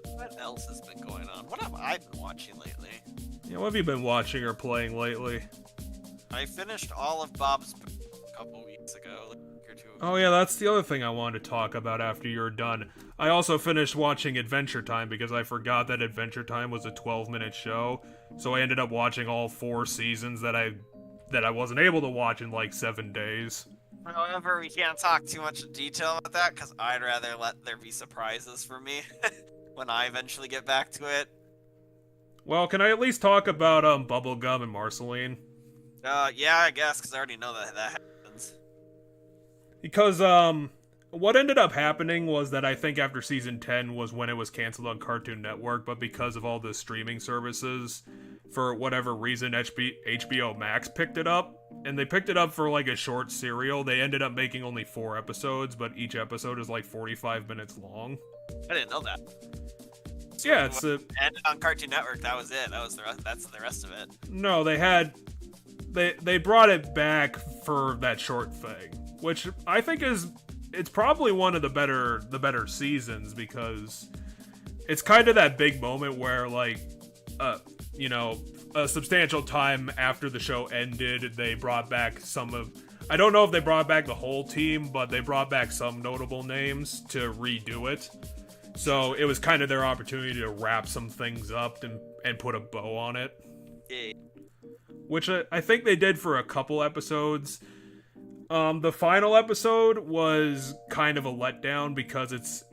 What else has been going on? What have I been watching lately?
Yeah, what have you been watching or playing lately?
I finished all of Bob's a couple weeks ago, like a week or two ago.
Oh yeah, that's the other thing I wanted to talk about after you're done. I also finished watching Adventure Time, because I forgot that Adventure Time was a 12-minute show, so I ended up watching all 4 seasons that I wasn't able to watch in like 7 days.
However, we can't talk too much in detail about that, because I'd rather let there be surprises for me when I eventually get back to it.
Well, can I at least talk about Bubblegum and Marceline?
Yeah, I guess, because I already know that happens.
Because, what ended up happening was that I think after season 10 was when it was canceled on Cartoon Network, but because of all the streaming services, for whatever reason, HBO Max picked it up, and they picked it up for like a short serial. They ended up making only 4 episodes, but each episode is like 45 minutes long.
I didn't know that. So
yeah, it's
ended on Cartoon Network. That was it. That's the rest of it.
No, they brought it back for that short thing, which I think it's probably one of the better seasons, because it's kind of that big moment where, like, a substantial time after the show ended, they brought back some of, I don't know if they brought back the whole team, but they brought back some notable names to redo it. So it was kind of their opportunity to wrap some things up and put a bow on it.
Yeah.
Which I think they did for a couple episodes. The final episode was kind of a letdown because it's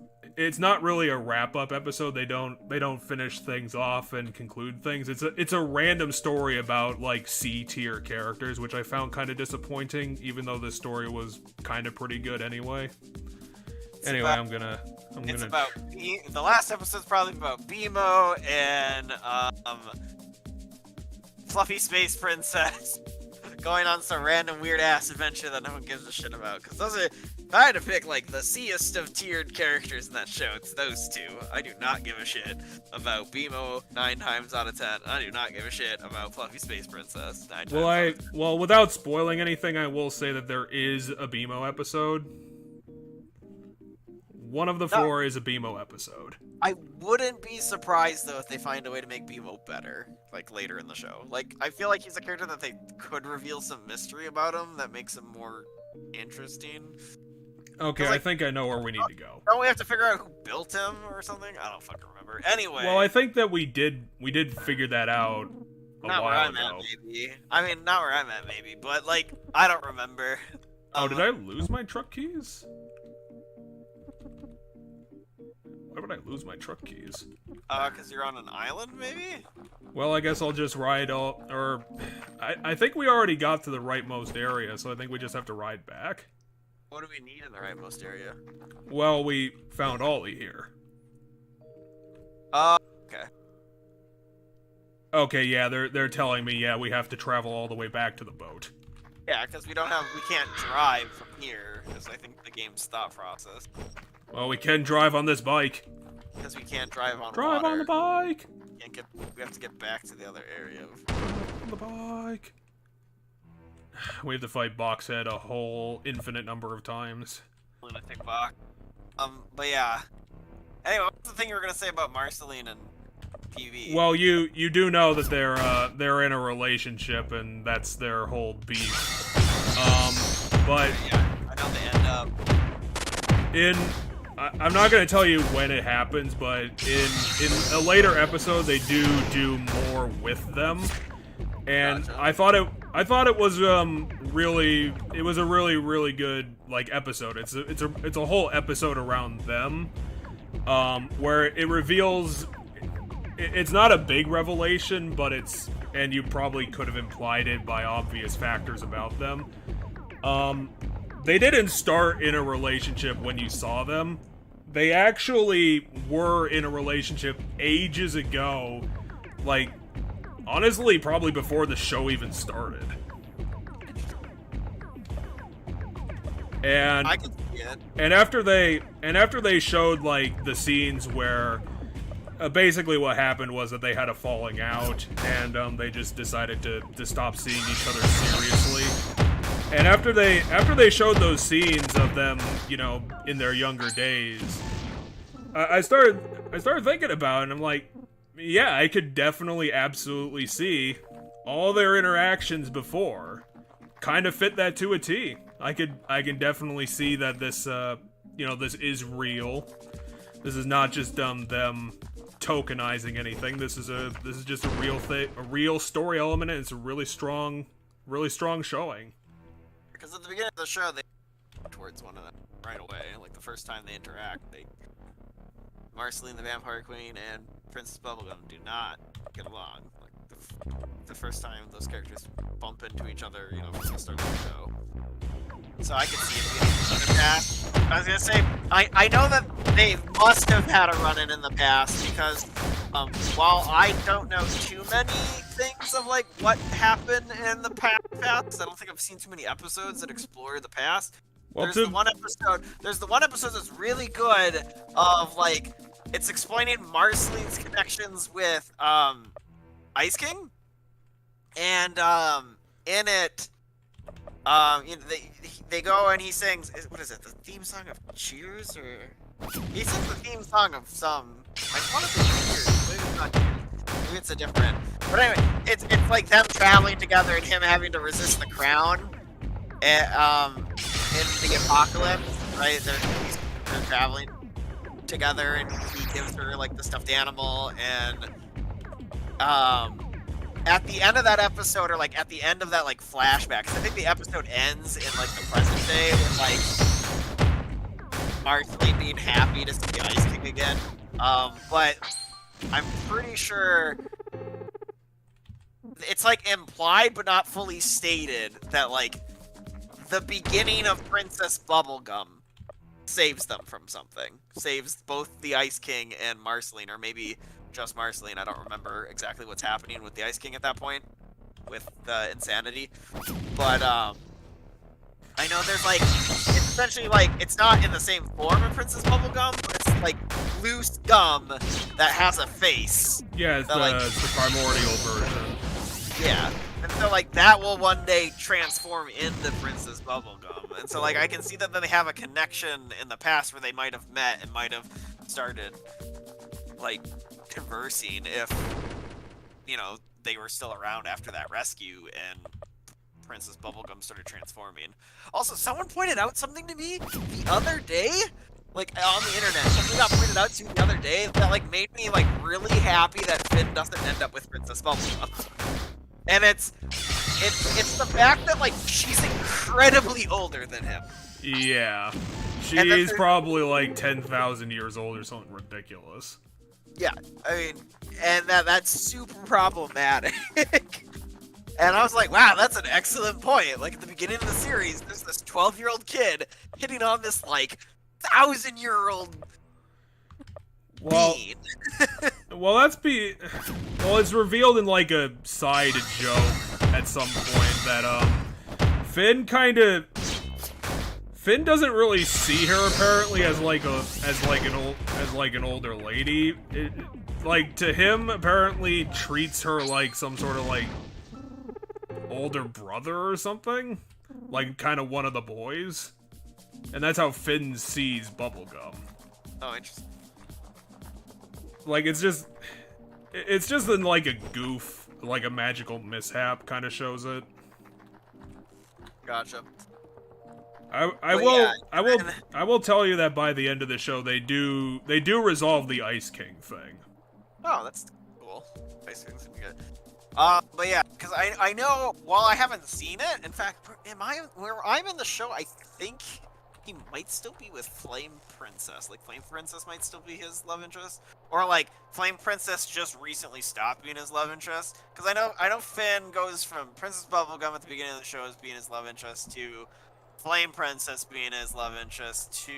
not really a wrap-up episode. They don't finish things off and conclude things. It's a random story about like C-tier characters, which I found kind of disappointing, even though the story was kind of pretty good anyway.
It's about the last episode's probably about BMO and Fluffy Space Princess going on some random weird ass adventure that no one gives a shit about. Because those are, if I had to pick like the C-est of tiered characters in that show, it's those two. I do not give a shit about BMO 9 times out of 10. I do not give a shit about Fluffy Space Princess 9 times.
Well, without spoiling anything, I will say that there is a BMO episode. One of the 4 is a BMO episode.
I wouldn't be surprised, though, if they find a way to make BMO better, like, later in the show. Like, I feel like he's a character that they could reveal some mystery about him that makes him more interesting.
Okay, I think I know where we need to go.
Don't we have to figure out who built him or something? I don't fucking remember. Anyway.
Well, I think that we did figure that out
not where I'm at, maybe. I mean, not where I'm at, maybe, but, like, I don't remember.
Did I lose my truck keys? Why would I lose my truck keys?
Because you're on an island, maybe?
Well, I guess I'll just ride all... Or... I think we already got to the rightmost area, so I think we just have to ride back.
What do we need in the rightmost area?
Well, we found Ollie here.
Okay.
Okay, yeah, they're telling me, yeah, we have to travel all the way back to the boat.
Yeah, because we can't drive from here, is I think the game's thought process.
Well, we can drive on this bike.
Because we can't drive on
Drive
water.
on the bike!
We have to get back to the other area.
On the bike. We have to fight Boxhead a whole infinite number of times.
Lunatic Box. But yeah. Anyway, what's the thing you were gonna say about Marceline and PV?
Well, you do know that they're in a relationship and that's their whole beef. But
yeah, I know they end up.
I'm not going to tell you when it happens, but in a later episode they do more with them, and gotcha. I thought it was a really good like episode. It's a whole episode around them, where it reveals. It's not a big revelation, but and you probably could have implied it by obvious factors about them. They didn't start in a relationship when you saw them. They actually were in a relationship ages ago. Like, honestly, probably before the show even started. And
I can see it.
And after they showed like the scenes where basically what happened was that they had a falling out and they just decided to stop seeing each other seriously. And after they showed those scenes of them, you know, in their younger days, I started thinking about it, and I'm like, yeah, I could definitely absolutely see all their interactions before kind of fit that to a T. I can definitely see that this this is real. This is not just them tokenizing anything. This is just a real thing, a real story element, and it's a really strong showing.
Because at the beginning of the show, they towards one another right away. Like the first time they interact, Marceline the Vampire Queen and Princess Bubblegum do not get along. Like the first time those characters bump into each other, you know, from the start of the show. So I could see it being in the past. I was gonna say, I know that they must have had a run-in in the past because, while I don't know too many things of like what happened in the past, I don't think I've seen too many episodes that explore the past.
Well,
There's the one episode that's really good of like it's explaining Marceline's connections with Ice King, and in it. They go and he sings, what is it, the theme song of Cheers, or... He sings the theme song of some... I want to say Cheers, maybe it's not Cheers. Maybe it's a different... But anyway, it's like them traveling together and him having to resist the crown. In the apocalypse, right? They're traveling together, and he gives her like the stuffed animal, and at the end of that episode, or like at the end of that like flashback, 'cause I think the episode ends in like the present day with like Marceline being happy to see the Ice King again. But I'm pretty sure it's like implied but not fully stated that like the beginning of Princess Bubblegum saves them from something. Saves both the Ice King and Marceline, or maybe just Marceline. I don't remember exactly what's happening with the Ice King at that point, with the insanity. But I know there's like, it's essentially like, it's not in the same form of Princess Bubblegum, but it's like loose gum that has a face.
Yeah, it's the primordial version.
Yeah. And so, like, that will one day transform into Princess Bubblegum. And so, like, I can see that they have a connection in the past where they might have met and might have started, like, conversing if, you know, they were still around after that rescue and Princess Bubblegum started transforming. Also, someone pointed out something to me the other day, like, on the internet. Something got pointed out to me the other day that, like, made me, like, really happy that Finn doesn't end up with Princess Bubblegum. And it's the fact that, like, she's incredibly older than him.
Yeah. She's probably, like, 10,000 years old or something ridiculous.
Yeah, I mean, and that's super problematic. And I was like, wow, that's an excellent point. Like, at the beginning of the series, there's this 12-year-old kid hitting on this, like, 1,000-year-old being.
Well, it's revealed in like a side joke at some point that Finn doesn't really see her apparently as an older lady. Like, to him, apparently treats her like some sort of like older brother or something, like kind of one of the boys, and that's how Finn sees Bubblegum.
Oh, interesting.
Like, it's just in, like, a goof, like a magical mishap kind of shows it.
Gotcha.
I will tell you that by the end of the show, they do resolve the Ice King thing.
Oh, that's cool. Ice King's gonna be good. But yeah, because I know, while I haven't seen it, in fact, where I'm in the show, I think he might still be with Flame Princess. Like, Flame Princess might still be his love interest. Or, like, Flame Princess just recently stopped being his love interest. Because I know Finn goes from Princess Bubblegum at the beginning of the show as being his love interest to Flame Princess being his love interest to...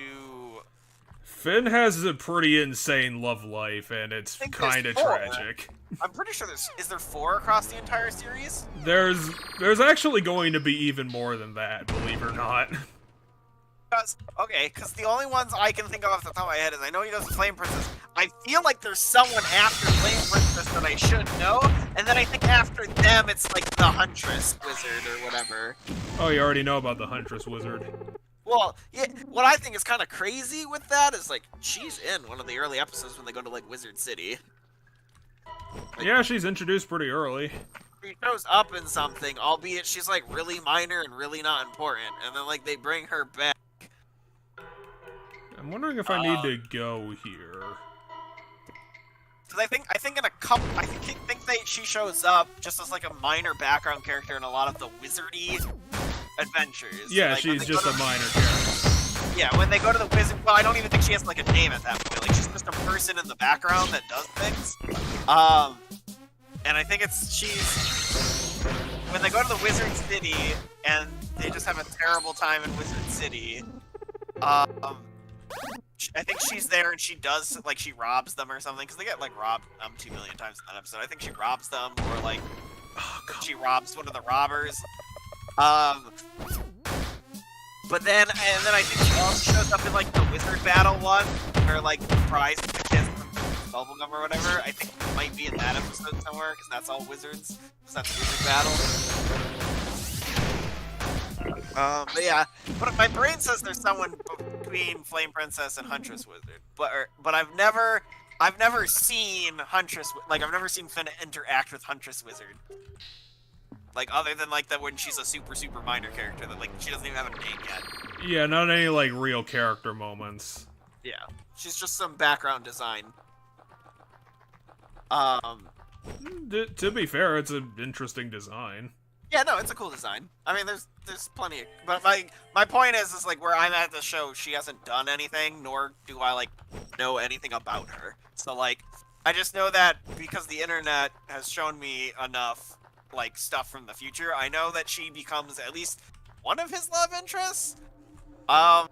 Finn has a pretty insane love life, and it's kind of tragic.
I'm pretty sure is there 4 across the entire series?
There's actually going to be even more than that, believe it or not.
Because the only ones I can think of off the top of my head is I know he does Flame Princess. I feel like there's someone after Flame Princess that I should know, and then I think after them it's like the Huntress Wizard or whatever.
Oh, you already know about the Huntress Wizard.
Well, yeah, what I think is kind of crazy with that is, like, she's in one of the early episodes when they go to, like, Wizard City. Like,
yeah, she's introduced pretty early.
She shows up in something, albeit she's, like, really minor and really not important, and then, like, they bring her back.
I'm wondering if I need to go here.
Because I think in a couple, she shows up just as like a minor background character in a lot of the wizardy adventures.
Yeah,
like,
she's just a minor character.
Yeah, when they go to the wizard, well, I don't even think she has like a name at that point. Like, she's just a person in the background that does things. And I think she's when they go to the Wizard City and they just have a terrible time in Wizard City. I think she's there and she does, like, she robs them or something, because they get, like, robbed 2 million times in that episode. I think she robs them, or, like, she robs one of the robbers. But then I think she also shows up in, like, the wizard battle one, where, like, the prize is the kiss from Bubblegum or whatever. I think it might be in that episode somewhere, because that's all wizards. Because that's wizard battle. But yeah, but my brain says there's someone between Flame Princess and Huntress Wizard, but I've never seen Huntress, like, I've never seen Finn interact with Huntress Wizard. Like, other than, like, when she's a super, super minor character that, like, she doesn't even have a name yet.
Yeah, not any, like, real character moments.
Yeah. She's just some background design.
To be fair, it's an interesting design.
Yeah, no, it's a cool design. I mean, there's plenty of... But, my point is, like, where I'm at the show, she hasn't done anything, nor do I, like, know anything about her. So, like, I just know that because the internet has shown me enough, like, stuff from the future, I know that she becomes at least one of his love interests. I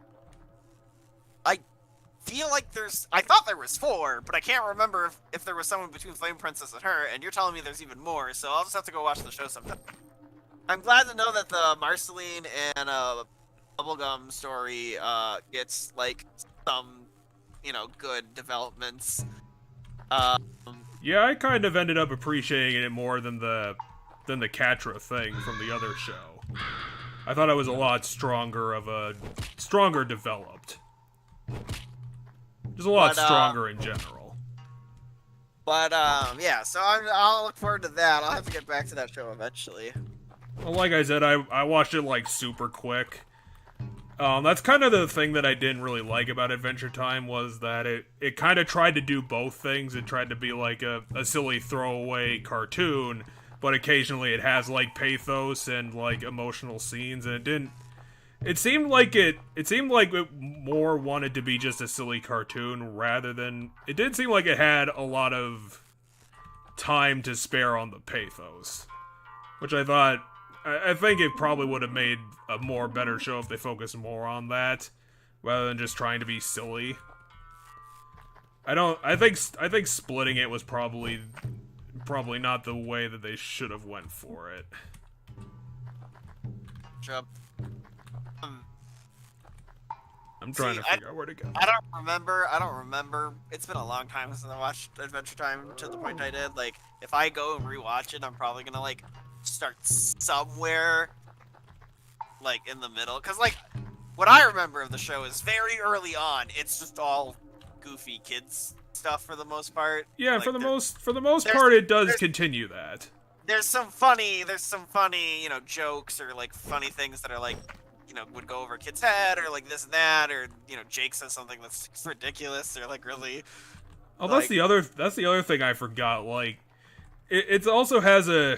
feel like I thought there was 4, but I can't remember if there was someone between Flame Princess and her, and you're telling me there's even more, so I'll just have to go watch the show sometime. I'm glad to know that the Marceline and Bubblegum story gets, like, some, you know, good developments.
Yeah, I kind of ended up appreciating it more than the Catra thing from the other show. I thought it was a lot stronger developed. Just a lot stronger in general.
But, yeah, so I'll look forward to that. I'll have to get back to that show eventually.
Well, like I said, I watched it, like, super quick. That's kind of the thing that I didn't really like about Adventure Time, was that it kind of tried to do both things. It tried to be, like, a silly throwaway cartoon, but occasionally it has, like, pathos and, like, emotional scenes, and it didn't... It seemed like it more wanted to be just a silly cartoon rather than... It did seem like it had a lot of time to spare on the pathos, which I thought... I think it probably would have made a more better show if they focused more on that, rather than just trying to be silly. I think splitting it was probably not the way that they should have went for it.
Sure.
I'm trying to figure out where to go.
I don't remember. It's been a long time since I watched Adventure Time to the point I did. Like, if I go and rewatch it, I'm probably gonna, like, start somewhere, like, in the middle. Because, like, what I remember of the show is very early on, it's just all goofy kids stuff for the most part.
Yeah,
like,
for the most part, it does continue that.
There's some funny, you know, jokes or, like, funny things that are, like, you know, would go over a kid's head, or, like, this and that, or, you know, Jake says something that's ridiculous, or, like, really...
Oh, like, that's the other thing I forgot, like, it also has a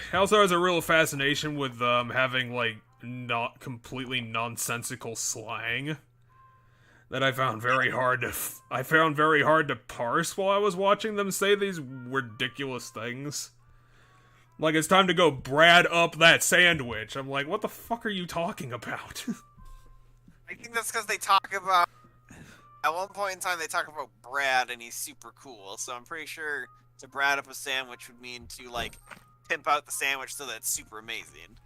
real fascination with having, like, not completely nonsensical slang that I found very hard to parse while I was watching them say these ridiculous things. Like, it's time to go Brad up that sandwich. I'm like, what the fuck are you talking about?
I think that's because they talk about... At one point in time, they talk about Brad, and he's super cool, so I'm pretty sure to Brad up a sandwich would mean to, like, pimp out the sandwich so that it's super amazing.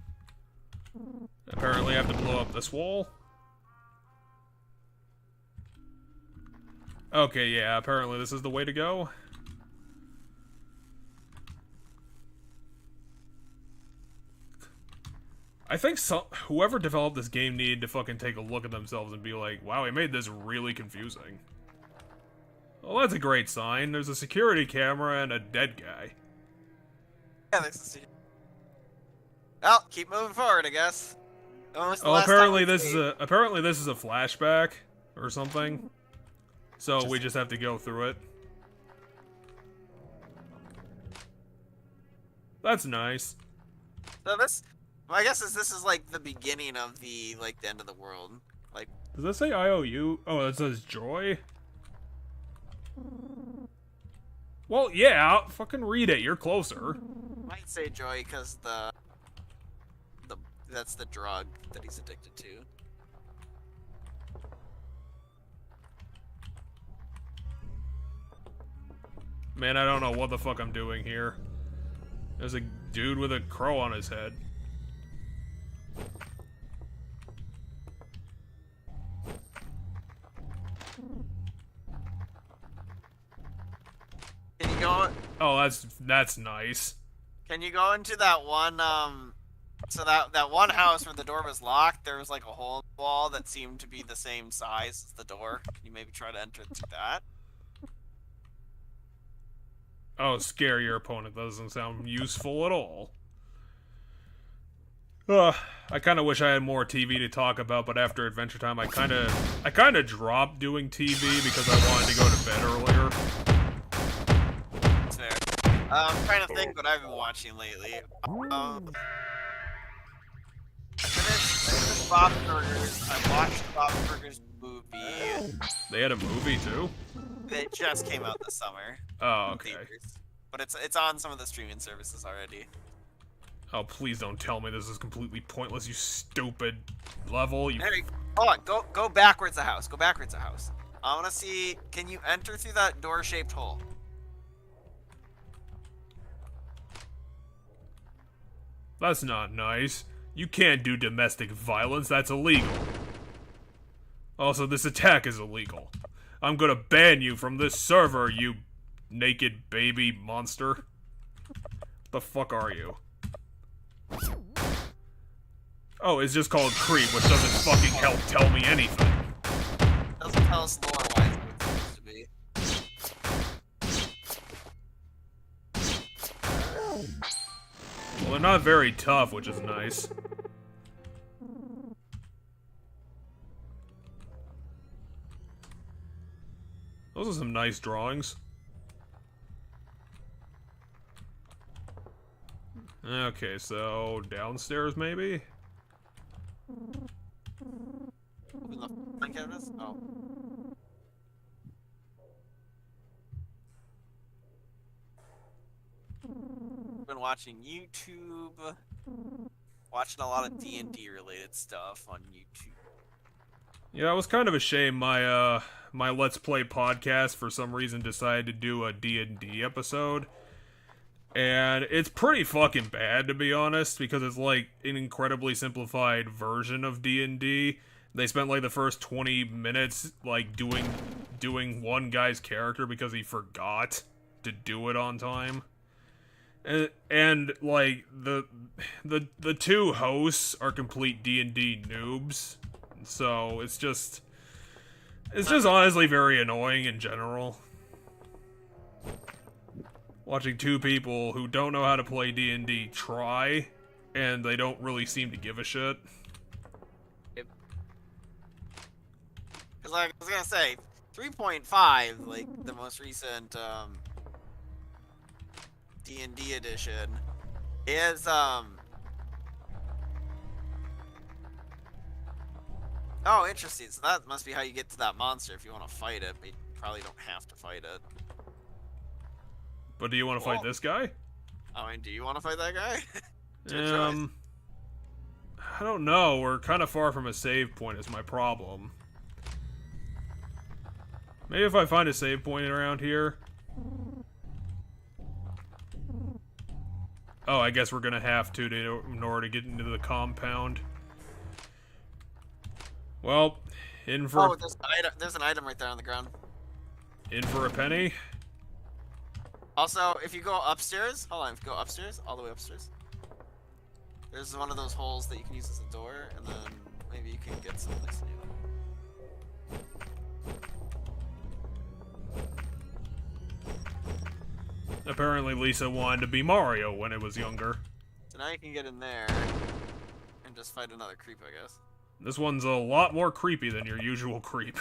Apparently I have to blow up this wall. Okay, yeah, apparently this is the way to go. I think whoever developed this game needed to fucking take a look at themselves and be like, wow, we made this really confusing. Well, that's a great sign. There's a security camera and a dead guy.
Yeah, there's a... Well, keep moving forward, I guess.
Apparently this is a flashback or something. So we just have to go through it. That's nice.
So this, I guess this is like the beginning of the, like, the end of the world. Like,
does that say IOU? Oh, it says joy? Well, yeah, fucking read it. You're closer.
Might say joy because that's the drug that he's addicted to.
Man, I don't know what the fuck I'm doing here. There's a dude with a crow on his head.
Can you go?
Oh, that's nice.
Can you go into that one? So that one house where the door was locked, there was like a hole in the wall that seemed to be the same size as the door. Can you maybe try to enter through that?
Oh, scare your opponent doesn't sound useful at all. I kind of wish I had more TV to talk about, but after Adventure Time, I kind of dropped doing TV because I wanted to go to bed earlier.
That's fair. I'm trying to think what I've been watching lately. I finished Bob's Burgers. I watched Bob's Burgers movie.
They had a movie too?
It just came out this summer.
Oh, okay.
Theaters. But it's on some of the streaming services already.
Oh, please don't tell me this is completely pointless, you stupid level. You...
Hey, hold on, go backwards a house. Go backwards a house. I want to see, can you enter through that door-shaped hole?
That's not nice. You can't do domestic violence, that's illegal. Also, this attack is illegal. I'm gonna ban you from this server, you naked baby monster. The fuck are you? Oh, it's just called Creep, which doesn't fucking help tell me anything.
Doesn't tell us lore-wise what it's supposed to be.
Well, they're not very tough, which is nice. Those are some nice drawings. Okay, so downstairs maybe?
Open the front cabinets? Oh. Been watching YouTube. Watching a lot of D&D related stuff on YouTube.
Yeah, it was kind of a shame my my Let's Play podcast for some reason decided to do a D&D episode. And it's pretty fucking bad, to be honest, because it's like an incredibly simplified version of D&D. They spent like the first 20 minutes like doing one guy's character because he forgot to do it on time. And like the two hosts are complete D&D noobs. So it's just honestly very annoying in general. Watching two people who don't know how to play D&D try, and they don't really seem to give a shit.
Because like I was gonna say, 3.5, like the most recent D&D edition, is oh, interesting. So that must be how you get to that monster if you want to fight it, but you probably don't have to fight it.
But do you want to fight this guy?
I mean, do you want to fight that guy?
I don't know. We're kind of far from a save point is my problem. Maybe if I find a save point around here. Oh, I guess we're gonna have to in order to get into the compound. Well, in for...
Oh, there's an item right there on the ground.
In for a penny?
Also, if you go upstairs, hold on, if you go upstairs, all the way upstairs, there's one of those holes that you can use as a door, and then maybe you can get some next to you.
Apparently Lisa wanted to be Mario when it was younger.
So now you can get in there and just fight another creep, I guess.
This one's a lot more creepy than your usual creep.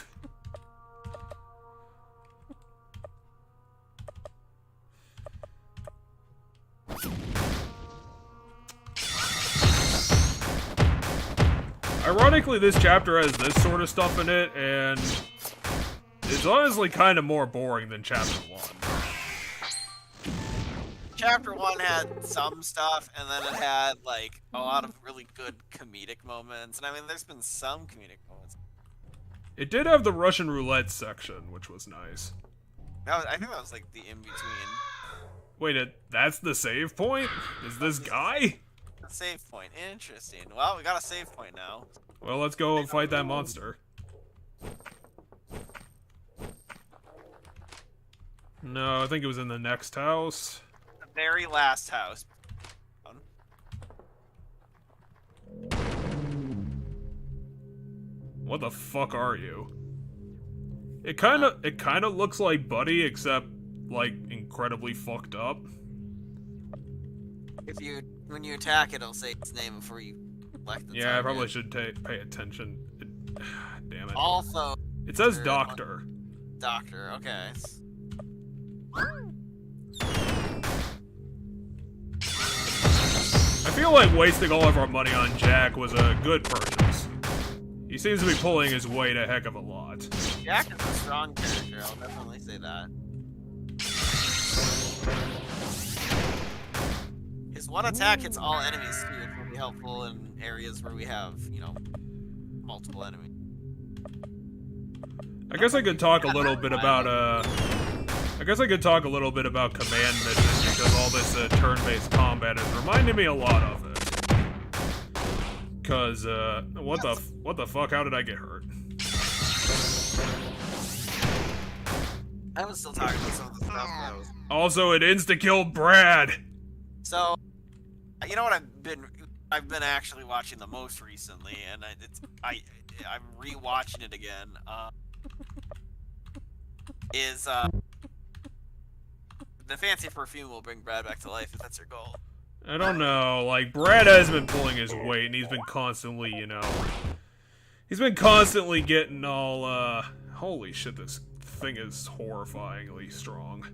Ironically, this chapter has this sort of stuff in it, and it's honestly kind of more boring than Chapter 1.
Chapter 1 had some stuff, and then it had, like, a lot of really good comedic moments. And I mean, there's been some comedic moments.
It did have the Russian Roulette section, which was nice.
I think that was, like, the in-between.
Wait, that's the save point? Is this guy?
Save point. Interesting. Well, we got a save point now.
Well, let's go and fight that monster. No, I think it was in the next house.
The very last house.
What the fuck are you? It kind of looks like Buddy, except like incredibly fucked up.
When you attack, it'll say its name before you Select the
Yeah, I
target.
probably should pay attention. Damn it.
Also,
It says doctor.
Doctor, okay.
I feel like wasting all of our money on Jack was a good purchase. He seems to be pulling his weight a heck of a lot.
Jack is a strong character, I'll definitely say that. His one attack hits all enemies too, which will be helpful in areas where we have, you know, multiple enemies.
I guess I could talk a little bit about command missions because all this turn-based combat is reminding me a lot of it. Cause what the fuck? How did I get hurt?
I was still talking about some of the stuff that was.
Also, it insta-killed Brad.
So, you know what I've been actually watching the most recently, and I'm rewatching it again. Is the fancy perfume will bring Brad back to life if that's your goal.
I don't know, like, Brad has been pulling his weight, and he's been constantly, you know... He's been constantly getting all, holy shit, this thing is horrifyingly strong.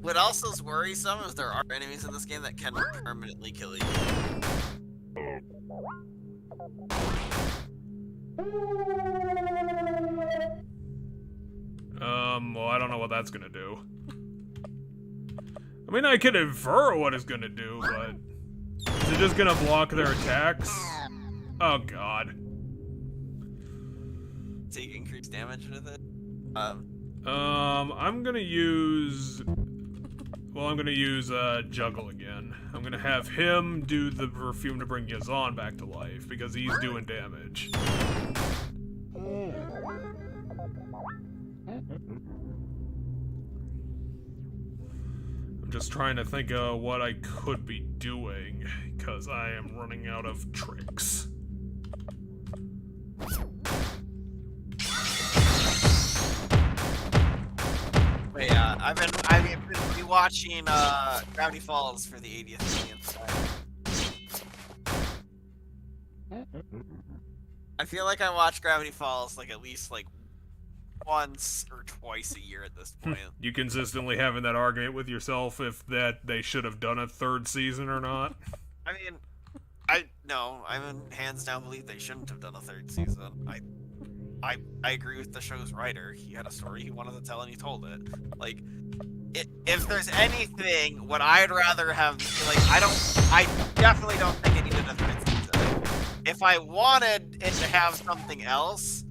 What also is worrisome is there are enemies in this game that can permanently kill you.
Well, I don't know what that's gonna do. I mean, I can infer what it's gonna do, but... Is it just gonna block their attacks? Oh, God.
Take increased damage with it?
I'm gonna use... Well, I'm gonna use, Juggle again. I'm gonna have him do the perfume to bring Yazan back to life, because he's doing damage. I'm just trying to think of what I could be doing, because I am running out of tricks.
But yeah, I've been rewatching Gravity Falls for the 80th millionth time. I feel like I watch Gravity Falls like at least like once or twice a year at this point.
You consistently having that argument with yourself if that they should have done a third season or not?
I mean, I hands down believe they shouldn't have done a third season. I agree with the show's writer. He had a story he wanted to tell and he told it. Like, if there's anything, what I'd rather have, like, I definitely don't think it needed a third season. If I wanted it to have something else,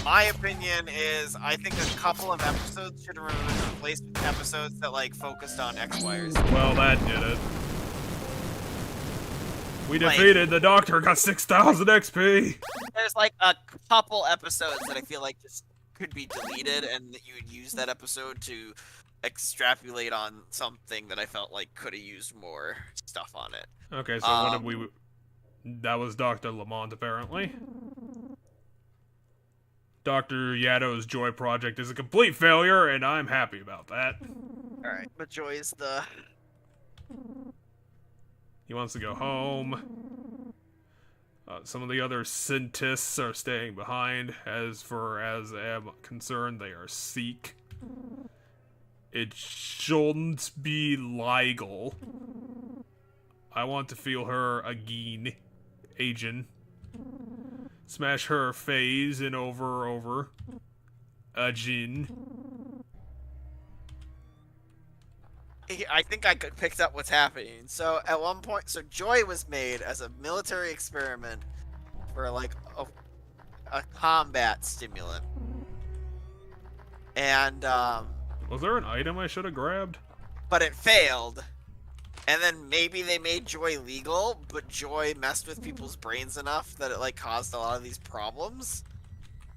my opinion is I think a couple of episodes should have been replaced with episodes that, like, focused on X-Wires.
Well, that did it. We defeated the Doctor, got 6,000 XP!
There's, like, a couple episodes that I feel like just could be deleted, and that you would use that episode to extrapolate on something that I felt like could have used more stuff on it.
Okay, so what did we... That was Dr. Lamont, apparently. Dr. Yato's Joy Project is a complete failure, and I'm happy about that.
Alright, but Joy is the...
He wants to go home. Some of the other scientists are staying behind. As I'm concerned, they are Sikh. It shouldn't be legal. I want to feel her again. Agent. Smash her face and over. Again.
I think I picked up what's happening. So at one point, so Joy was made as a military experiment for like a combat stimulant, and
was there an item I should have grabbed?
But it failed, and then maybe they made Joy legal, but Joy messed with people's brains enough that it like caused a lot of these problems,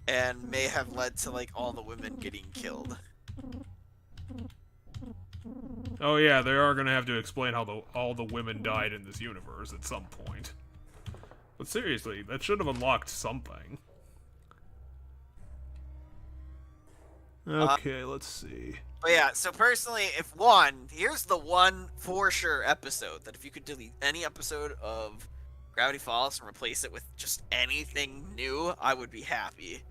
and may have led to like all the women getting killed.
Oh yeah, they are gonna have to explain how all the women died in this universe at some point. But seriously, that should have unlocked something. Okay, let's see.
But yeah, so personally, here's the one for sure episode that if you could delete any episode of Gravity Falls and replace it with just anything new, I would be happy.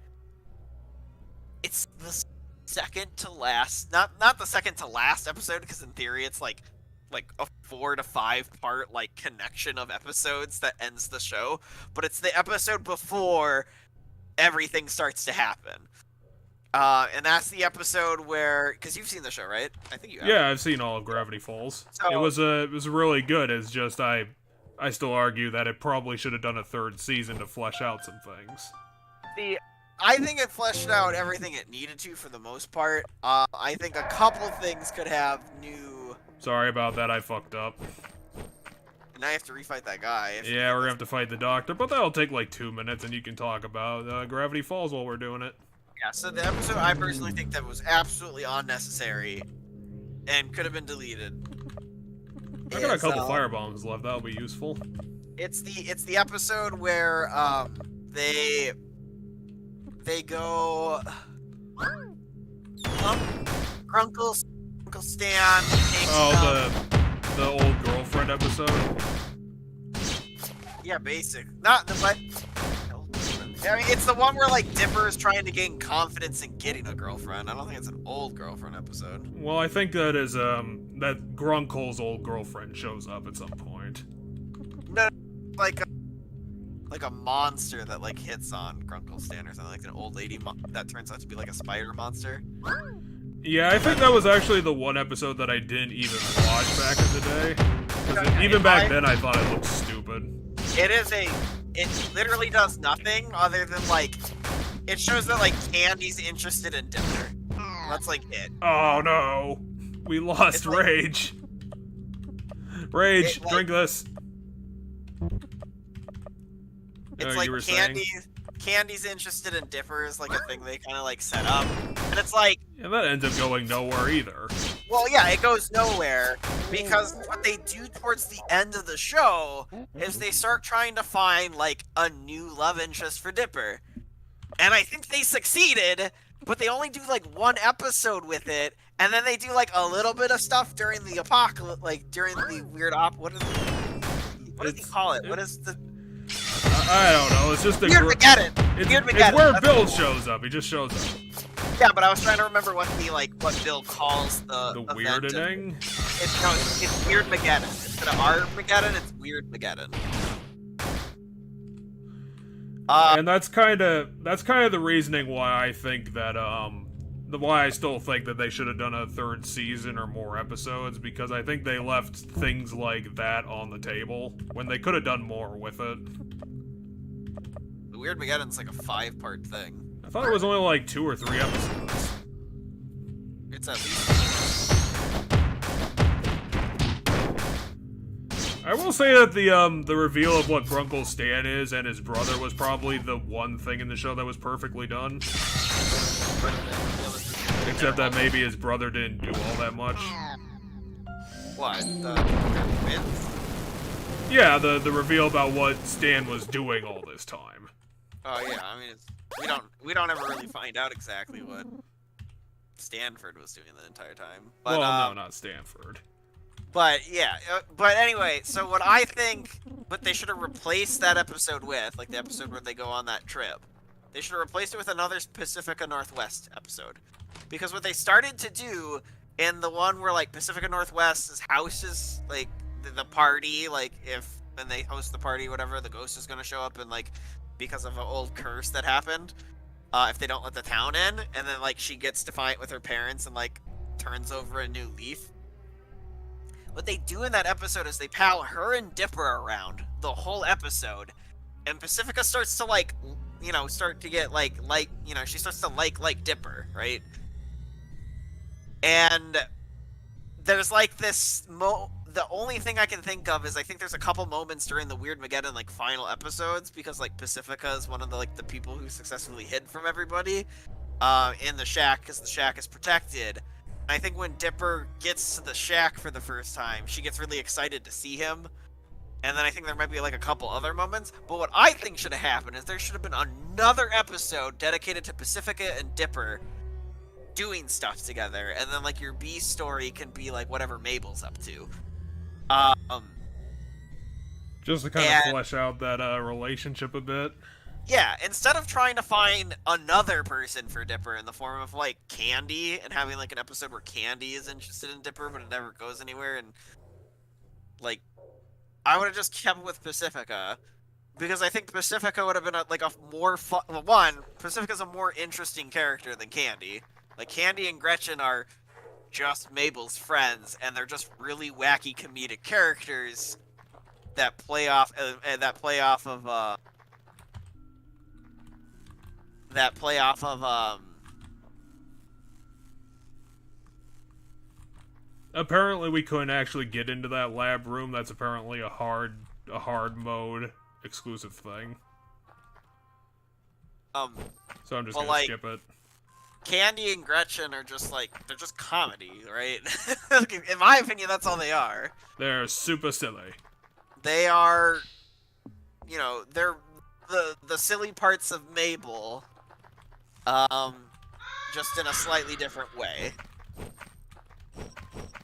It's the second to last, not the second to last episode, because in theory it's like a 4 to 5 part like connection of episodes that ends the show, but it's the episode before everything starts to happen. And that's the episode where, because you've seen the show, right? I think you have.
Yeah, I've seen all of Gravity Falls.
So,
it was really good. It's just I still argue that it probably should have done a 3rd season to flesh out some things.
I think it fleshed out everything it needed to for the most part. I think a couple things could have new.
Sorry about that. I fucked up.
And now you have to refight that guy.
Yeah, we're gonna have to fight the doctor, but that'll take like 2 minutes, and you can talk about Gravity Falls while we're doing it.
Yeah, so the episode I personally think that was absolutely unnecessary and could have been deleted.
I got a couple firebombs left. That'll be useful.
It's the episode where they go Grunkle Stan.
The old girlfriend episode.
Yeah, basic. Not the but. I mean, it's the one where like Dipper is trying to gain confidence in getting a girlfriend. I don't think it's an old girlfriend episode.
Well, I think that is that Grunkle's old girlfriend shows up at some point.
No, like a monster that like hits on Grunkle Stan or something, like an old lady that turns out to be like a spider monster.
Yeah, I think that was actually the one episode that I didn't even watch back in the day. Because back then I thought it looked stupid.
It literally does nothing other than like, it shows that like Candy's interested in Dipper. That's like it.
Oh no, we lost Rage. Rage, drink this.
It's like Candy's interested in Dipper is like a thing they kind of like set up, and it's like,
yeah, that ends up going nowhere either.
Well, yeah, it goes nowhere because what they do towards the end of the show is they start trying to find like a new love interest for Dipper, and I think they succeeded, but they only do like one episode with it, and then they do like a little bit of stuff during the apocalypse, like during the weird what does he call it? What is the
I don't know. It's just
Weirdmageddon.
It's where Bill shows up. He just shows up.
Yeah, but I was trying to remember what Bill calls the
Weirding.
It's Weirdmageddon. Instead of Armageddon, it's Weirdmageddon.
And that's kind of the reasoning why I think that why I still think that they should have done a 3rd season or more episodes, because I think they left things like that on the table when they could have done more with it.
The Weirdmageddon's like a 5-part thing.
I thought it was only like 2 or 3 episodes.
It's at least.
I will say that the reveal of what Grunkle Stan is and his brother was probably the one thing in the show that was perfectly done. Except that maybe his brother didn't do all that much.
What? The twins?
Yeah, the reveal about what Stan was doing all this time.
Oh yeah, I mean we don't ever really find out exactly what Stanford was doing the entire time. But,
well, no, not Stanford.
But yeah, but anyway, so what I think, what they should have replaced that episode with, like the episode where they go on that trip, they should have replaced it with another Pacifica Northwest episode. Because what they started to do in the one where like Pacifica Northwest's house is like the party, like when they host the party, whatever, the ghost is gonna show up and like because of an old curse that happened, if they don't let the town in, and then like she gets defiant with her parents and like turns over a new leaf. What they do in that episode is they pal her and Dipper around the whole episode, and Pacifica starts to like, start to get she starts to like Dipper, right? And there's like this the only thing I can think of is I think there's a couple moments during the Weirdmageddon like final episodes, because like Pacifica is one of the people who successfully hid from everybody in the shack, because the shack is protected. And I think when Dipper gets to the shack for the first time, she gets really excited to see him. And then I think there might be like a couple other moments. But what I think should have happened is there should have been another episode dedicated to Pacifica and Dipper, doing stuff together, and then like your B story can be like whatever Mabel's up to.
Just to kind of flesh out that relationship a bit.
Yeah, instead of trying to find another person for Dipper in the form of like Candy and having like an episode where Candy is interested in Dipper but it never goes anywhere, and like I would have just kept with Pacifica, because I think Pacifica would have been like a more fun. Well, one, Pacifica's a more interesting character than Candy. Like Candy and Gretchen are just Mabel's friends, and they're just really wacky comedic characters that play off of
Apparently we couldn't actually get into that lab room. That's apparently a hard mode exclusive thing. So I'm just gonna skip it.
Candy and Gretchen are just like, they're just comedy, right? In my opinion, that's all they are.
They're super silly.
They are, you know, they're the silly parts of Mabel, just in a slightly different way.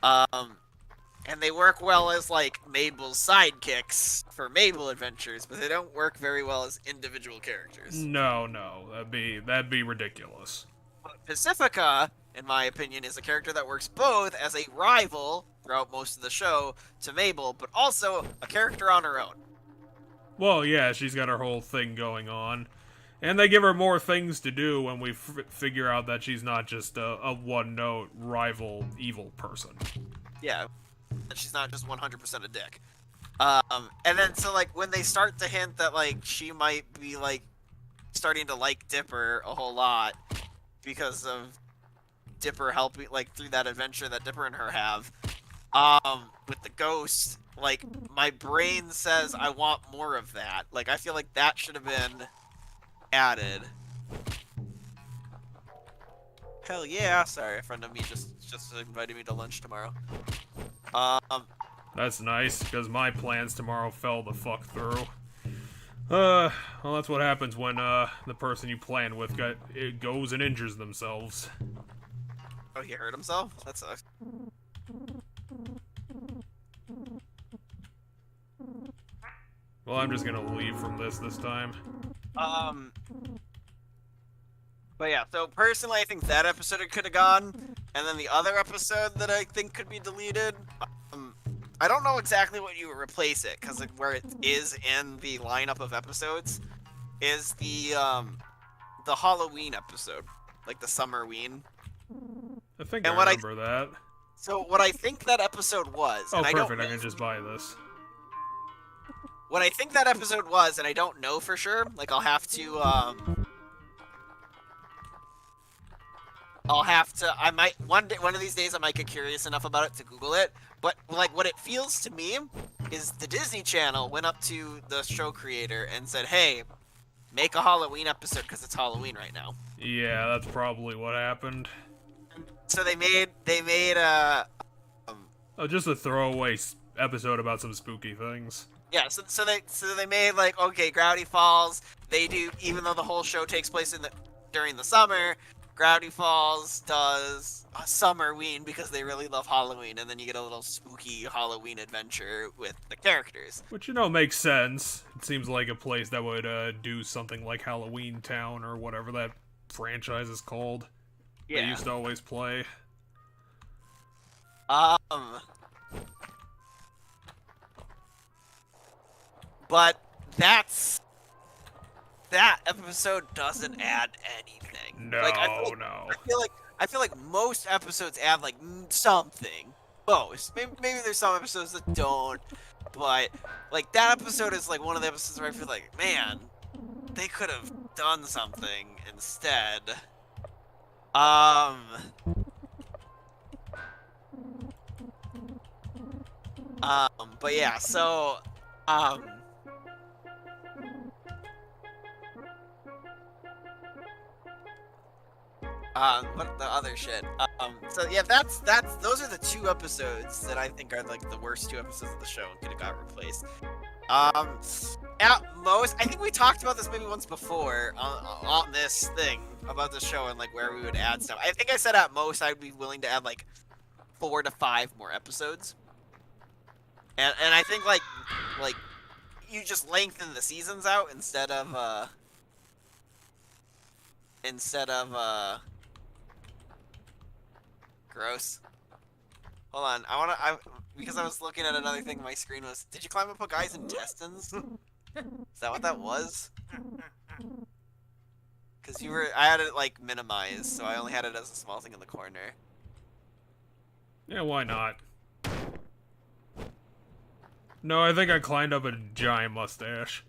And they work well as like Mabel's sidekicks for Mabel adventures, but they don't work very well as individual characters.
No, that'd be ridiculous.
Pacifica, in my opinion, is a character that works both as a rival throughout most of the show to Mabel, but also a character on her own.
Well, yeah, she's got her whole thing going on. And they give her more things to do when we figure out that she's not just a one-note rival evil person.
Yeah, she's not just 100% a dick. And then, so, like, when they start to hint that, like, she might be, like, starting to like Dipper a whole lot because of Dipper helping, like, through that adventure that Dipper and her have, with the ghost, like, my brain says I want more of that. Like, I feel like that should have been added. Hell yeah! Sorry, a friend of me just invited me to lunch tomorrow.
That's nice, because my plans tomorrow fell the fuck through. Well, that's what happens when the person you plan with goes and injures themselves.
Oh, he hurt himself? That sucks.
Well, I'm just gonna leave from this time.
But yeah, so personally I think that episode could have gone, and then the other episode that I think could be deleted, I don't know exactly what you would replace it, because like, where it is in the lineup of episodes is the Halloween episode, like the Summerween.
I think I remember that.
So what I think that episode was...
Oh, and perfect, I can just buy this.
What I think that episode was, and I don't know for sure, like I'll have to, I might, one of these days I might get curious enough about it to Google it, but like what it feels to me is the Disney Channel went up to the show creator and said, hey, make a Halloween episode because it's Halloween right now.
Yeah, that's probably what happened.
So they made
just a throwaway episode about some spooky things.
Yeah, so they made like, okay, Gravity Falls, they do, even though the whole show takes place during the summer, Gravity Falls does a Summerween because they really love Halloween, and then you get a little spooky Halloween adventure with the characters.
Which, you know, makes sense. It seems like a place that would do something like Halloween Town or whatever that franchise is called. Yeah. They used to always play.
But that episode doesn't add anything.
No,
like,
no.
I feel like most episodes add like something. Most. Maybe there's some episodes that don't, but like that episode is like one of the episodes where I feel like, man, they could have done something instead. But yeah, so what the other shit? So yeah, that's those are the two episodes that I think are like the worst two episodes of the show and could have got replaced. At most, I think we talked about this maybe once before on this thing about the show and like where we would add stuff. I think I said at most I'd be willing to add like 4 to 5 more episodes. And I think like you just lengthen the seasons out instead of gross. Hold on, because I was looking at another thing. My screen was. Did you climb up a guy's intestines? Is that what that was? Because I had it like minimized, so I only had it as a small thing in the corner.
Yeah, why not? No, I think I climbed up a giant mustache.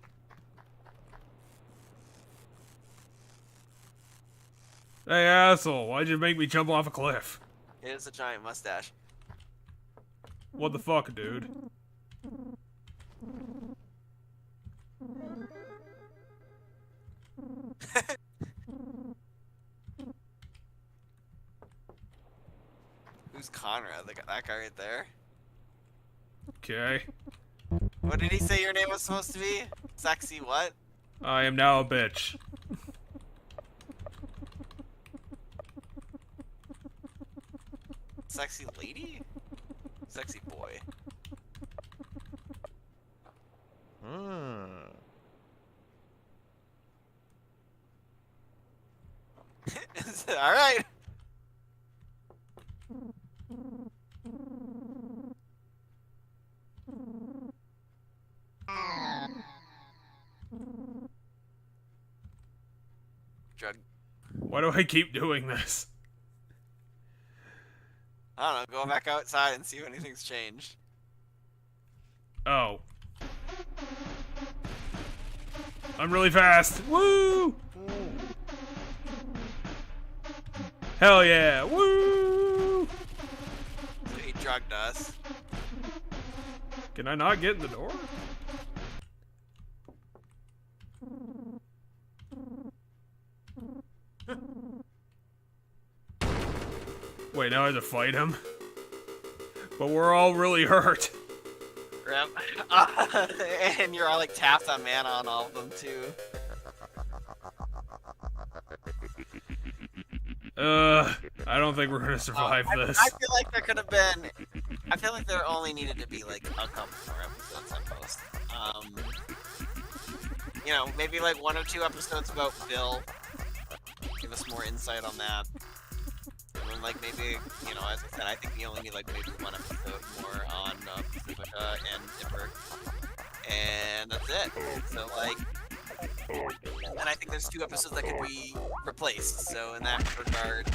Hey, asshole, why'd you make me jump off a cliff?
It is a giant mustache.
What the fuck, dude?
Who's Conrad? That guy right there?
Okay.
What did he say your name was supposed to be? Sexy what?
I am now a bitch.
Sexy lady? Sexy boy. Alright. Drug.
Why do I keep doing this?
I don't know, go back outside and see if anything's changed.
Oh. I'm really fast. Woo! Hell yeah! Woo!
So he drugged us.
Can I not get in the door? Wait, now I have to fight him? But we're all really hurt.
Yep. And you're all like tapped on mana on all of them too.
I don't think we're gonna survive this.
I feel like there could have been. I feel like there only needed to be like a couple more episodes at most. You know, maybe like 1 or 2 episodes about Bill. Give us more insight on that. And then, like maybe, you know, as I said, I think we only need like maybe 1 episode more on Pacifica and Dipper, and that's it. So like, and I think there's 2 episodes that could be replaced. So in that regard,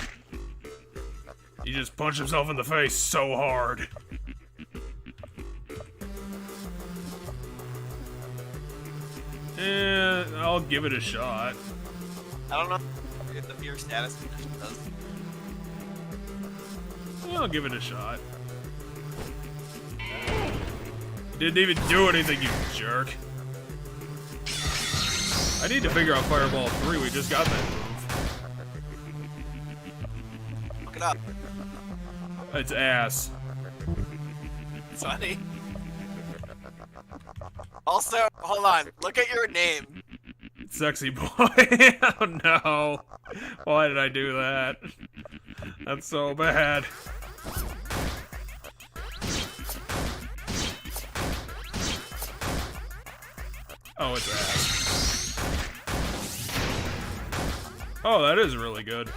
he just punched himself in the face so hard. I'll give it a shot.
I don't know if the fear status condition does.
Yeah, I'll give it a shot. Didn't even do anything, you jerk. I need to figure out Fireball 3. We just got that move.
Look it up.
It's ass.
It's funny. Also, hold on. Look at your name.
Sexy boy. Oh no. Why did I do that? That's so bad. Oh, it's ass. Oh, that is really good.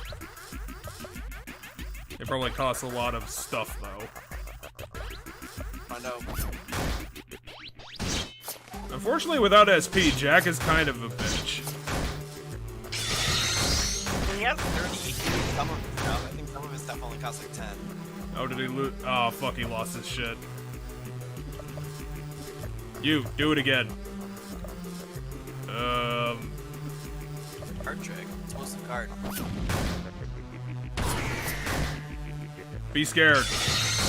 It probably costs a lot of stuff, though.
I know.
Unfortunately, without SP, Jack is kind of a bitch.
He has 30 some of his stuff. I think some of his stuff only costs like 10.
Oh, did he lose? Oh, fuck, he lost his shit. You, do it again.
Card trick. Explosive card.
Be scared.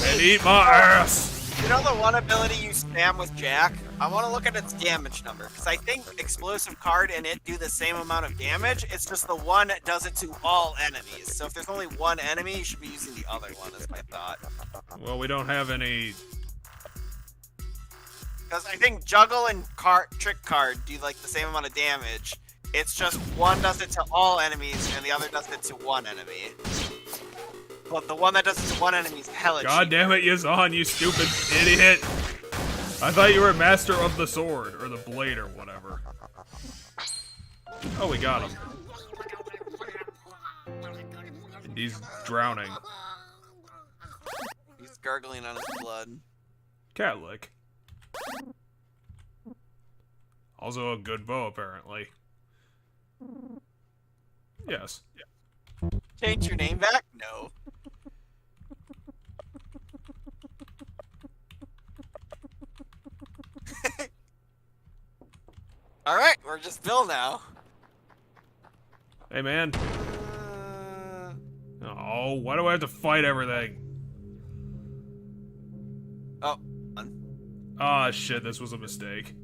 And eat my ass!
You know the one ability you spam with Jack? I want to look at its damage number, because I think explosive card and it do the same amount of damage, it's just the one that does it to all enemies. So if there's only one enemy, you should be using the other one, is my thought.
Well, we don't have any...
Because I think Juggle and Trick Card do like the same amount of damage. It's just one does it to all enemies and the other does it to one enemy. But the one that does it to one enemy is hella
God
cheap.
damn it, Yazan, you stupid idiot! I thought you were master of the sword, or the blade, or whatever. Oh, we got him. And he's drowning.
He's gargling on his blood.
Cat lick. Also a good bow, apparently. Yes.
Change your name back? No. Alright, we're just Bill now.
Hey, man. Oh, why do I have to fight everything?
Oh.
Ah, shit, this was a mistake.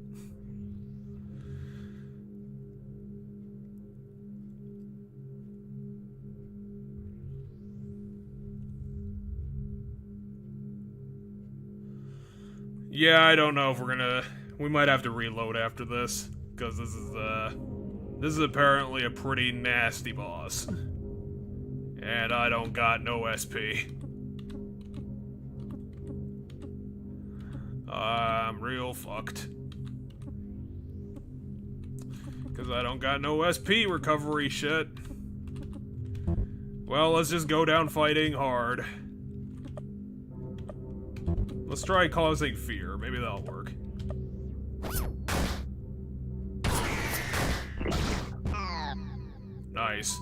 Yeah, I don't know if we're gonna... We might have to reload after this, because this is apparently a pretty nasty boss. And I don't got no SP. I'm real fucked. Because I don't got no SP recovery shit. Well, let's just go down fighting hard. Let's try causing fear. Maybe that'll work. Nice.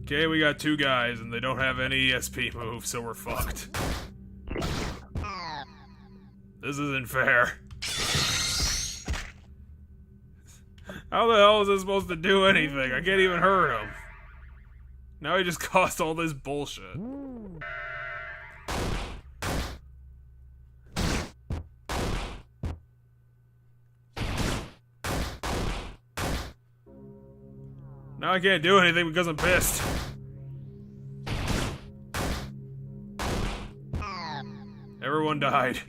Okay, we got two guys, and they don't have any SP moves, so we're fucked. This isn't fair. How the hell is this supposed to do anything? I can't even hurt him. Now he just caused all this bullshit. Now I can't do anything because I'm pissed. Everyone died.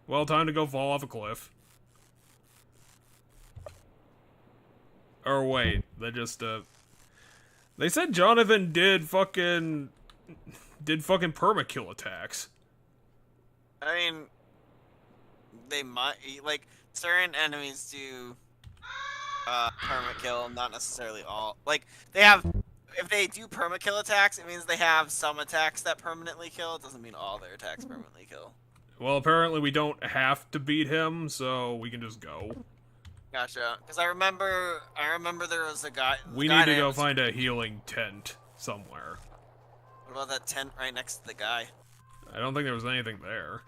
Well, time to go fall off a cliff. Or wait, they said Jonathan did fucking permakill attacks.
I mean, they might, like, certain enemies do permakill, not necessarily all. Like, they have, if they do permakill attacks, it means they have some attacks that permanently kill. It doesn't mean all their attacks permanently kill.
Well, apparently we don't have to beat him, so we can just go.
Gotcha. Because I remember there was a guy.
We need to go find a healing tent somewhere.
What about that tent right next to the guy?
I don't think there was anything there.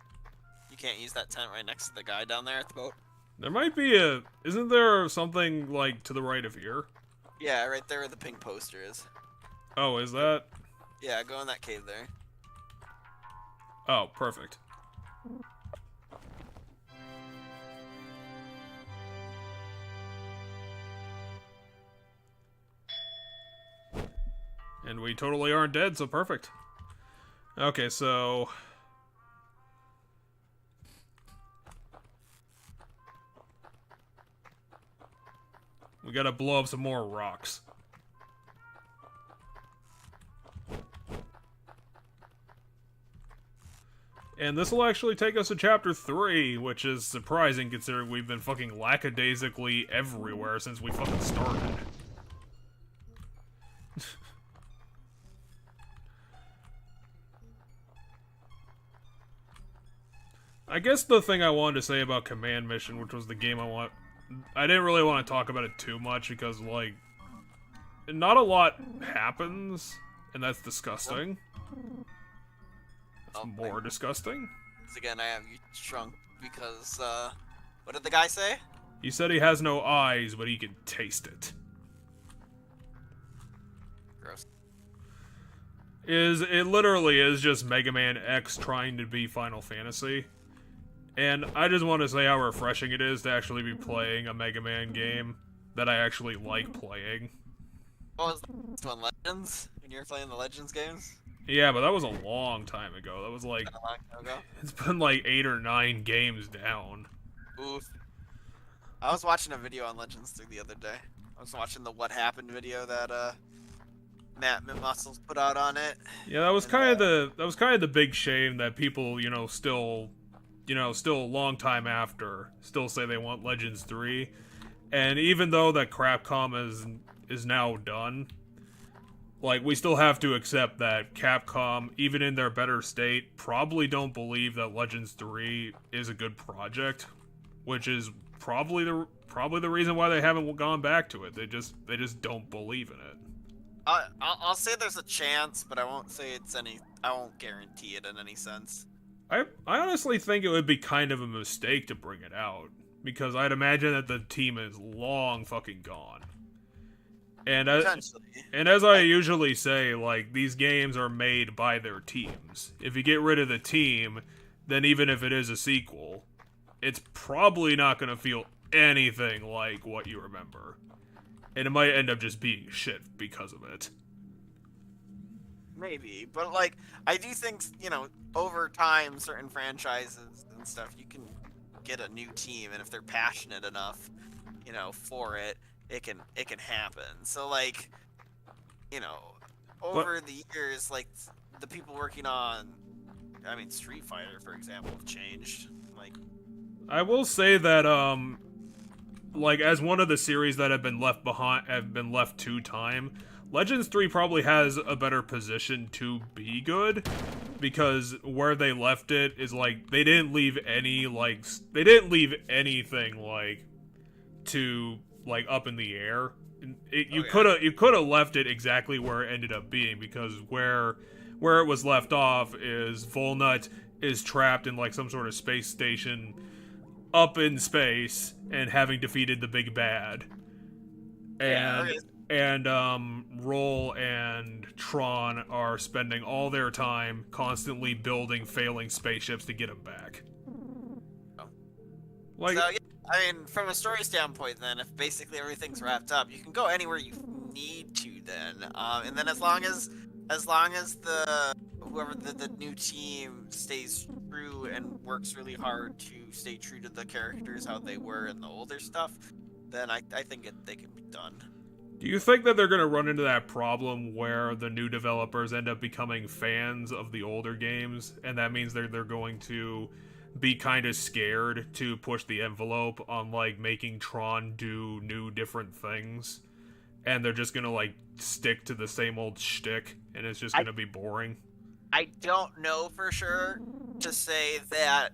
You can't use that tent right next to the guy down there at the boat?
There might be a... Isn't there something, like, to the right of here?
Yeah, right there where the pink poster is.
Oh, is that?
Yeah, go in that cave there.
Oh, perfect. And we totally aren't dead, so perfect. Okay, so... we gotta blow up some more rocks. And this will actually take us to chapter 3, which is surprising considering we've been fucking lackadaisically everywhere since we fucking started. I guess the thing I wanted to say about Command Mission, which was the game I didn't really want to talk about it too much because, like, not a lot happens, and that's disgusting. That's more disgusting.
Again, I have you shrunk because, what did the guy say?
He said he has no eyes, but he can taste it.
Gross.
It literally is just Mega Man X trying to be Final Fantasy. And I just want to say how refreshing it is to actually be playing a Mega Man game that I actually like playing.
What was the last one? Legends? When you were playing the Legends games?
Yeah, but that was a long time ago. That was like,
A long time ago?
it's been like 8 or 9 games down.
Oof. I was watching a video on Legends 3 the other day. I was watching the What Happened video that Matt Muscles put out on it.
Yeah, that was kind of the big shame that people, still a long time after, still say they want Legends 3. And even though that Capcom is now done, like, we still have to accept that Capcom, even in their better state, probably don't believe that Legends 3 is a good project, which is probably the reason why they haven't gone back to it. They just don't believe in it.
I'll say there's a chance, but I won't say I won't guarantee it in any sense.
I honestly think it would be kind of a mistake to bring it out, because I'd imagine that the team is long fucking gone. And as I usually say, like, these games are made by their teams. If you get rid of the team, then even if it is a sequel, it's probably not going to feel anything like what you remember. And it might end up just being shit because of it.
Maybe, but like, I do think, over time, certain franchises and stuff, you can get a new team, and if they're passionate enough, for it, it can happen. So like, over the years, like, the people working on, Street Fighter, for example, have changed. Like,
I will say that, like, as one of the series that have been left to time, Legends 3 probably has a better position to be good, because where they left it is, like, they didn't leave anything, like, to, like, up in the air. You could have left it exactly where it ended up being, because where it was left off is Volnut is trapped in, like, some sort of space station up in space and having defeated the big bad. And Roll and Tron are spending all their time constantly building failing spaceships to get him back. Like,
so, yeah, from a story standpoint, then, if basically everything's wrapped up, you can go anywhere you need to. Then, and then as long as whoever the new team stays true and works really hard to stay true to the characters how they were in the older stuff, then I think they can be done.
Do you think that they're going to run into that problem where the new developers end up becoming fans of the older games, and that means they're going to be kind of scared to push the envelope on, like, making Tron do new different things, and they're just going to, like, stick to the same old shtick, and it's just going to be boring? I
don't know for sure to say that.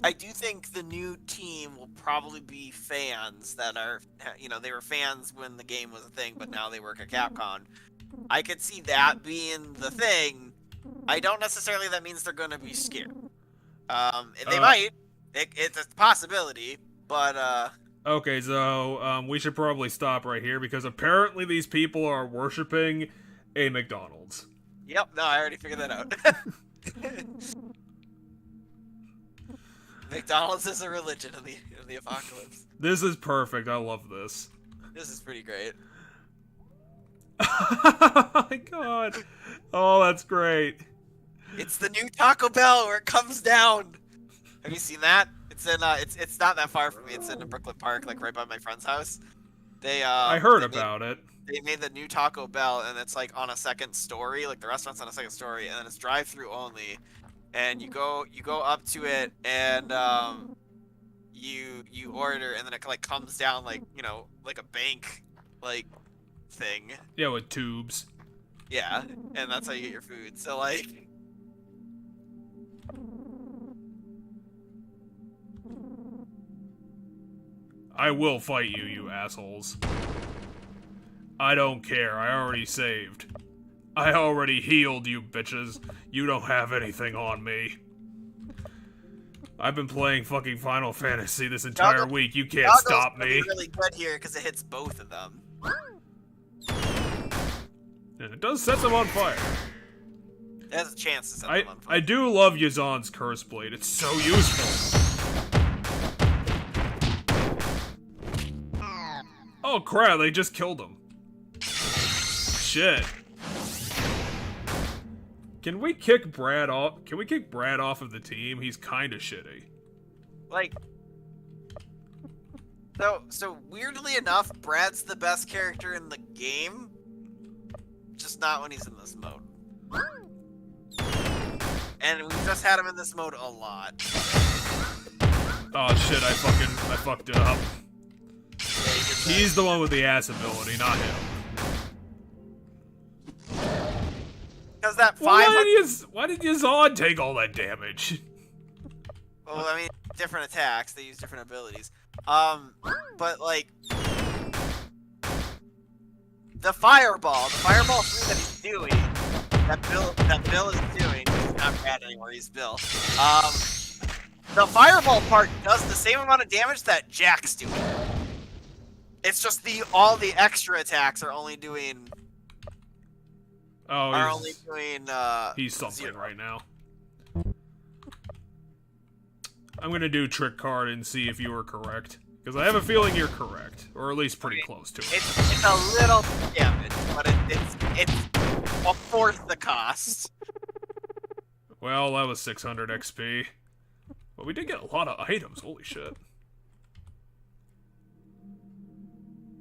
I do think the new team will probably be fans that are, they were fans when the game was a thing, but now they work at Capcom. I could see that being the thing. I don't necessarily that means they're going to be scared. They might. It's a possibility, but
Okay, so we should probably stop right here, because apparently these people are worshipping a McDonald's.
Yep, no, I already figured that out. McDonald's is a religion of the apocalypse.
This is perfect. I love this.
This is pretty great.
Oh my god. Oh, that's great.
It's the new Taco Bell where it comes down. Have you seen that? It's in it's not that far from me. It's in Brooklyn Park, like right by my friend's house.
I heard about it.
They made the new Taco Bell, and it's like on a second story, like the restaurant's on a second story, and then it's drive-through only. And you go up to it, and you order, and then it like comes down like like a bank like thing.
Yeah, with tubes.
Yeah, and that's how you get your food. So like,
I will fight you, you assholes. I don't care. I already saved. I already healed you bitches. You don't have anything on me. I've been playing fucking Final Fantasy this entire week. You can't stop me.
Really good here because it hits both of them.
And it does set them on fire.
It has a chance to set them on fire.
I do love Yazan's Curse Blade. It's so useful. Oh crap! They just killed him. shit. Can we kick Brad off? Can we kick Brad off of the team? He's kind of shitty.
Like, so weirdly enough, Brad's the best character in the game, just not when he's in this mode. And we just had him in this mode a lot.
Oh shit! I fucked it up.
Yeah,
he's the one with the ass ability, not him.
Because that 500...
Why did Yazan take all that damage?
Well, I mean, different attacks. They use different abilities. But like the fireball 3 that he's doing, that Bill is doing. He's not Brad anymore. He's Bill. The fireball part does the same amount of damage that Jack's doing. It's just all the extra attacks are only doing.
He's something
0.
right now. I'm gonna do trick card and see if you were correct, because I have a feeling you're correct, or at least pretty close to it.
It's a little damage, but it's a fourth the cost.
Well, that was 600 XP, but we did get a lot of items. Holy shit!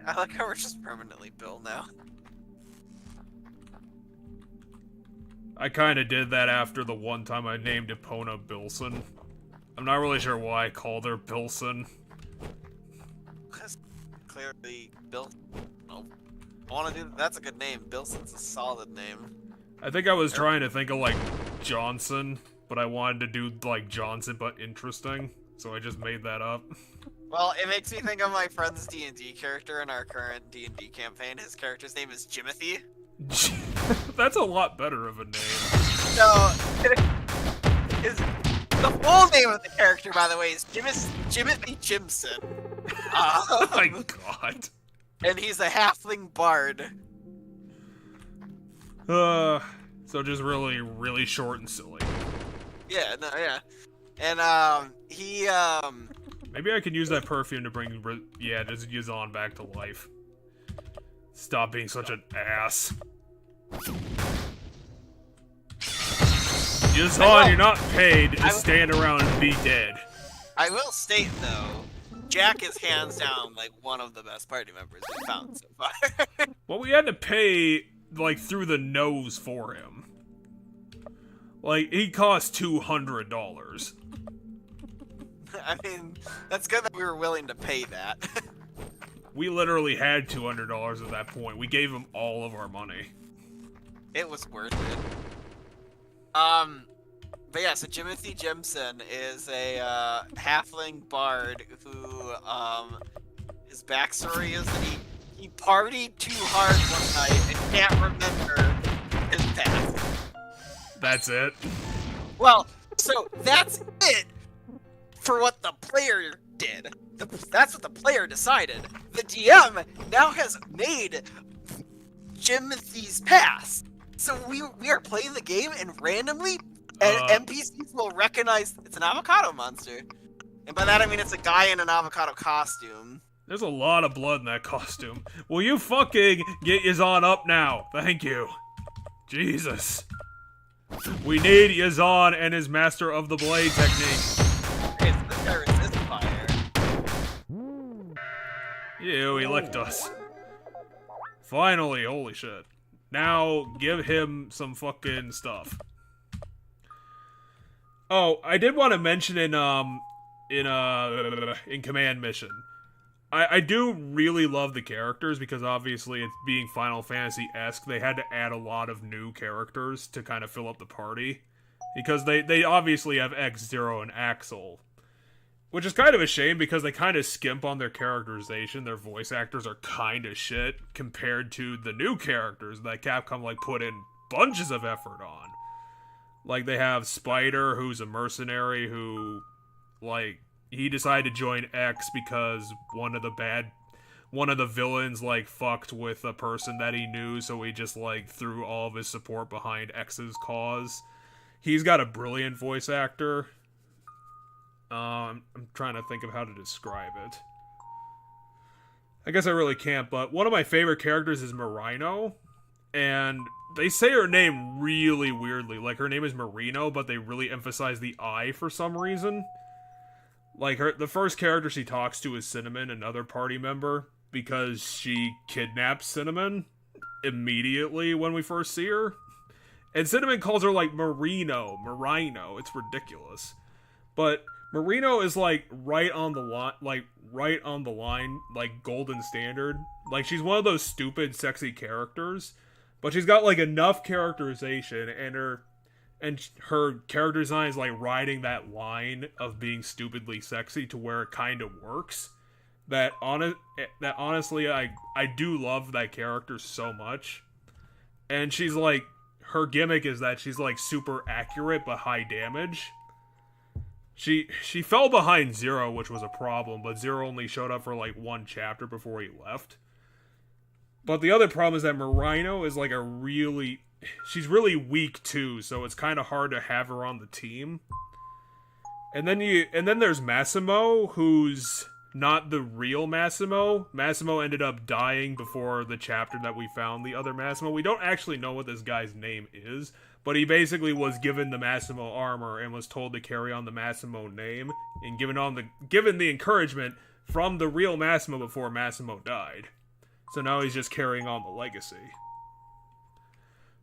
I like how we're just permanently Bill now.
I kind of did that after the one time I named Epona Bilson. I'm not really sure why I called her Bilson.
Because clearly, Bill. No, I want to do. That's a good name. Bilson's a solid name.
I think I was trying to think of like Johnson, but I wanted to do like Johnson but interesting, so I just made that up.
Well, it makes me think of my friend's D&D character in our current D&D campaign. His character's name is Jimothy.
That's a lot better of a name.
So, the full name of the character, by the way, is Jimothy Jimson.
Oh my god.
And he's a halfling bard.
So just really, really short and silly.
Yeah, no, yeah. And, he,
Maybe I could use that perfume to bring, just Yazan back to life. Stop being such an ass. Yazan, you're not paid to stand around and be dead.
I will state, though, Jack is hands down, like, one of the best party members we've found so far.
Well, we had to pay, like, through the nose for him. Like, he cost $200.
I mean, that's good that we were willing to pay that.
We literally had $200 at that point. We gave him all of our money.
It was worth it. But yeah, so Jimothy Jimson is a, halfling bard who, his backstory is that he partied too hard one night and can't remember his past.
That's it?
Well, so that's it for what the player did. That's what the player decided. The DM now has made Jimothy's past. So we are playing the game and randomly NPCs will recognize it's an avocado monster. And by that I mean it's a guy in an avocado costume.
There's a lot of blood in that costume. Will you fucking get Yazan up now? Thank you. Jesus. We need Yazan and his Master of the Blade technique.
Okay, so this guy resists fire.
Ew, he licked us. Finally, holy shit. Now, give him some fucking stuff. Oh, I did want to mention in Command Mission. I do really love the characters because obviously it's being Final Fantasy-esque. They had to add a lot of new characters to kind of fill up the party. Because they obviously have X-Zero and Axel. Which is kind of a shame because they kind of skimp on their characterization. Their voice actors are kind of shit compared to the new characters that Capcom like put in bunches of effort on. Like they have Spider, who's a mercenary who like he decided to join X because one of the villains like fucked with a person that he knew, so he just like threw all of his support behind X's cause. He's got a brilliant voice actor. I'm trying to think of how to describe it. I guess I really can't, but one of my favorite characters is Marino. and they say her name really weirdly. Like, her name is Marino, but they really emphasize the I for some reason. Like, the first character she talks to is Cinnamon, another party member, because she kidnaps Cinnamon immediately when we first see her. And Cinnamon calls her, like, Marino. It's ridiculous. But Marino is, like, right on the line, like, golden standard. Like, she's one of those stupid, sexy characters. But she's got, like, enough characterization, and her character design is, like, riding that line of being stupidly sexy to where it kind of works. That honestly, I do love that character so much. And she's, like, her gimmick is that she's, like, super accurate but high damage. She fell behind Zero, which was a problem, but Zero only showed up for, like, one chapter before he left. But the other problem is that Marino is, like, she's really weak, too, so it's kind of hard to have her on the team. And then there's Massimo, who's not the real Massimo. Massimo ended up dying before the chapter that we found the other Massimo. We don't actually know what this guy's name is, but he basically was given the Massimo armor and was told to carry on the Massimo name, and given the encouragement from the real Massimo before Massimo died. So now he's just carrying on the legacy.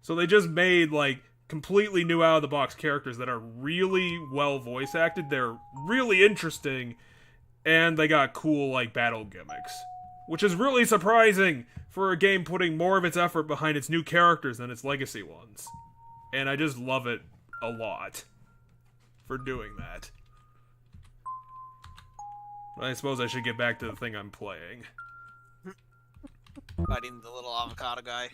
So they just made, like, completely new out-of-the-box characters that are really well voice-acted. They're really interesting, and they got cool, like, battle gimmicks. Which is really surprising for a game putting more of its effort behind its new characters than its legacy ones. And I just love it a lot for doing that. I suppose I should get back to the thing I'm playing.
Fighting the little avocado guy.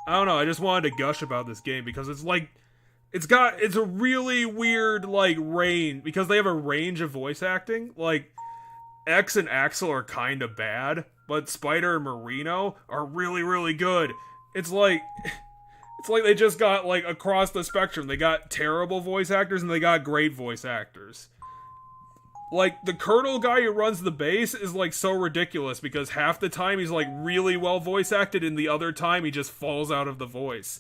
I don't know, I just wanted to gush about this game because it's like, it's a really weird, like, range, because they have a range of voice acting. Like, X and Axel are kinda bad, but Spider and Marino are really, really good. It's like they just got, like, across the spectrum. They got terrible voice actors and they got great voice actors. Like, the Colonel guy who runs the base is, like, so ridiculous because half the time he's, like, really well voice acted and the other time he just falls out of the voice.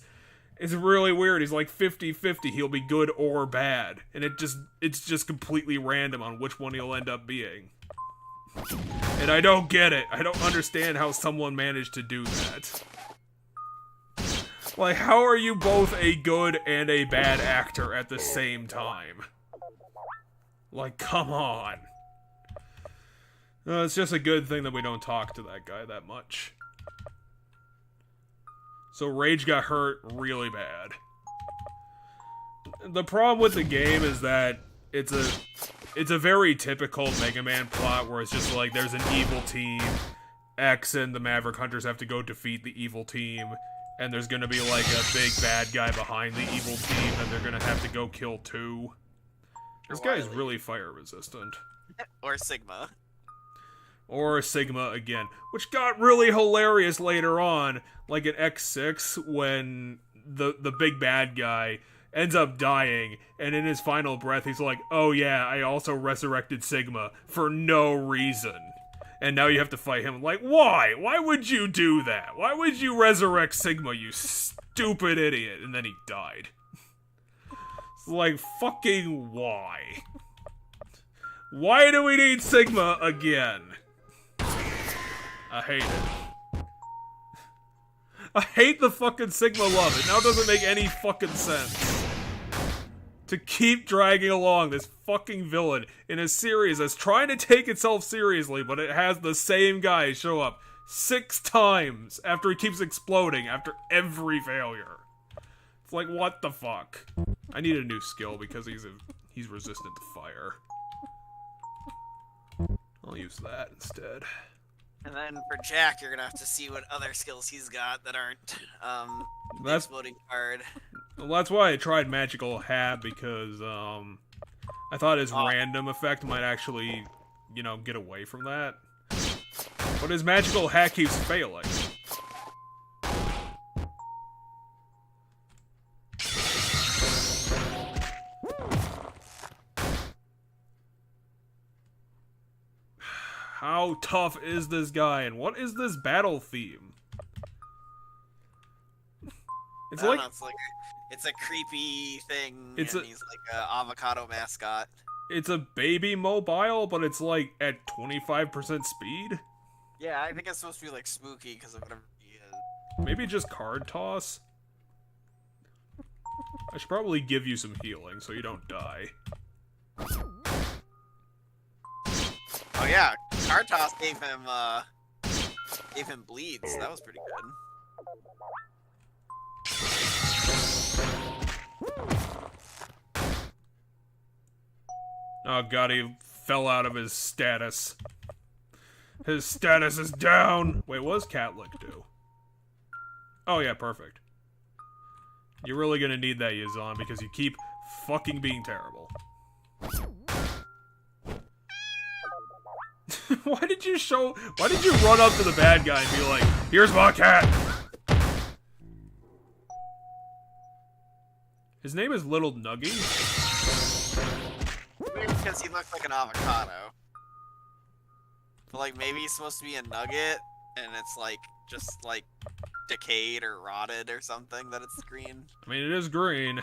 It's really weird. He's, like, 50-50. He'll be good or bad. And it's just completely random on which one he'll end up being. And I don't get it. I don't understand how someone managed to do that. Like, how are you both a good and a bad actor at the same time? Like, come on. It's just a good thing that we don't talk to that guy that much. So Rage got hurt really bad. The problem with the game is that it's a very typical Mega Man plot where it's just like there's an evil team, X and the Maverick Hunters have to go defeat the evil team, and there's gonna be like a big bad guy behind the evil team that they're gonna have to go kill too. This guy is really fire resistant.
Or Sigma.
Or Sigma again. Which got really hilarious later on, like in X6, when the big bad guy ends up dying, and in his final breath he's like, oh yeah, I also resurrected Sigma for no reason. And now you have to fight him. Like, why? Why would you do that? Why would you resurrect Sigma, you stupid idiot? And then he died. Like, fucking why? Why do we need Sigma again? I hate it. I hate the fucking Sigma love. It now doesn't make any fucking sense to keep dragging along this fucking villain in a series that's trying to take itself seriously, but it has the same guy show up 6 times after he keeps exploding after every failure. It's like, what the fuck? I need a new skill because he's resistant to fire. I'll use that instead.
And then for Jack, you're gonna have to see what other skills he's got that aren't the exploding card.
Well, that's why I tried Magical Hat, because I thought his random effect might actually, you know, get away from that. But his Magical Hat keeps failing. How tough is this guy, and what is this battle theme? It's
I don't
like
know, it's a creepy thing,
it's
and
a
he's like an avocado mascot.
it's a baby mobile, but it's like at 25% speed.
Yeah, I think it's supposed to be like spooky because of whatever he is.
Maybe just card toss. I should probably give you some healing so you don't die.
Oh yeah, card toss gave him bleeds. That was pretty good.
Oh god, he fell out of his status. His status is down! Wait, what does Catlick do? Oh yeah, perfect. You're really gonna need that, Yazan, because you keep fucking being terrible. Why did you run up to the bad guy and be like, here's my cat! His name is Little Nuggy?
Maybe because he looked like an avocado. But like maybe he's supposed to be a nugget, and it's like just like decayed or rotted or something that it's green.
I mean, it is green.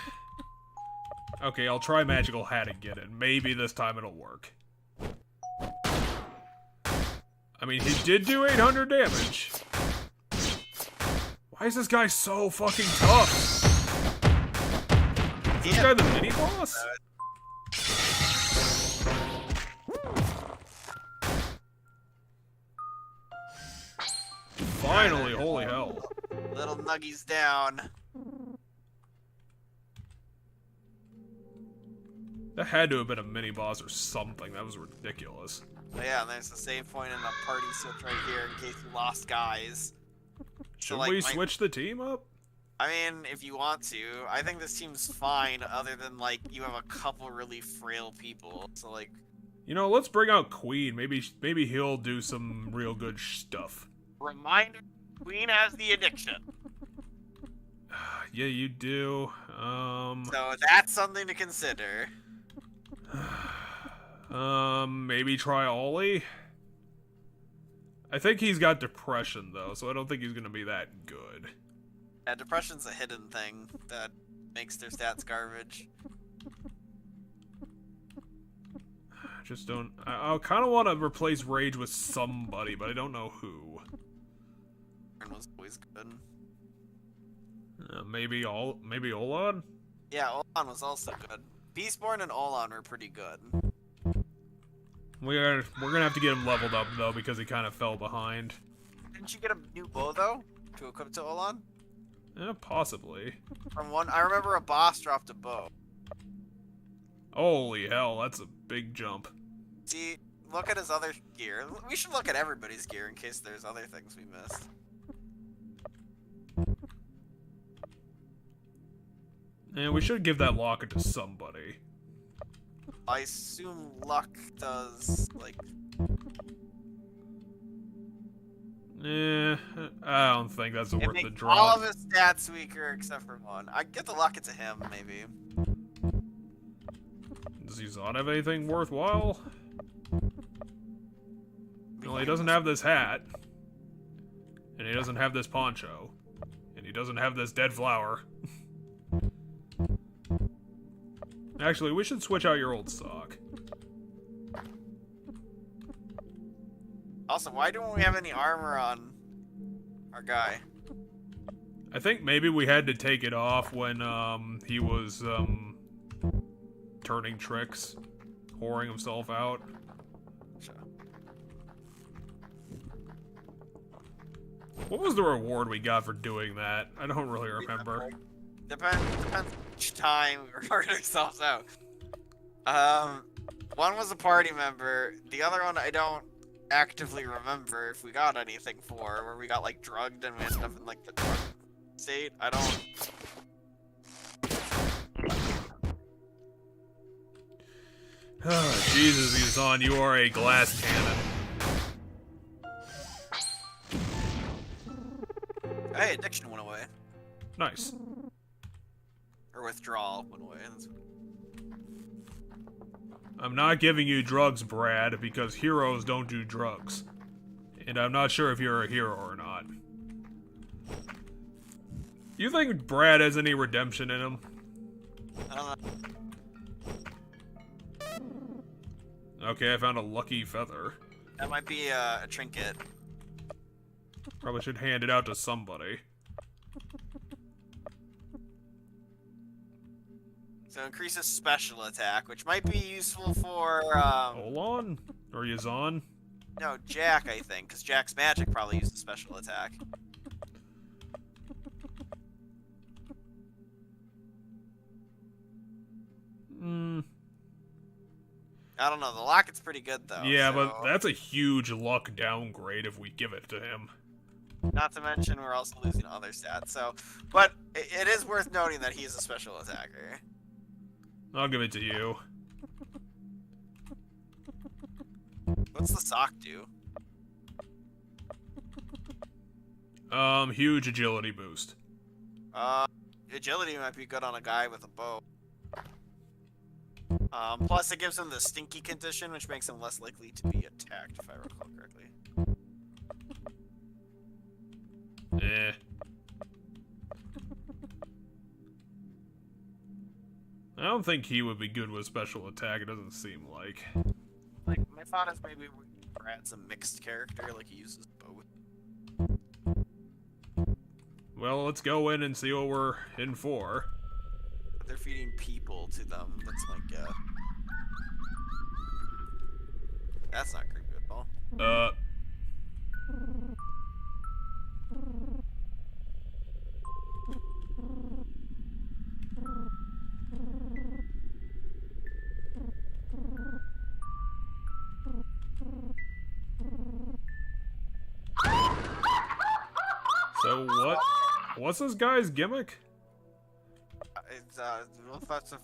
Okay, I'll try Magical Hat again, and maybe this time it'll work. I mean, he did do 800 damage. Why is this guy so fucking tough? Is this guy the mini-boss? Finally, holy hell.
Little Nuggy's down.
That had to have been a mini-boss or something. That was ridiculous.
But yeah, and there's a save point and a party switch right here in case you lost guys.
Should we switch the team up?
I mean, if you want to. I think this team's fine, other than, like, you have a couple really frail people. So, like...
You know, let's bring out Queen. Maybe he'll do some real good stuff.
Reminder, Queen has the addiction.
Yeah, you do.
So that's something to consider.
Maybe try Ollie? I think he's got depression, though, so I don't think he's gonna be that good.
Yeah, depression's a hidden thing that makes their stats garbage.
Just don't... I kind of want to replace Rage with somebody, but I don't know who.
Was always good.
Maybe Olan?
Yeah, Olan was also good. Beastborn and Olan were pretty good.
We're gonna have to get him leveled up, though, because he kind of fell behind.
Didn't you get a new bow, though? To equip to Olan?
Possibly.
I remember a boss dropped a bow.
Holy hell, that's a big jump.
See, look at his other gear. We should look at everybody's gear in case there's other things we missed.
And we should give that locket to somebody.
I assume luck does, like...
I don't think that's worth the drop.
All of his stats weaker except for one. I get the locket to him, maybe.
Does Yazan have anything worthwhile? Well, he doesn't have this hat. And he doesn't have this poncho. And he doesn't have this dead flower. Actually, we should switch out your old sock.
Also, why don't we have any armor on our guy?
I think maybe we had to take it off when he was turning tricks, whoring himself out.
Sure.
What was the reward we got for doing that? I don't really remember.
Depends each time we recorded ourselves out. One was a party member. The other one I don't actively remember if we got anything for, where we got like drugged and we ended up in like the drug state. I don't.
Oh, Jesus, Yazan, you are a glass cannon.
Hey, addiction went away.
Nice.
Or withdrawal went away.
I'm not giving you drugs, Brad, because heroes don't do drugs. And I'm not sure if you're a hero or not. You think Brad has any redemption in him?
I don't know.
Okay, I found a lucky feather.
That might be a trinket.
Probably should hand it out to somebody.
So increases special attack, which might be useful for,
Olan? Or Yazan?
no, Jack, I think, because Jack's magic probably uses special attack. I don't know, the locket's pretty good, though.
Yeah,
so...
but that's a huge luck downgrade if we give it to him.
Not to mention, we're also losing other stats, so... But it is worth noting that he's a special attacker.
I'll give it to you.
What's the sock do?
Huge agility boost.
Agility might be good on a guy with a bow. Plus it gives him the stinky condition, which makes him less likely to be attacked, if I recall correctly.
Eh. I don't think he would be good with special attack, it doesn't seem like.
Like, my thought is maybe we add some mixed character, like he uses both.
Well, let's go in and see what we're in for.
They're feeding people to them. That's like, that's not creepy at all.
So what's this guy's gimmick?
It's,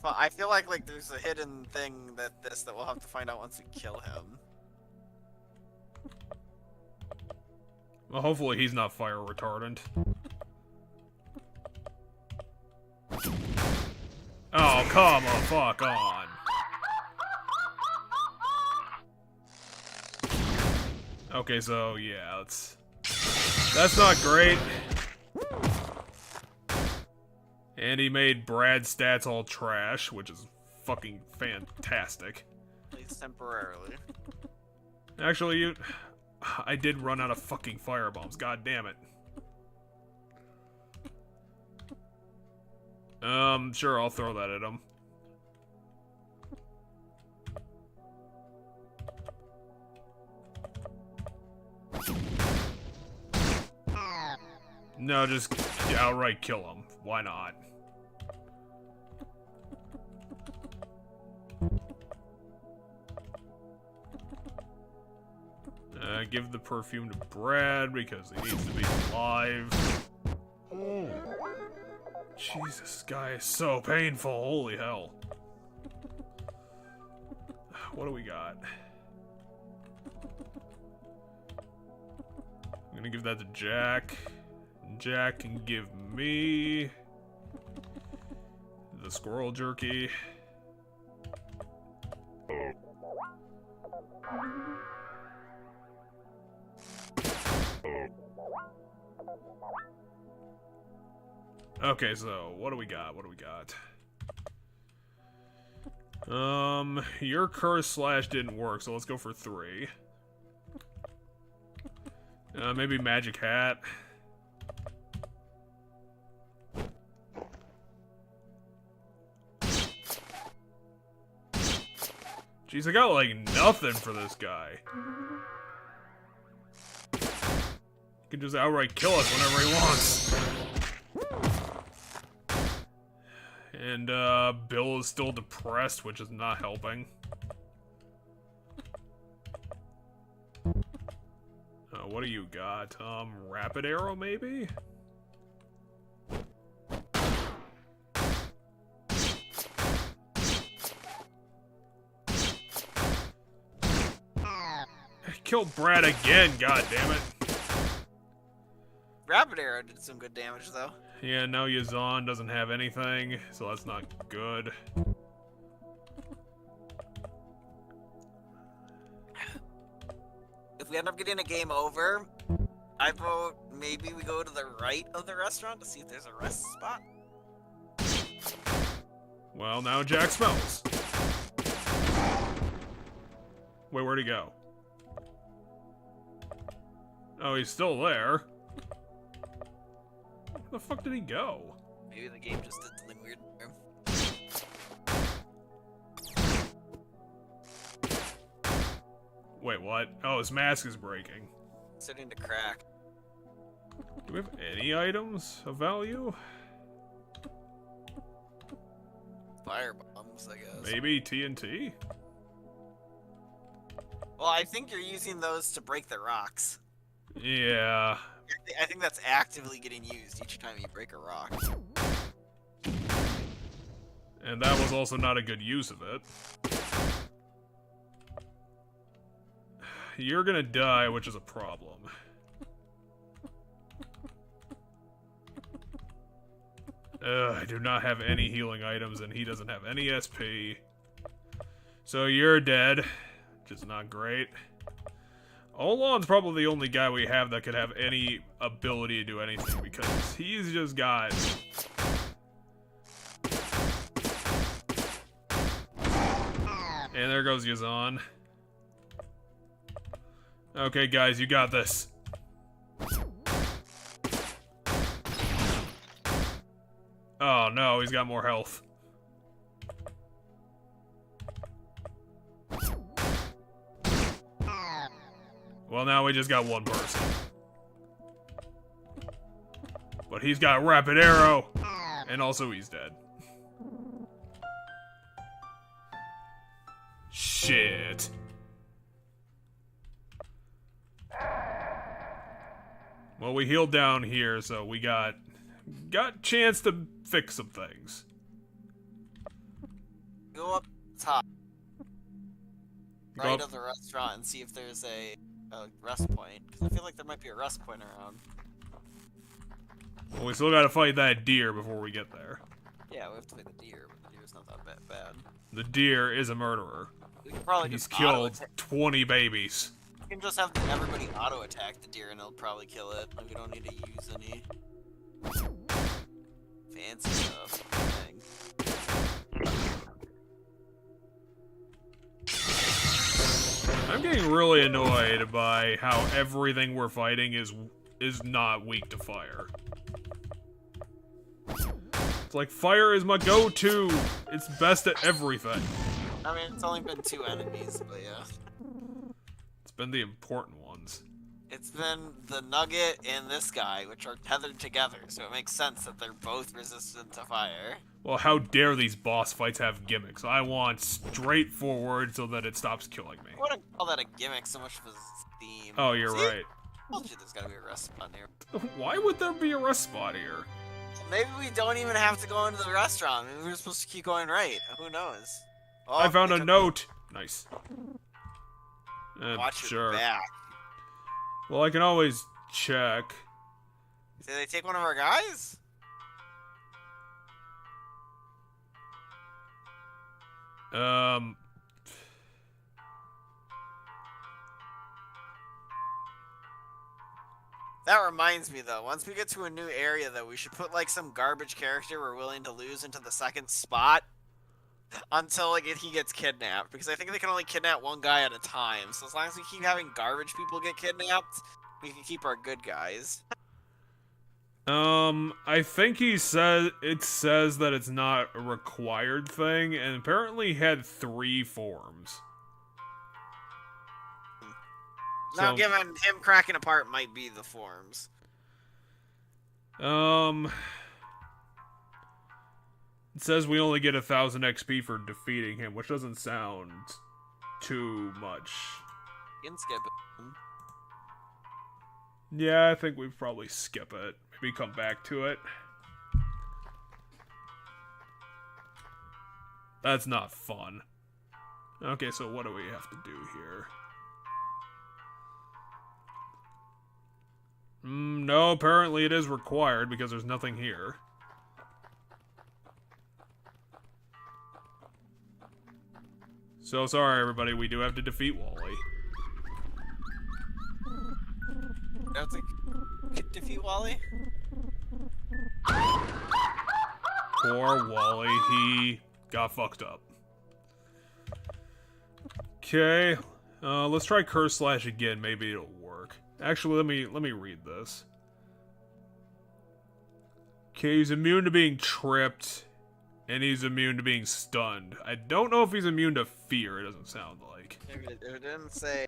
I feel like there's a hidden thing that we'll have to find out once we kill him.
Well, hopefully he's not fire retardant. Oh, come on, fuck on. Okay, so yeah, that's not great. And he made Brad's stats all trash, which is fucking fantastic.
At least temporarily.
Actually, I did run out of fucking firebombs, god damn it. Sure, I'll throw that at him. No, just outright kill him. Why not? Give the perfume to Brad because he needs to be alive. Oh. Jesus, this guy is so painful. Holy hell. What do we got? I'm gonna give that to Jack. Jack can give me the squirrel jerky. Okay, so what do we got? What do we got? Your curse slash didn't work, so let's go for 3. Maybe magic hat. Jeez, I got like nothing for this guy. He can just outright kill us whenever he wants. And, Bill is still depressed, which is not helping. What do you got? Rapid arrow, maybe? Killed Brad again, god damn it.
Rapid arrow did some good damage, though.
Yeah, now Yazan doesn't have anything, so that's not good.
If we end up getting a game over, I vote maybe we go to the right of the restaurant to see if there's a rest spot.
Well, now Jack smells. Wait, where'd he go? Oh, he's still there. Where the fuck did he go?
Maybe the game just did something weird there.
Wait, what? Oh, his mask is breaking.
It's starting to crack.
Do we have any items of value?
Fire bombs, I guess.
Maybe TNT?
Well, I think you're using those to break the rocks.
Yeah.
I think that's actively getting used each time you break a rock.
And that was also not a good use of it. You're gonna die, which is a problem. I do not have any healing items, and he doesn't have any SP. So you're dead, which is not great. Olan's probably the only guy we have that could have any ability to do anything, because he's just got... And there goes Yazan. Okay, guys, you got this. Oh no, he's got more health. Well, now we just got one person. But he's got rapid arrow. And also he's dead. Shit. Well, we healed down here, so we got chance to fix some things.
Go up top,
Go
right
up.
of the restaurant, and see if there's a rest point. Because I feel like there might be a rest point around.
Well, we still gotta fight that deer before we get there.
Yeah, we have to fight the deer, but the deer's not that bad.
The deer is a murderer.
We can probably
He's
just
killed 20 babies.
We can just have everybody auto-attack the deer and it'll probably kill it. Like, we don't need to use any fancy stuff.
I'm getting really annoyed by how everything we're fighting is not weak to fire. It's like, fire is my go-to. It's best at everything.
I mean, it's only been 2 enemies, but yeah.
It's been the important ones.
It's been the Nugget and this guy, which are tethered together, so it makes sense that they're both resistant to fire.
Well, how dare these boss fights have gimmicks? I want straightforward so that it stops killing me.
I wouldn't call that a gimmick so much as a theme.
Oh, you're
See?
right.
I told you there's gotta be a rest spot here.
Why would there be a rest spot here?
Maybe we don't even have to go into the restaurant. Maybe we're supposed to keep going right. Who knows? Oh,
I found a note. Nice.
Watch
sure.
your back.
Well, I can always check.
Did they take one of our guys? That reminds me, though, once we get to a new area, though, we should put, like, some garbage character we're willing to lose into the second spot until, like, he gets kidnapped. Because I think they can only kidnap one guy at a time. So as long as we keep having garbage people get kidnapped, we can keep our good guys.
I think it says that it's not a required thing, and apparently he had 3 forms.
Now, given him cracking apart might be the forms.
It says we only get 1,000 XP for defeating him, which doesn't sound too much.
You can skip it.
Yeah, I think we probably skip it. Maybe come back to it. That's not fun. Okay, so what do we have to do here? No, apparently it is required because there's nothing here. So sorry, everybody, we do have to defeat Wally.
That's a defeat Wally.
Poor Wally, he got fucked up. Okay, let's try Curse Slash again. Maybe it'll work. Actually, let me read this. Okay, he's immune to being tripped, and he's immune to being stunned. I don't know if he's immune to fear. It doesn't sound like.
It didn't say.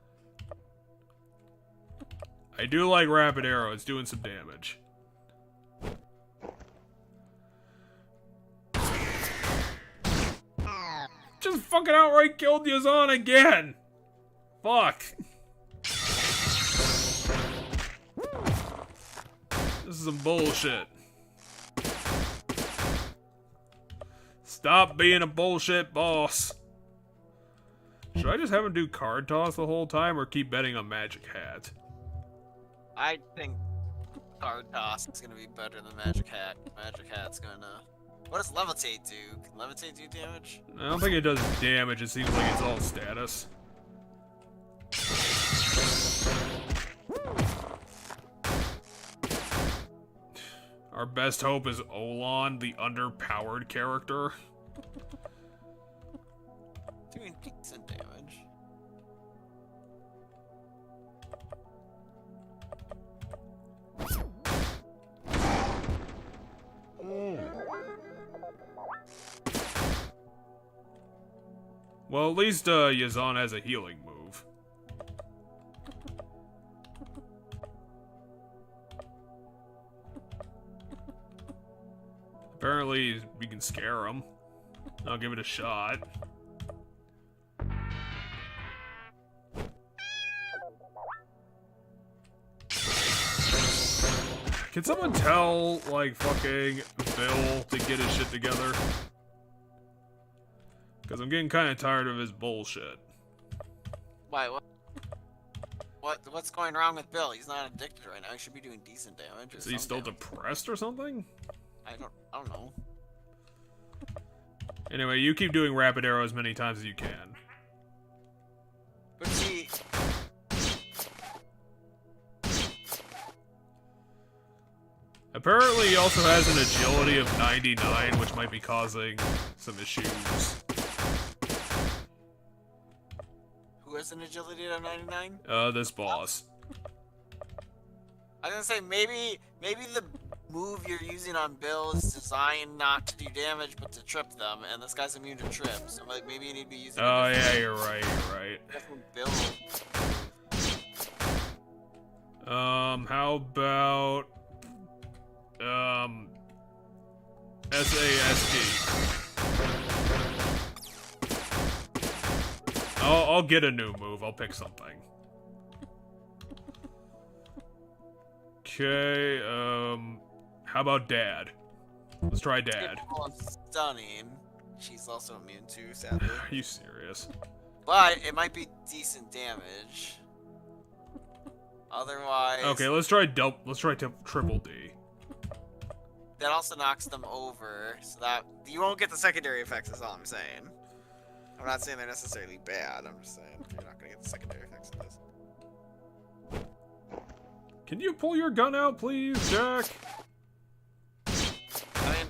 I do like Rapid Arrow. It's doing some damage. Just fucking outright killed Yazan again! Fuck. This is some bullshit. Stop being a bullshit boss. Should I just have him do card toss the whole time or keep betting on Magic Hat?
I think card toss is gonna be better than Magic Hat. Magic Hat's gonna. What does Levitate do? Can Levitate do damage?
I don't think it does damage. It seems like it's all status. Our best hope is Olan, the underpowered character.
Doing decent damage.
Well, at least Yazan has a healing move. Apparently, we can scare him. I'll give it a shot. Can someone tell, like, fucking Bill to get his shit together? Because I'm getting kind of tired of his bullshit.
Why? What's going wrong with Bill? He's not addicted right now. He should be doing decent damage.
Is he still depressed or something?
I don't know.
Anyway, you keep doing Rapid Arrow as many times as you can.
But see,
apparently he also has an agility of 99, which might be causing some issues.
who has an agility of 99?
This boss.
I was gonna say maybe the move you're using on Bill is designed not to do damage but to trip them, and this guy's immune to trip, so like maybe you need to be using.
Oh yeah, you're right.
Different Bill.
How about SASD? I'll get a new move. I'll pick something. Okay, how about Dad? Let's try Dad.
Stunning. She's also immune too, sadly.
Are you serious?
But it might be decent damage. Otherwise,
Okay, let's try triple D.
that also knocks them over, so that you won't get the secondary effects. Is all I'm saying. I'm not saying they're necessarily bad. I'm just saying you're not gonna get the secondary effects of this.
Can you pull your gun out, please, Jack?
I mean,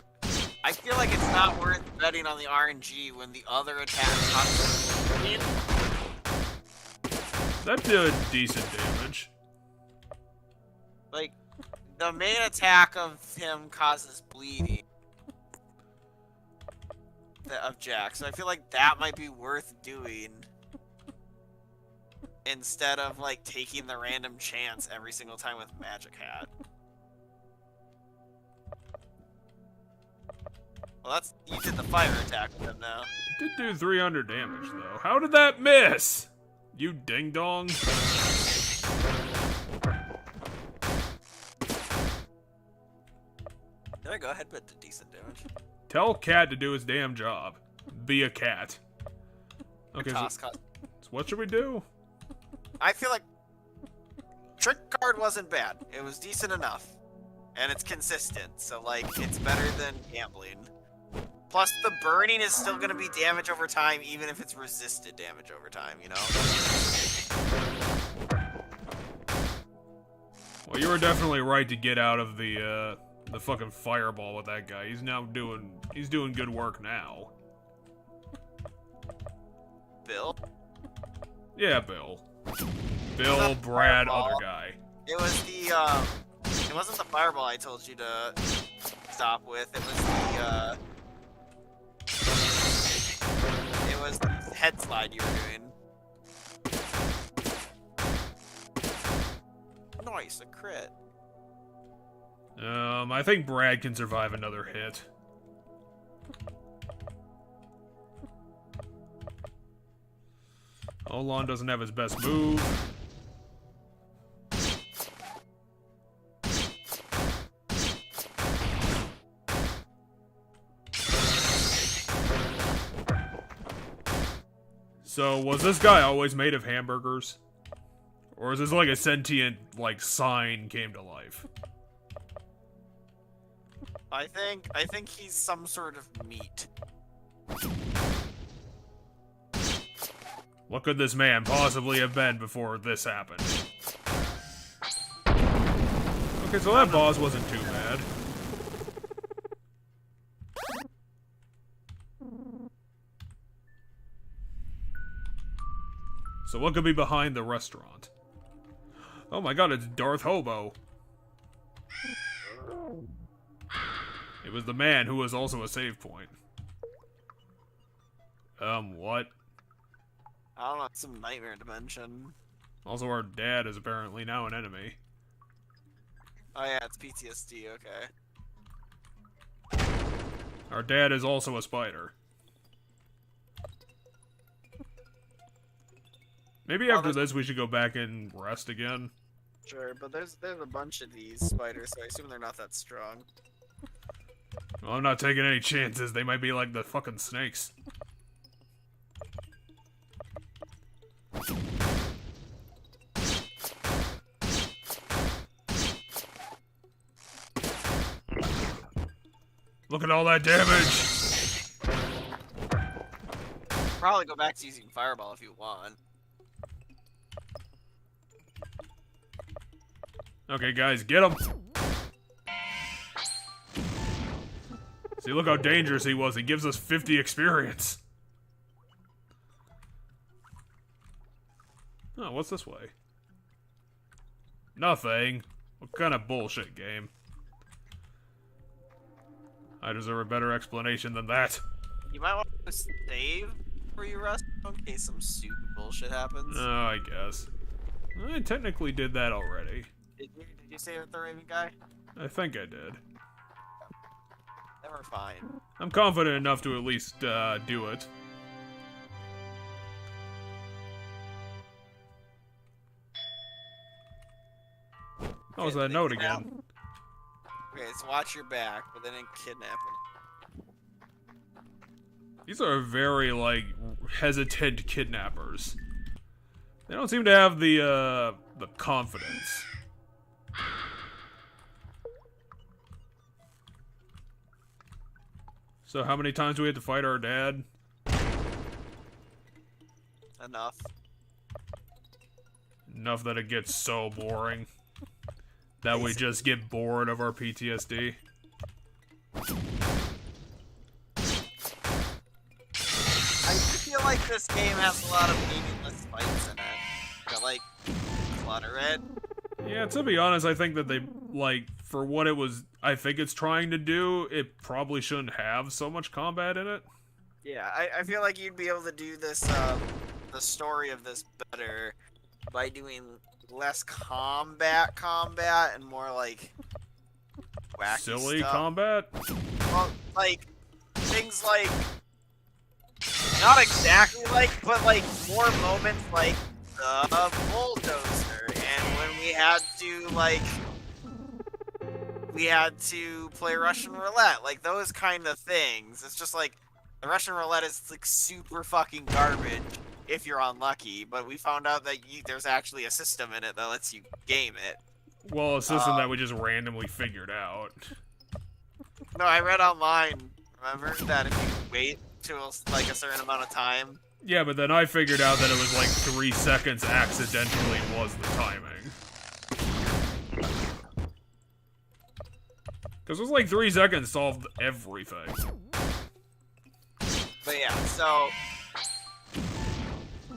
I feel like it's not worth betting on the RNG when the other attack costs. I mean,
That did decent damage.
like, the main attack of him causes bleeding. Of Jack, so I feel like that might be worth doing instead of like taking the random chance every single time with Magic Hat. Well, that's you did the fire attack with him now.
It did do 300 damage though. How did that miss? You ding dong.
There we go. Headbutt did decent damage.
Tell Cat to do his damn job. Be a cat. Okay, so what should we do?
I feel like Trick Card wasn't bad. It was decent enough. And it's consistent, so like it's better than gambling. Plus the burning is still gonna be damage over time, even if it's resisted damage over time, you know?
Well, you were definitely right to get out of the fucking fireball with that guy. He's doing good work now.
Bill?
Yeah, Bill. Bill, Brad,
fireball.
other guy.
It was the, it wasn't the fireball I told you to stop with. It was the head slide you were doing. Nice, a crit.
I think Brad can survive another hit. Olan doesn't have his best move. So, was this guy always made of hamburgers? Or is this like a sentient, like, sign came to life?
I think he's some sort of meat.
What could this man possibly have been before this happened? Okay, so that boss wasn't too bad. So what could be behind the restaurant? Oh my god, it's Darth Hobo. It was the man who was also a save point. What?
I don't know, it's some nightmare dimension.
Also, our dad is apparently now an enemy.
Oh yeah, it's PTSD, okay.
Our dad is also a spider. Maybe after this we should go back and rest again.
Sure, but there's a bunch of these spiders, so I assume they're not that strong.
Well, I'm not taking any chances. They might be like the fucking snakes. Look at all that damage!
Probably go back to using fireball if you want.
Okay, guys, get him! See, look how dangerous he was. He gives us 50 experience. Oh, what's this way? Nothing. What kind of bullshit game? I deserve a better explanation than that.
You might want to save before you rest in case some stupid bullshit happens.
Oh, I guess. I technically did that already.
Did you save with the Raven guy?
I think I did.
Then we're fine.
I'm confident enough to at least do it. Oh, is that note again?
Okay, so watch your back, but then kidnap him.
These are very, like, hesitant kidnappers. They don't seem to have the confidence. So how many times do we have to fight our dad?
Enough.
Enough that it gets so boring. That we just get bored of our PTSD.
I feel like this game has a lot of meaningless fights in it. That, like, clutter it.
Yeah, to be honest, I think that they, like, for what it was, I think it's trying to do, it probably shouldn't have so much combat in it.
Yeah, I feel like you'd be able to do this, the story of this better by doing less combat and more, like, wacky
Silly
stuff.
combat?
Well, like, things like, not exactly like, but like, more moments like the bulldozer, and when we had to, like, play Russian Roulette, like, those kind of things. It's just like, the Russian Roulette is, like, super fucking garbage if you're unlucky, but we found out that there's actually a system in it that lets you game it.
Well, a system that we just randomly figured out.
No, I read online, remember, that if you wait till, like, a certain amount of time.
Yeah, but then I figured out that it was like 3 seconds accidentally was the timing. Because it was like 3 seconds solved everything.
But yeah, so...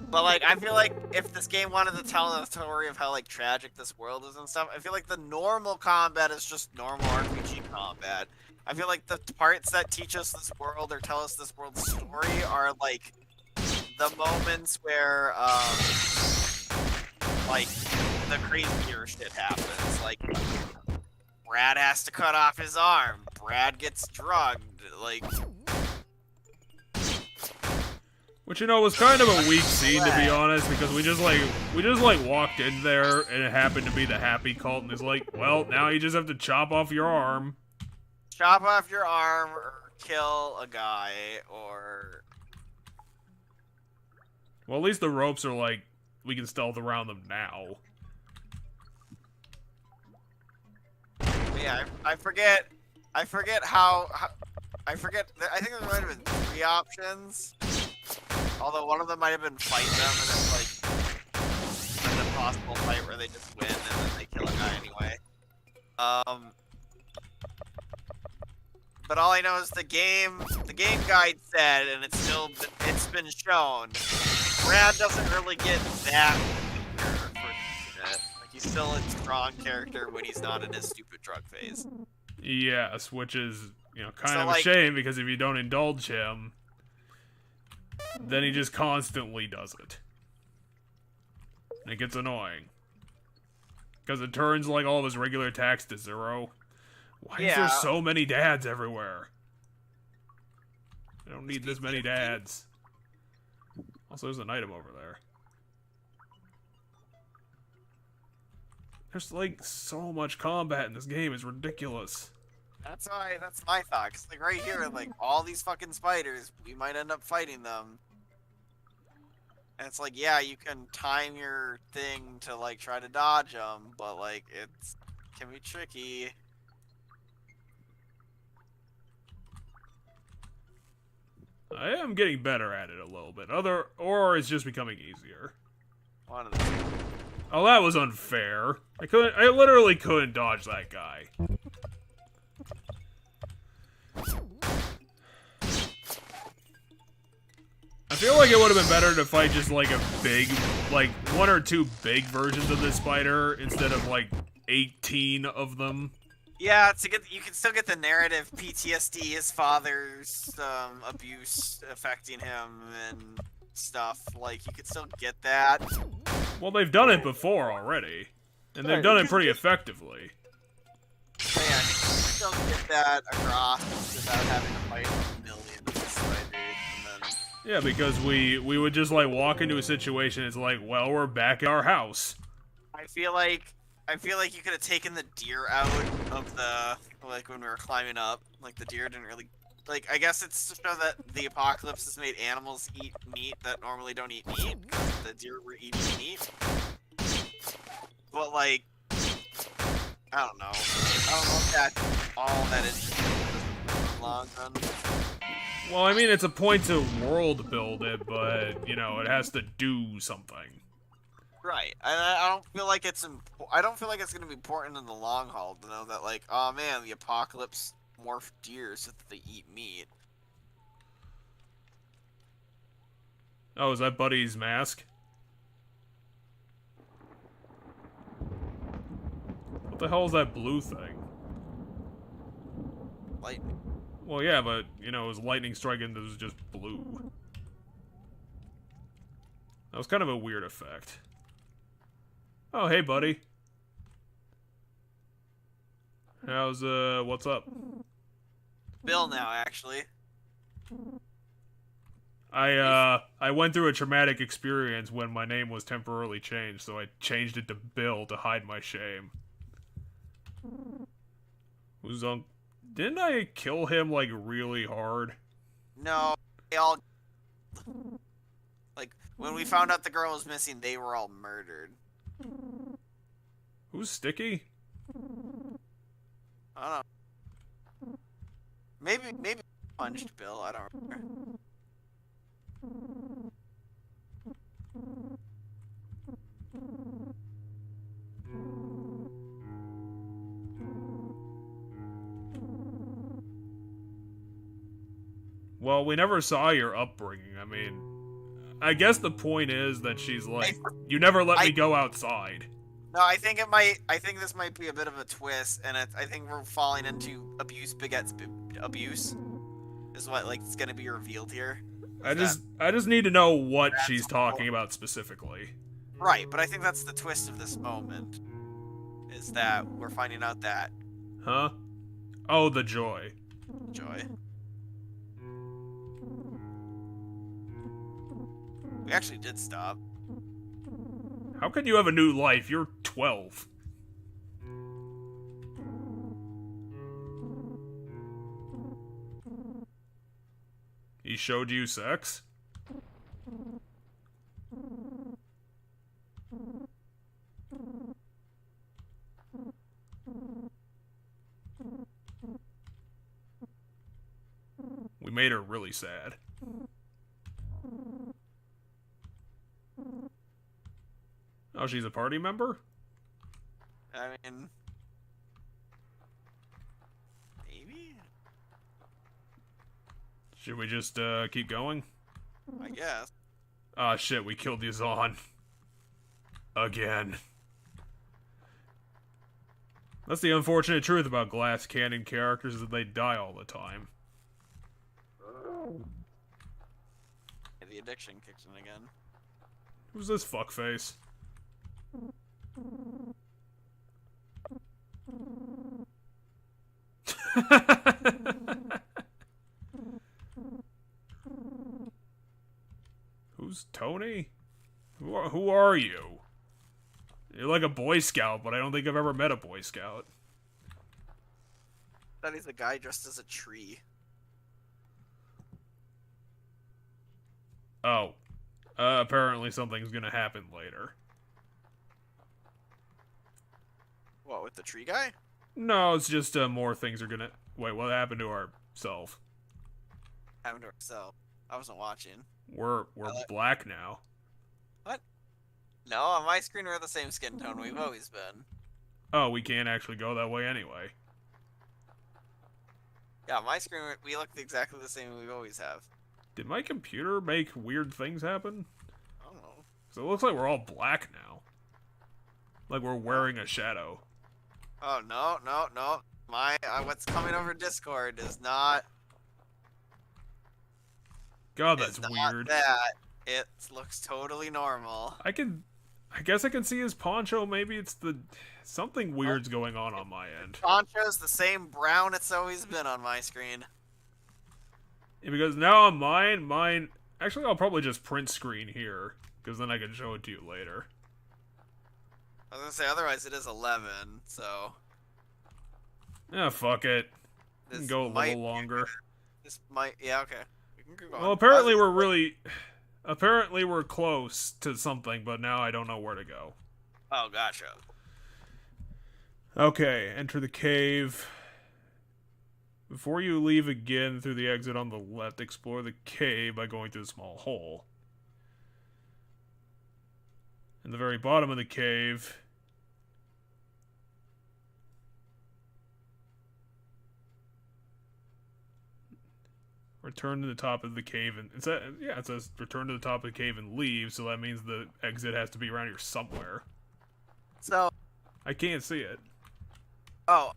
But, like, I feel like if this game wanted to tell a story of how, like, tragic this world is and stuff, I feel like the normal combat is just normal RPG combat. I feel like the parts that teach us this world or tell us this world's story are, like, the moments where, like, the crazier shit happens. Like, Brad has to cut off his arm. Brad gets drugged. Like...
Which, you know, was kind of a weak scene, to be honest, because we just walked in there, and it happened to be the happy cult, and it's like, well, now you just have to chop off your arm.
Chop off your arm, or kill a guy, or...
Well, at least the ropes are like, we can stealth around them now.
But yeah, I forget how... I think there might have been 3 options. Although one of them might have been fight them, and it's like an impossible fight where they just win and then they kill a guy anyway. But all I know is the game guide said, and it's been shown, Brad doesn't really get that weaker for it. Like, he's still a strong character when he's not in his stupid drug phase.
Yes, which is, you know, kind
So,
of
like,
a shame, because if you don't indulge him, then he just constantly does it. And it gets annoying. Because it turns, like, all of his regular attacks to 0. Why is there so many dads everywhere? I don't need this many dads. Also, there's an item over there. There's, like, so much combat in this game. It's ridiculous.
That's my thought. 'Cause, like, right here, like, all these fucking spiders, we might end up fighting them. And it's like, yeah, you can time your thing to, like, try to dodge them, but, like, it can be tricky.
I am getting better at it a little bit. Or it's just becoming easier.
One of the two.
Oh, that was unfair. I literally couldn't dodge that guy. I feel like it would have been better to fight just like a big, like 1 or 2 big versions of this spider instead of like 18 of them.
Yeah, you can still get the narrative PTSD, his father's abuse affecting him and stuff. Like, you could still get that.
Well, they've done it before already, and they've done it pretty effectively.
So yeah, you can still get that across without having to fight a million of these spiders. And then...
Yeah, because we would just like walk into a situation. It's like, well, we're back at our house.
I feel like you could have taken the deer out of the, like, when we were climbing up. Like, the deer didn't really, like, I guess it's to show that the apocalypse has made animals eat meat that normally don't eat meat, because the deer were eating meat. But, like, I don't know if that's all that is in the long run.
Well, I mean, it's a point to world build it, but, you know, it has to do something.
Right, and I don't feel like it's going to be important in the long haul to know that, like, oh man, the apocalypse morphed deer so that they eat meat.
Oh, is that Buddy's mask? What the hell is that blue thing?
Lightning.
Well, yeah, but, you know, it was lightning striking that was just blue. That was kind of a weird effect. Oh, hey, buddy. How's, what's up?
Bill now, actually.
I went through a traumatic experience when my name was temporarily changed, so I changed it to Bill to hide my shame. Who's on... Didn't I kill him, like, really hard?
No, they all... Like, when we found out the girl was missing, they were all murdered.
Who's Sticky?
I don't know. Maybe punched Bill, I don't remember.
Well, we never saw your upbringing. I mean, I guess the point is that she's like, you never let me go outside.
No, I think it might. I think this might be a bit of a twist, and I think we're falling into abuse begets abuse. Is what it's gonna be revealed here.
I just need to know what she's talking about specifically.
Right, but I think that's the twist of this moment. Is that we're finding out that.
Huh? Oh, the joy.
Joy. We actually did stop.
How can you have a new life? You're 12. He showed you sex? We made her really sad. Oh, she's a party member?
I mean... maybe?
Should we just, keep going?
I guess.
Ah, shit, we killed Yazan. Again. That's the unfortunate truth about glass cannon characters, is that they die all the time.
Yeah, the addiction kicks in again.
Who's this fuckface? Who's Tony? Who are you? You're like a Boy Scout, but I don't think I've ever met a Boy Scout.
I thought he's a guy dressed as a tree.
Oh. Apparently something's gonna happen later.
What, with the tree guy?
No, it's just, more things are gonna... Wait, what happened to our self?
Happened to ourselves. I wasn't watching.
We're black now.
What? No, on my screen we're the same skin tone we've always been.
Oh, we can't actually go that way anyway.
Yeah, on my screen we look exactly the same we always have.
Did my computer make weird things happen?
I don't know.
So it looks like we're all black now. Like we're wearing a shadow.
Oh, no. My, what's coming over Discord is not...
God, that's weird.
That. It looks totally normal.
I guess I can see his poncho. Maybe it's something weird's going on my end.
Poncho's the same brown it's always been on my screen.
Yeah, because now on mine... Actually, I'll probably just print screen here. Because then I can show it to you later.
I was gonna say, otherwise it is 11, so...
Yeah, fuck it. We can go a little longer.
This might... Yeah, okay. We can keep going.
Well, apparently we're really... Apparently we're close to something, but now I don't know where to go.
Oh, gotcha.
Okay, enter the cave. Before you leave again through the exit on the left, explore the cave by going through the small hole. In the very bottom of the cave... Return to the top of the cave and... It says return to the top of the cave and leave, so that means the exit has to be around here somewhere.
So...
I can't see it.
Oh,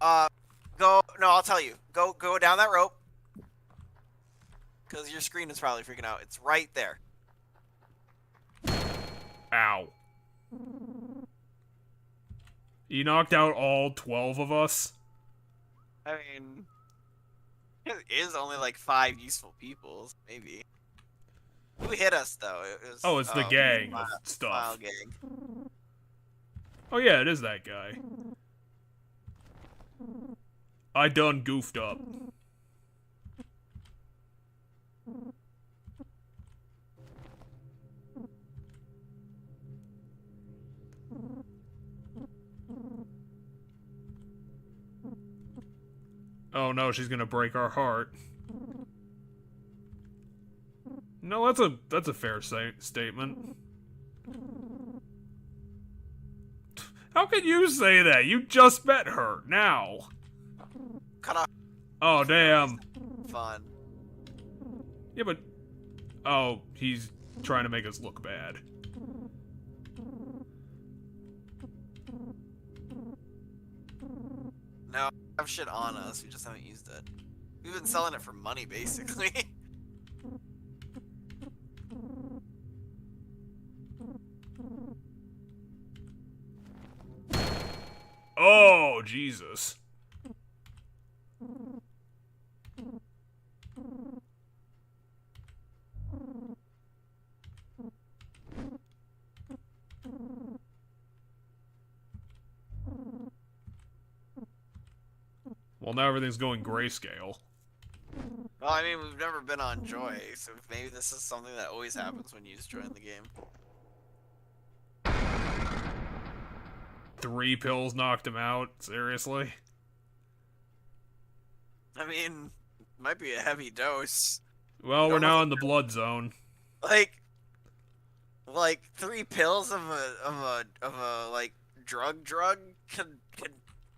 go... No, I'll tell you. Go down that rope. Because your screen is probably freaking out. It's right there.
Ow. You knocked out all 12 of us?
I mean... It is only like 5 useful people, maybe. Who hit us, though?
It's the gang of stuff.
Gang.
Oh yeah, it is that guy. I done goofed up. Oh no, she's gonna break our heart. No, that's a fair statement. How can you say that? You just met her, now.
Cut off.
Oh, damn.
Fun.
Yeah, but... Oh, he's trying to make us look bad.
No, we have shit on us. We just haven't used it. We've been selling it for money, basically.
Oh, Jesus. Well, now everything's going grayscale.
Well, I mean, we've never been on Joy, so maybe this is something that always happens when you just join the game.
3 pills knocked him out? Seriously?
I mean, might be a heavy dose.
Well, we're now in the blood zone.
Like 3 pills of a like drug could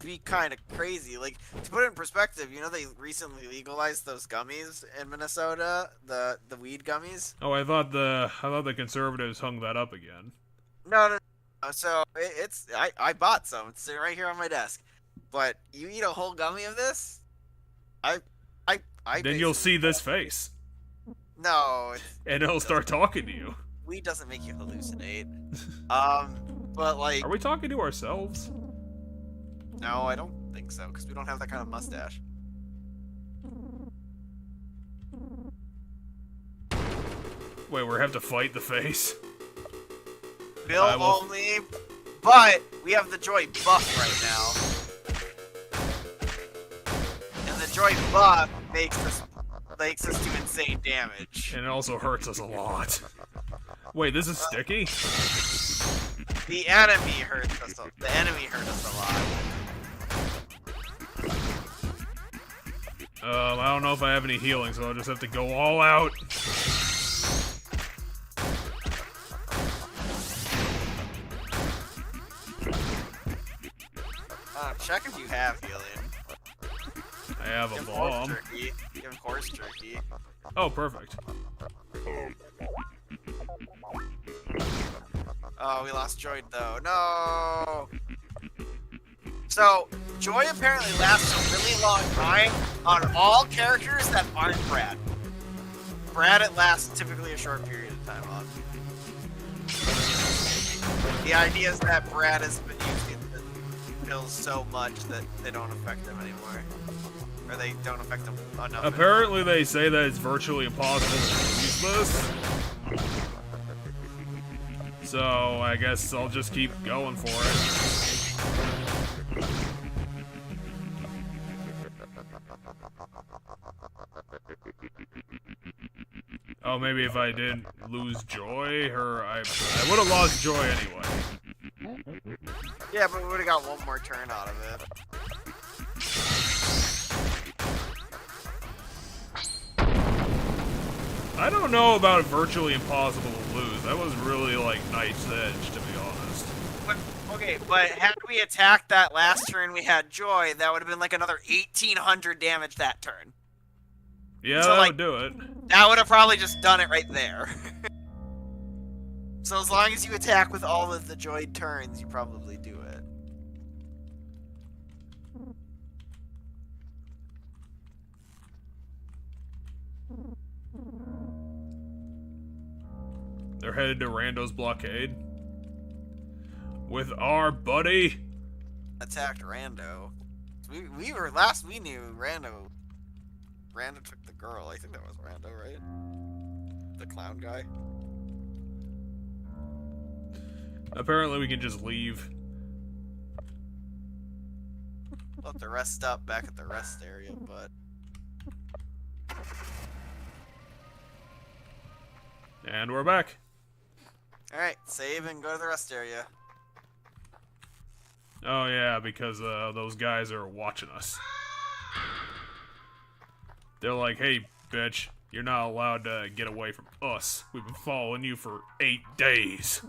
be kind of crazy. Like, to put it in perspective, you know they recently legalized those gummies in Minnesota, the weed gummies.
Oh, I thought the conservatives hung that up again.
No. So I bought some. It's sitting right here on my desk. But you eat a whole gummy of this,
then you'll see this face.
No.
And it'll start talking to you.
Weed doesn't make you hallucinate. But like...
Are we talking to ourselves?
No, I don't think so, because we don't have that kind of mustache.
Wait, we have to fight the face?
Bill only, but we have the Joy buff right now. And the Joy buff makes us do insane damage.
And it also hurts us a lot. Wait, this is sticky?
The enemy hurt us a lot.
I don't know if I have any healing, so I'll just have to go all out.
Check if you have healing.
I have a bomb.
You have horse turkey.
Oh, perfect.
Oh, we lost Joy though. No. So, Joy apparently lasts a really long time on all characters that aren't Brad. Brad, it lasts typically a short period of time on. The idea is that Brad has been using the pills so much that they don't affect him anymore. Or they don't affect him enough.
Apparently they say that it's virtually impossible to use this. So, I guess I'll just keep going for it. Oh, maybe if I didn't lose Joy, I would have lost Joy anyway.
Yeah, but we would have got one more turn out of it.
I don't know about virtually impossible to lose. That was really, like, Knight's Edge, to be honest.
Okay, but had we attacked that last turn we had Joy, that would have been like another 1,800 damage that turn.
Yeah,
so,
that
like,
would do it.
That would have probably just done it right there. So as long as you attack with all of the Joy turns, you probably do it.
They're headed to Rando's blockade. With our buddy.
Attacked Rando. We were last we knew Rando took the girl. I think that was Rando, right? The clown guy.
Apparently we can just leave.
We'll have to rest up back at the rest area, but
And we're back.
alright, save and go to the rest area.
Oh yeah, because those guys are watching us. They're like, hey, bitch, you're not allowed to get away from us. We've been following you for 8 days.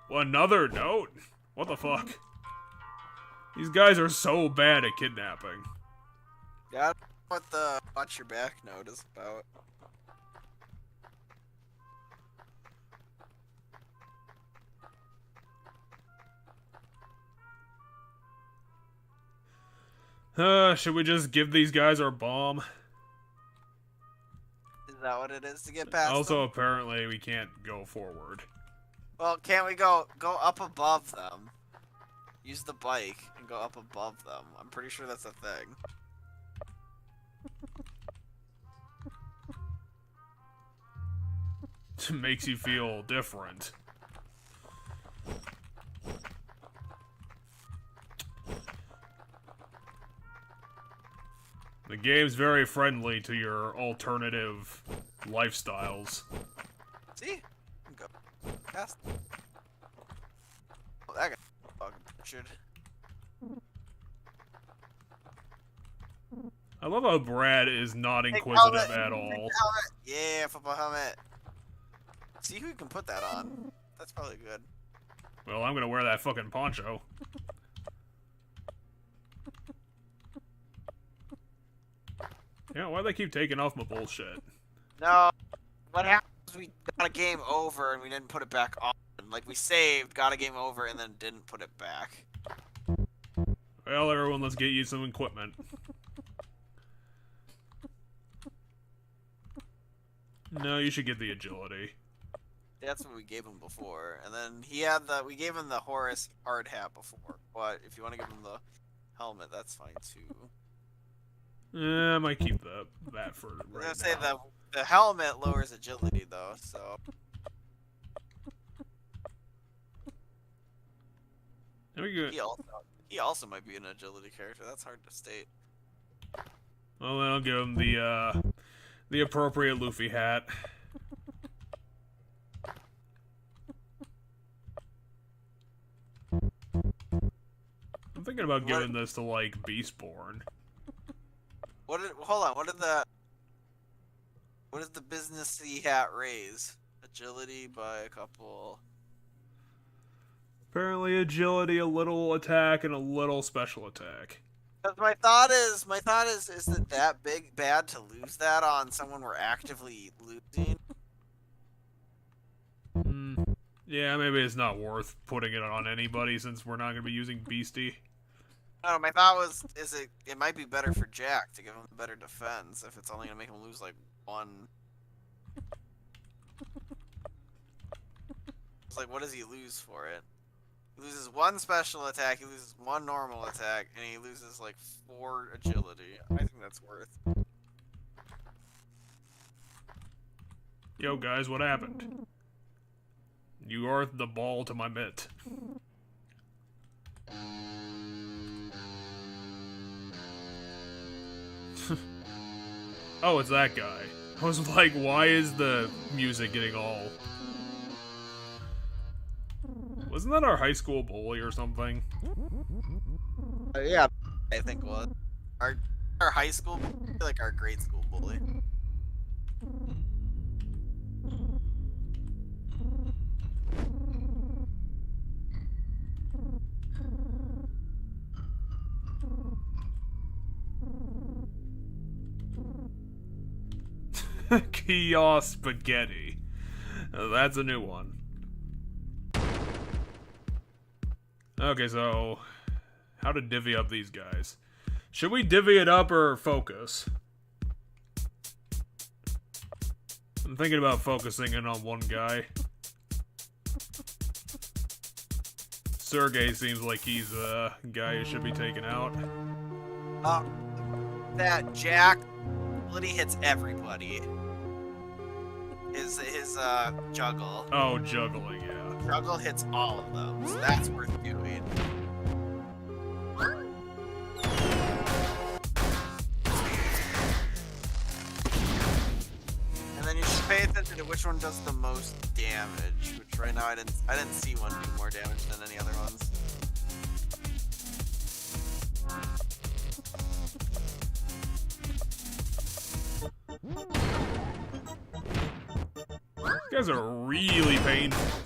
Another note? What the fuck? These guys are so bad at kidnapping.
Yeah, I don't know what the watch your back note is about.
Should we just give these guys our bomb?
Is that what it is to get past
Also,
them?
apparently, we can't go forward.
Well, can't we go up above them? Use the bike and go up above them. I'm pretty sure that's a thing.
It makes you feel different. The game's very friendly to your alternative lifestyles.
See? Go past. Oh, that got fucking butchered.
I love how Brad is not inquisitive at all.
Yeah, football helmet. See who can put that on. That's probably good.
Well, I'm gonna wear that fucking poncho. Yeah, why'd they keep taking off my bullshit?
No, what happened was we got a game over and we didn't put it back on. Like, we saved, got a game over, and then didn't put it back.
Well, everyone, let's get you some equipment. No, you should get the agility.
That's what we gave him before. And then he had we gave him the Horus hard hat before. But if you want to give him the helmet, that's fine too.
I might keep that for
I was
right
gonna say
now.
the helmet lowers agility though, so.
There we go.
He also might be an agility character. That's hard to state.
Well, then I'll give him the appropriate Luffy hat. I'm thinking about giving this to, like, Beastborn.
Hold on, what does the businessy hat raise? Agility by a couple.
Apparently agility, a little attack, and a little special attack.
Because my thought is it that bad to lose that on someone we're actively losing?
Yeah, maybe it's not worth putting it on anybody since we're not going to be using Beastie.
I don't know, my thought was, it might be better for Jack to give him better defense if it's only going to make him lose, like, one. It's like, what does he lose for it? He loses one special attack, he loses one normal attack, and he loses, like, 4 agility. I think that's worth.
Yo, guys, what happened? You are the ball to my mitt. Oh, it's that guy. I was like, why is the music getting all... Wasn't that our high school bully or something?
Yeah, I think it was. Our high school bully, like our grade school bully.
Kiosk spaghetti. That's a new one. Okay, so how to divvy up these guys? Should we divvy it up or focus? I'm thinking about focusing in on one guy. Sergey seems like he's a guy who should be taken out.
That Jack ability hits everybody. His juggle.
Oh, juggling, yeah.
Juggle hits all of them, so that's worth doing. And then you should pay attention to which one does the most damage, which right now I didn't see one do more damage than any other ones.
These guys are really painful.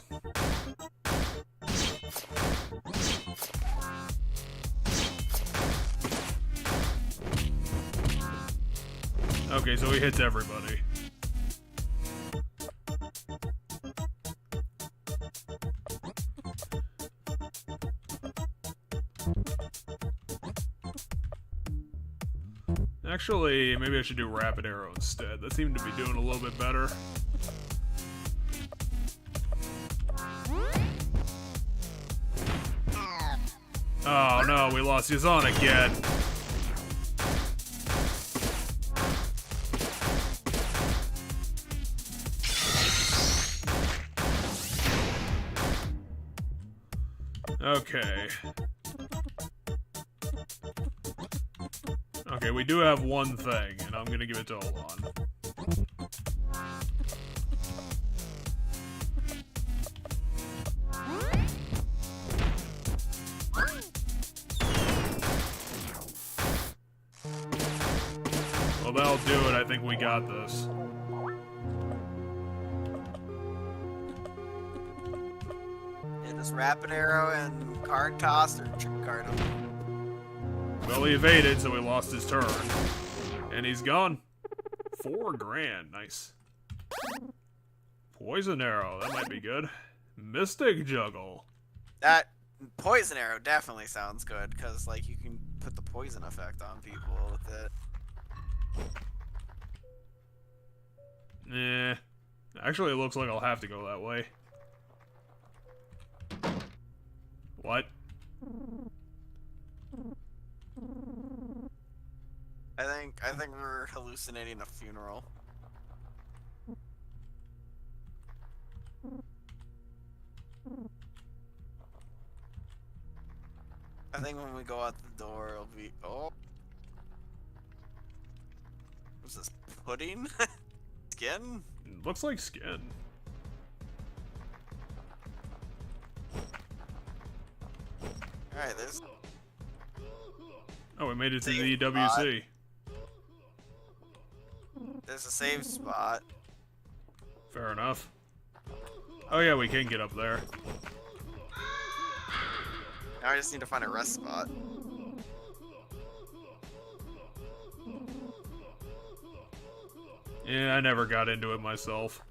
Okay, so he hits everybody. Actually, maybe I should do Rapid Arrow instead. That seemed to be doing a little bit better. Oh no, we lost Yazan again. Okay. Okay, we do have one thing, and I'm gonna give it to Olan. Well, that'll do it. I think we got this.
Yeah, just Rapid Arrow and card toss or trick card him.
Well, he evaded, so he lost his turn. And he's gone. $4 grand. Nice. Poison Arrow. That might be good. Mystic Juggle.
That Poison Arrow definitely sounds good, because, like, you can put the poison effect on people with it.
Eh. Actually, it looks like I'll have to go that way. What?
I think we're hallucinating a funeral. I think when we go out the door, it'll be... Oh. What's this? Pudding? Skin?
Looks like skin.
Alright, there's...
Oh, we made it to
Save
the EWC.
There's a save spot.
Fair enough. Oh yeah, we can get up there.
Now I just need to find a rest spot.
Yeah, I never got into it myself.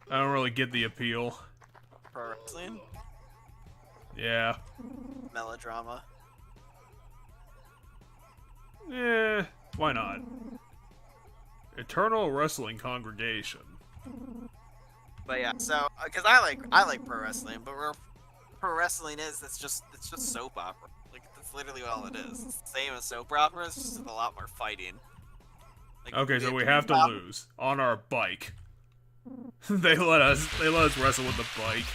I don't really get the appeal.
Pro wrestling?
Yeah.
Melodrama.
Eh, why not? Eternal Wrestling Congregation.
But yeah, so because I like pro wrestling, but where pro wrestling is, it's just soap opera. Like that's literally all it is. It's the same as soap opera, it's just a lot more fighting. Like,
Okay, so we have to lose on our bike. they let us wrestle with the bike.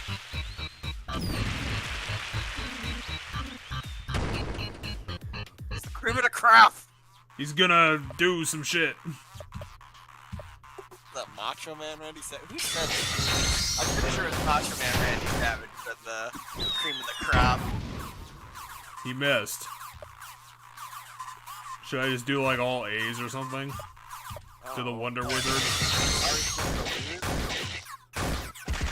It's the cream of the crop.
He's gonna do some shit.
The Macho Man Randy Savage. Who said it? I'm pretty sure it's Macho Man Randy Savage said the cream of the crop.
He missed. Should I just do like all A's or something? To the Wonder Wizard?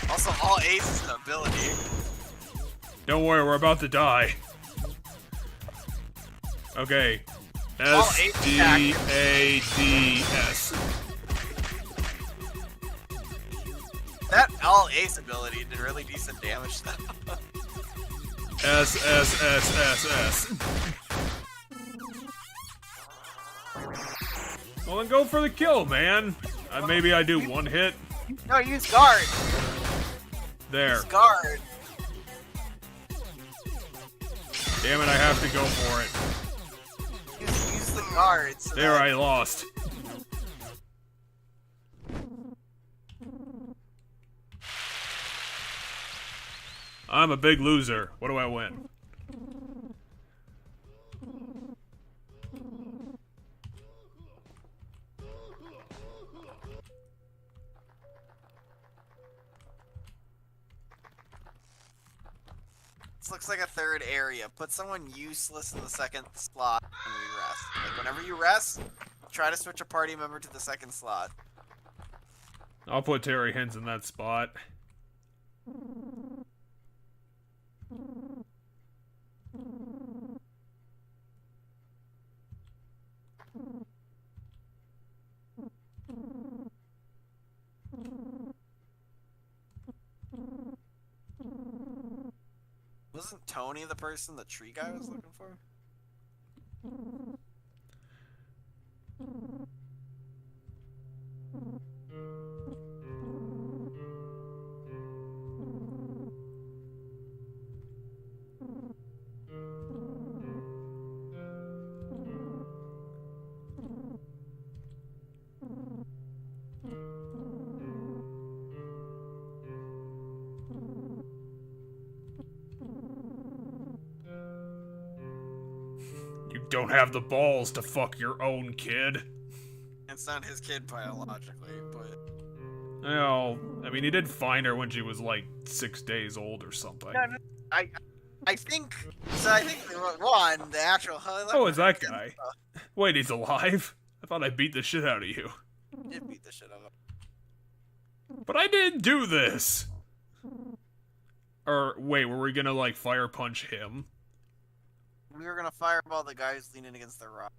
Also, all A's is an ability.
Don't worry, we're about to die. Okay. S-D-A-D-S.
That all Ace ability did really decent damage though.
S-S-S-S-S. Well, then go for the kill, man. Maybe I do one hit.
No, use guard.
There.
Use guard.
Damn it, I have to go for it.
Use the guard. So
there, I lost. I'm a big loser. What do I win?
This looks like a third area. Put someone useless in the second slot and we rest. Like whenever you rest, try to switch a party member to the second slot.
I'll put Terry Hens in that spot.
Wasn't Tony the person the tree guy was looking for?
You don't have the balls to fuck your own kid.
It's not his kid biologically, but...
Well, I mean, he did find her when she was like 6 days old or something.
No, I think... So I think, one, the actual...
Oh, it's that guy. Wait, he's alive? I thought I beat the shit out of you.
You did beat the shit out of him.
But I didn't do this! Or, wait, were we gonna, like, fire punch him?
We were gonna fireball the guys leaning against the rock.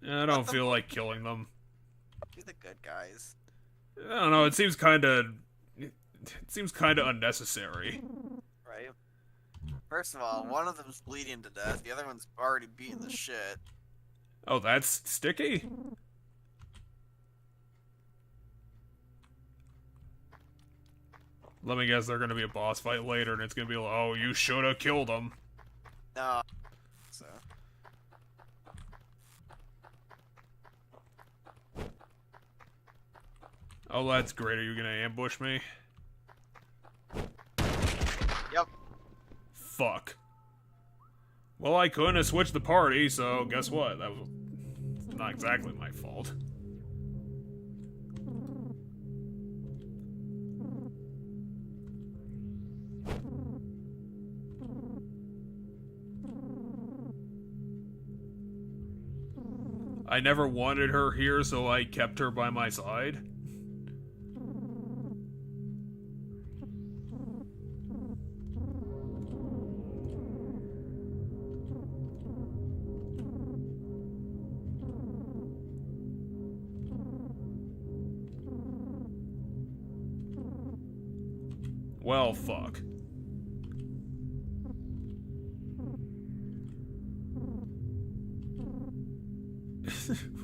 I don't feel like killing them.
Be the good guys.
I don't know, it seems kinda unnecessary.
Right? First of all, one of them's bleeding to death, the other one's already beating the shit.
Oh, that's sticky? Let me guess, they're gonna be a boss fight later, and it's gonna be like, oh, you shoulda killed him.
No. So.
Oh, that's great. Are you gonna ambush me?
Yep.
Fuck. Well, I couldn't have switched the party, so guess what? That was not exactly my fault. I never wanted her here, so I kept her by my side. Well, fuck.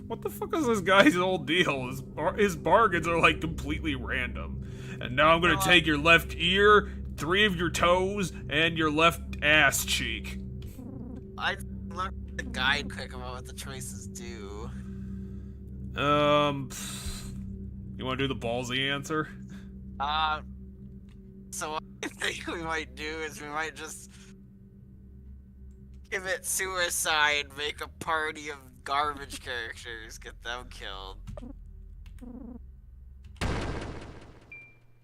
What the fuck is this guy's whole deal? His bargains are like completely random. And now I'm gonna take your left ear, 3 of your toes, and your left ass cheek.
I looked at the guide quick about what the choices do.
You wanna do the ballsy answer?
So what I think we might do is we might just give it suicide, make a party of garbage characters, get them killed.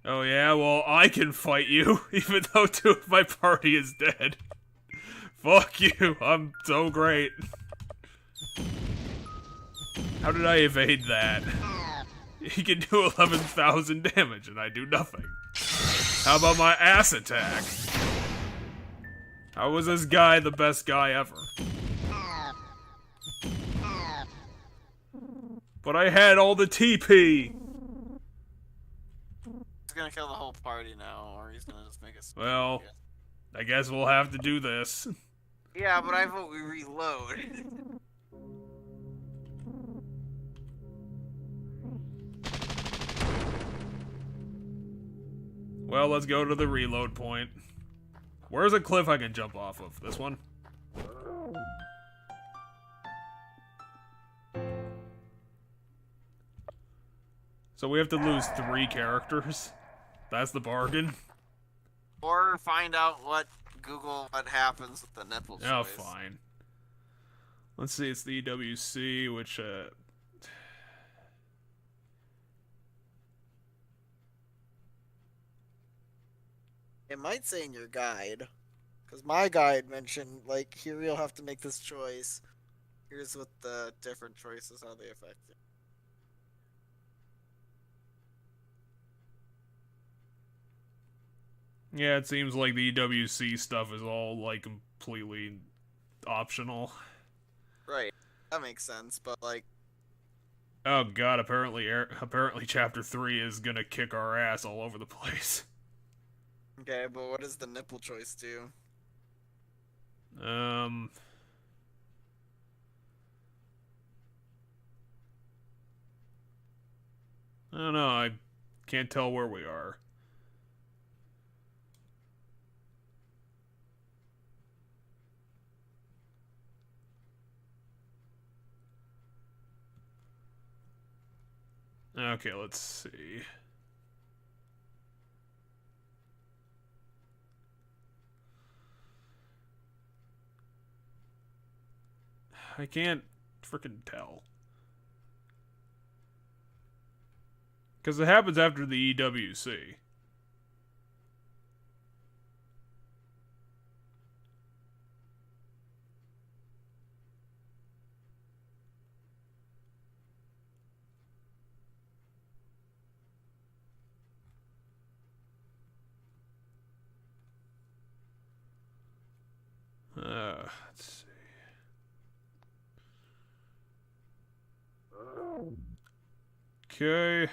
Oh yeah, well, I can fight you, even though 2 of my party is dead. Fuck you, I'm so great. How did I evade that? He can do 11,000 damage and I do nothing. How about my ass attack? How was this guy the best guy ever? But I had all the TP!
He's gonna kill the whole party now, or he's gonna just make us.
Well, I guess we'll have to do this.
Yeah, but I vote we reload.
Well, let's go to the reload point. Where's a cliff I can jump off of? This one? So we have to lose 3 characters? That's the bargain?
Or find out what happens with the nipple choice.
Oh, fine. Let's see, it's the EWC, which,
It might say in your guide. Because my guide mentioned, like, here you'll have to make this choice. Here's what the different choices, how they affect you.
yeah, it seems like the EWC stuff is all, like, completely optional.
Right. That makes sense, but, like...
Oh god, apparently Chapter 3 is gonna kick our ass all over the place.
Okay, but what does the nipple choice do?
Um... I don't know, I can't tell where we are. Okay, let's see. I can't freaking tell. Because it happens after the EWC. Let's see. Okay.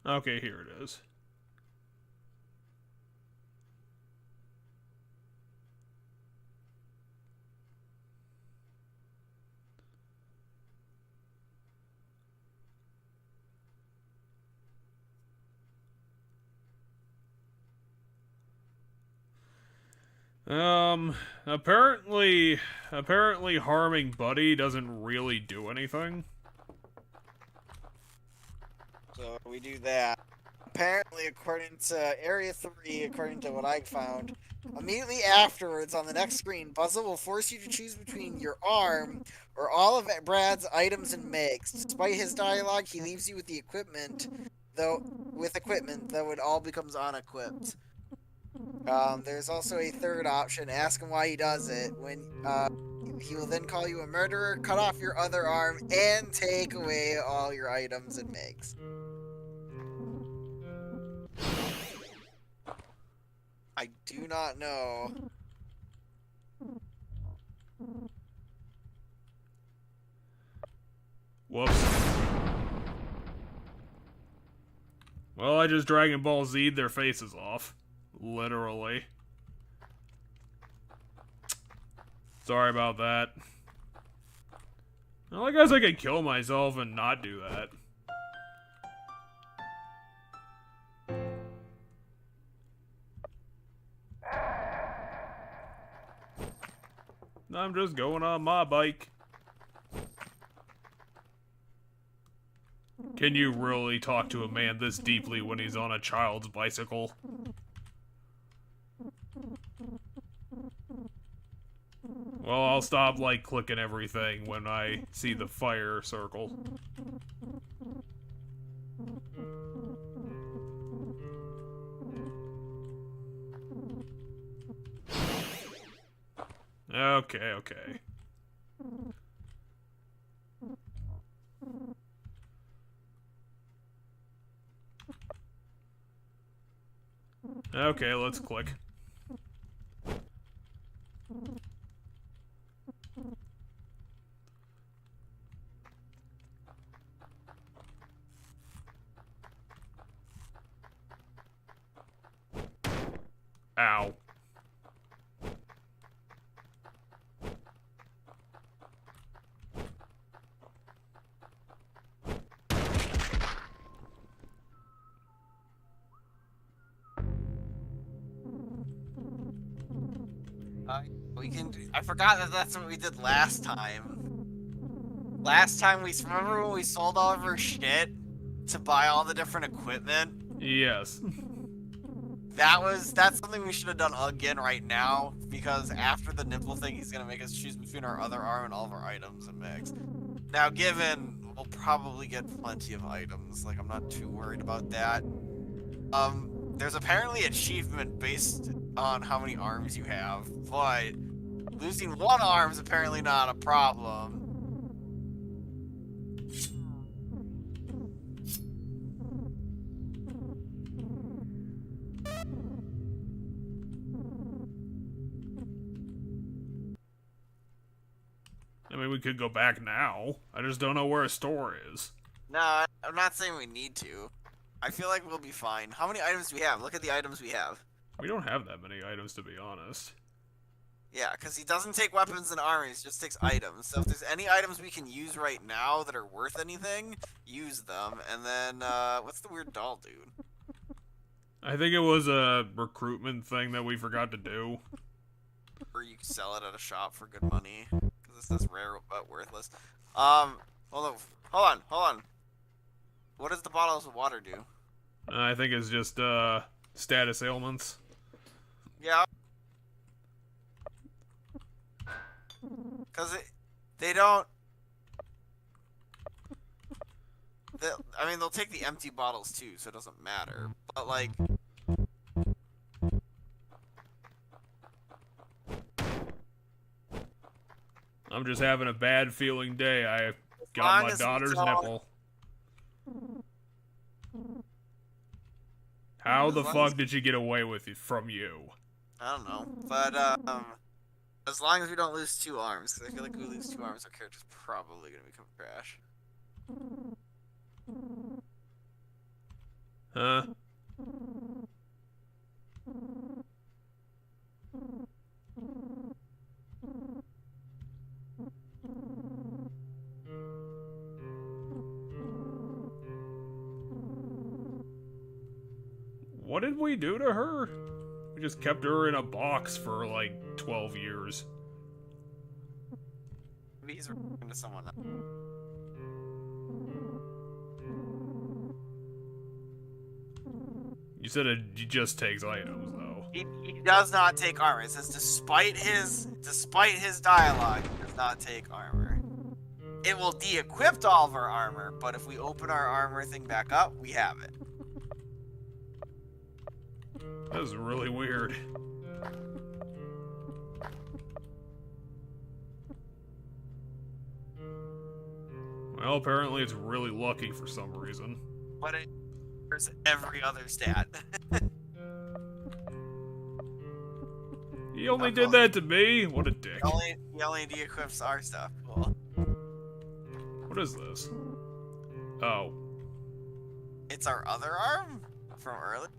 Okay, here it is. Apparently harming Buddy doesn't really do anything.
So we do that. Apparently, according to Area 3, according to what I found, immediately afterwards on the next screen, Buzzle will force you to choose between your arm or all of Brad's items and makes. Despite his dialogue, he leaves you with the equipment, though it all becomes unequipped. There's also a third option. Ask him why he does it. When he will then call you a murderer, cut off your other arm, and take away all your items and makes. I do not know.
Whoops. Well, I just Dragon Ball Z'd their faces off. Literally. Sorry about that. Well, I guess I could kill myself and not do that. I'm just going on my bike. Can you really talk to a man this deeply when he's on a child's bicycle? Well, I'll stop, like, clicking everything when I see the fire circle. Okay, okay. Okay, let's click. Ow.
I forgot that that's what we did last time. Last time remember when we sold all of our shit to buy all the different equipment?
Yes.
That's something we should have done again right now, because after the nipple thing, he's gonna make us choose between our other arm and all of our items and mix. Now, given we'll probably get plenty of items, like I'm not too worried about that. There's apparently an achievement based on how many arms you have, but losing one arm is apparently not a problem.
I mean, we could go back now. I just don't know where a store is.
No, I'm not saying we need to. I feel like we'll be fine. How many items do we have? Look at the items we have.
We don't have that many items, to be honest.
Yeah, because he doesn't take weapons and armor, he just takes items. So if there's any items we can use right now that are worth anything, use them. And then, what's the weird doll dude?
I think it was a recruitment thing that we forgot to do.
Or you can sell it at a shop for good money. Because this is rare but worthless. Hold on. What does the bottles of water do?
I think it's just, status ailments.
Yeah. Because they don't... I mean, they'll take the empty bottles too, so it doesn't matter. But, like...
I'm just having a bad feeling day. I got my daughter's nipple. How the fuck did she get away with it from you?
I don't know. But, as long as we don't lose 2 arms, because I feel like if we lose 2 arms, our character's probably going to become trash.
Huh? What did we do to her? We just kept her in a box for like 12 years.
Maybe he's referring to someone else.
You said he just takes items, though.
He does not take armor. It says despite his dialogue, he does not take armor. It will de-equip all of our armor, but if we open our armor thing back up, we have it.
That was really weird. Well, apparently it's really lucky for some reason.
But it covers every other stat.
He only did that to me? What a dick.
He only de-equips our stuff. Cool.
What is this? Oh.
It's our other arm? From earlier?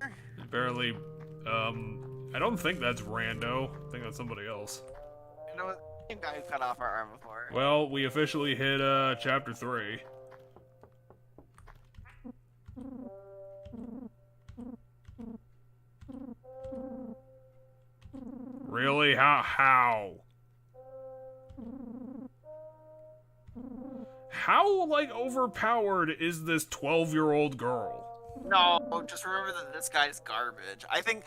Apparently, I don't think that's Rando. I think that's somebody else.
You know what? Same guy who cut off our arm before.
Well, we officially hit, chapter 3. Really? How? How, like, overpowered is this 12-year-old girl?
No, just remember that this guy's garbage. I think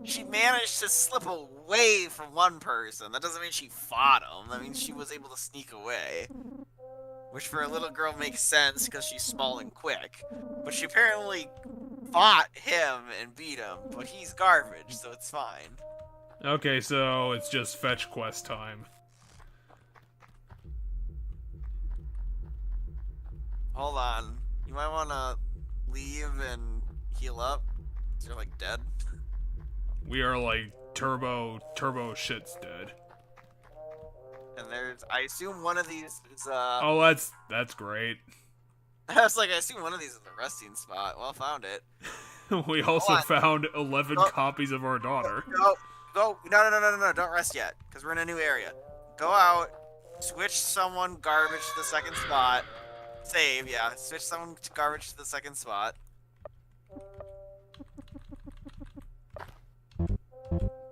she managed to slip away from one person. That doesn't mean she fought him. That means she was able to sneak away. Which for a little girl makes sense because she's small and quick. But she apparently fought him and beat him. But he's garbage, so it's fine.
Okay, so it's just fetch quest time.
Hold on. You might want to leave and heal up. You're like dead.
We are like turbo shit's dead.
And there's, I assume one of these is,
Oh, that's great.
I was like, I assume one of these is the resting spot. Well, found it.
We also found 11 copies of our daughter.
Go. No, don't rest yet. Because we're in a new area. Go out, switch someone garbage to the second spot. Save, yeah. Switch someone to garbage to the second spot.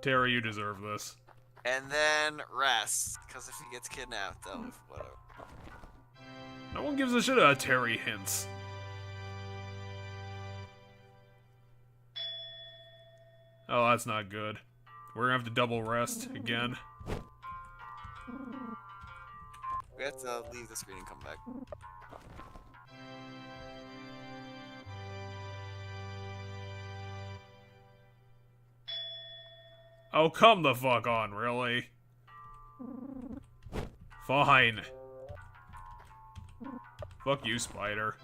Terry, you deserve this.
And then rest. Because if he gets kidnapped, then whatever.
No one gives a shit about Terry hints. Oh, that's not good. We're gonna have to double rest again.
We have to leave the screen and come back.
Oh, come the fuck on, really? Fine. Fuck you, Spider.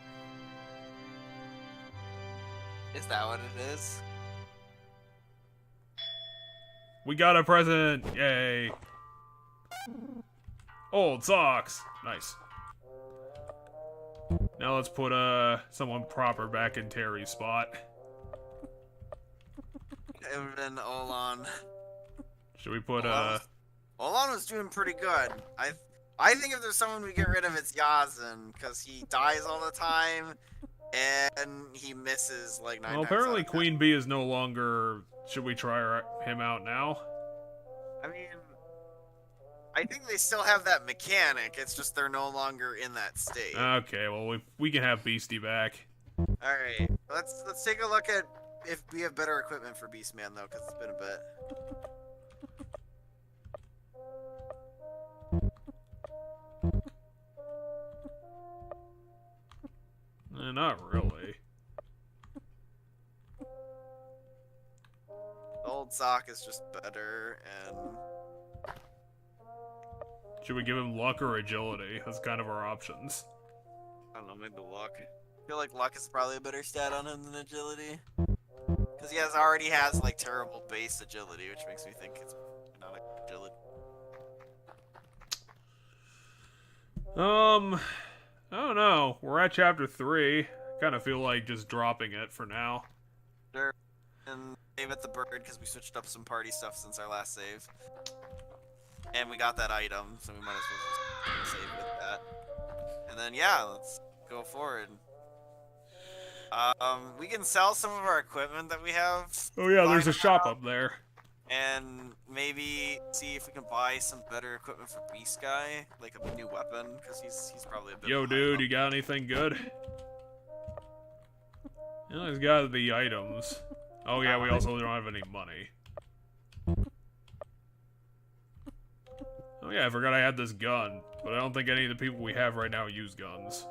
Is that what it is?
We got a present! Yay! Old socks. Nice. Now let's put someone proper back in Terry's spot.
It would have been Olan.
Should we put
Olan was doing pretty good. I think if there's someone we get rid of, it's Yazin, because he dies all the time, and he misses like 9
Well,
times
apparently
out of
Queen Bee is no longer... Should we try him out now?
I mean, I think they still have that mechanic, it's just they're no longer in that state.
Okay, well, we can have Beastie back.
Alright, let's take a look at if we have better equipment for Beastman, though, because it's been a bit.
Not really.
Old Sock is just better, and...
Should we give him luck or agility? That's kind of our options.
I don't know, maybe luck. I feel like luck is probably a better stat on him than agility. Because he already has, like, terrible base agility, which makes me think it's not agility.
I don't know. We're at chapter 3. Kind of feel like just dropping it for now.
Sure. And save at the bird, because we switched up some party stuff since our last save. And we got that item, so we might as well just save with that. And then, yeah, let's go forward. We can sell some of our equipment that we have.
Oh yeah, there's a shop up there.
And maybe see if we can buy some better equipment for Beast Guy, like a new weapon, because he's probably a bit.
Yo, dude, you got anything good? Yeah, he's got the items. Oh yeah, we also don't have any money. Oh yeah, I forgot I had this gun, but I don't think any of the people we have right now use guns.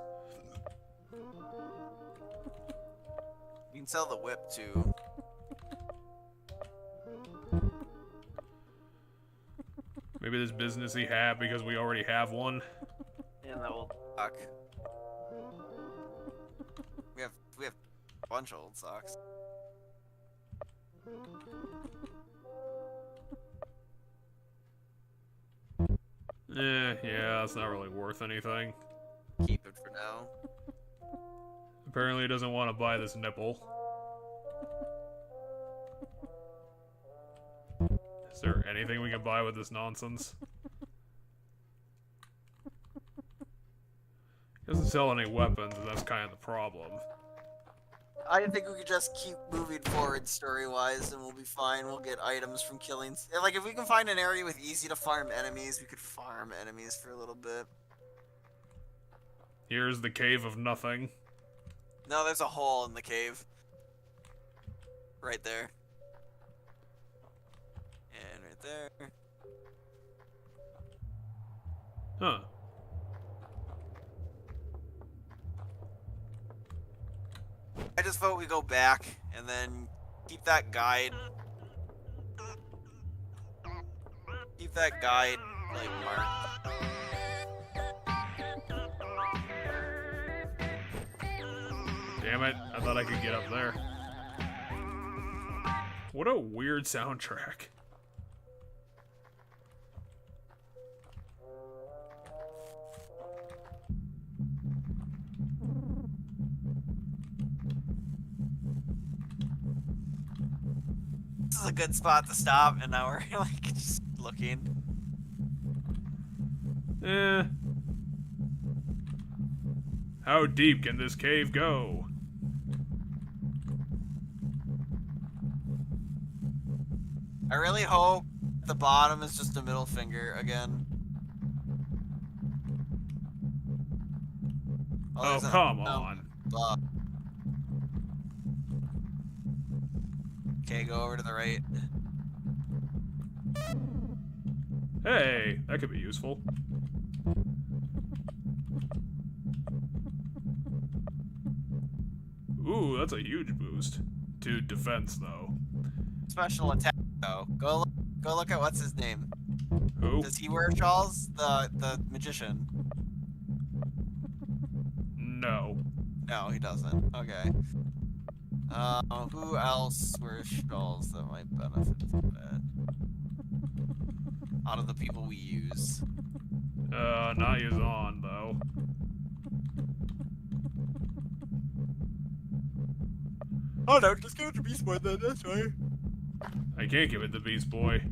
You can sell the whip too.
Maybe this business he had because we already have one.
Yeah, that will suck. We have a bunch of old socks.
Yeah, that's not really worth anything.
Keep it for now.
Apparently he doesn't want to buy this nipple. Is there anything we can buy with this nonsense? He doesn't sell any weapons, and that's kind of the problem.
I think we could just keep moving forward story-wise, and we'll be fine. We'll get items from killings. Like, if we can find an area with easy-to-farm enemies, we could farm enemies for a little bit.
Here's the cave of nothing.
No, there's a hole in the cave. Right there. And right there.
Huh.
I just vote we go back and then keep that guide. Keep that guide, like, marked.
Damn it, I thought I could get up there. What a weird soundtrack.
This is a good spot to stop, and now we're like just looking.
How deep can this cave go?
I really hope the bottom is just a middle finger again.
Oh, come on.
Okay, go over to the right.
Hey, that could be useful. Ooh, that's a huge boost. To defense, though.
Special attack, though. Go look at what's his name.
Who?
Does he wear shawls? The magician.
No.
No, he doesn't. Okay. Who else wears shawls that might benefit from that? Out of the people we use.
Not use on, though.
Oh no, just give it to Beast Boy then, that's right.
I can't give it to Beast Boy.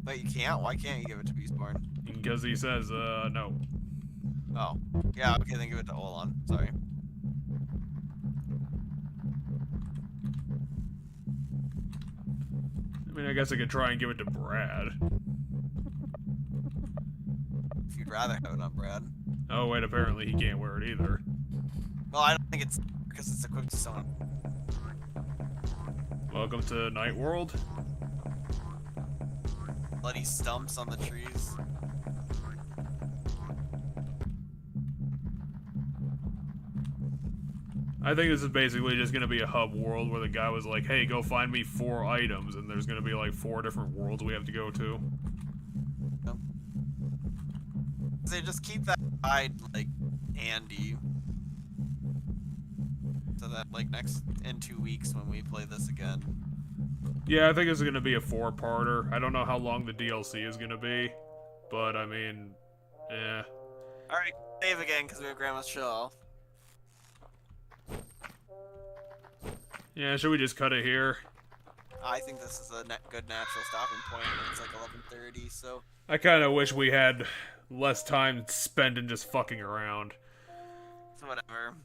But you can't? Why can't you give it to Beastborn?
Because he says, no.
Oh. Yeah, okay, then give it to Olan. Sorry.
I mean, I guess I could try and give it to Brad.
If you'd rather have it on Brad.
Oh, wait, apparently he can't wear it either.
Well, I don't think it's because it's equipped to someone.
Welcome to Night World.
Bloody stumps on the trees.
I think this is basically just going to be a hub world where the guy was like, hey, go find me 4 items, and there's going to be like 4 different worlds we have to go to.
Yep. They just keep that guide, like, handy. So that, like, in 2 weeks when we play this again.
Yeah, I think it's going to be a 4-parter. I don't know how long the DLC is going to be, but I mean, yeah.
Alright, save again because we have Grandma's Show.
Yeah, should we just cut it here?
I think this is a good natural stopping point. It's like 11:30, so.
I kind of wish we had less time spent in just fucking around.
So whatever.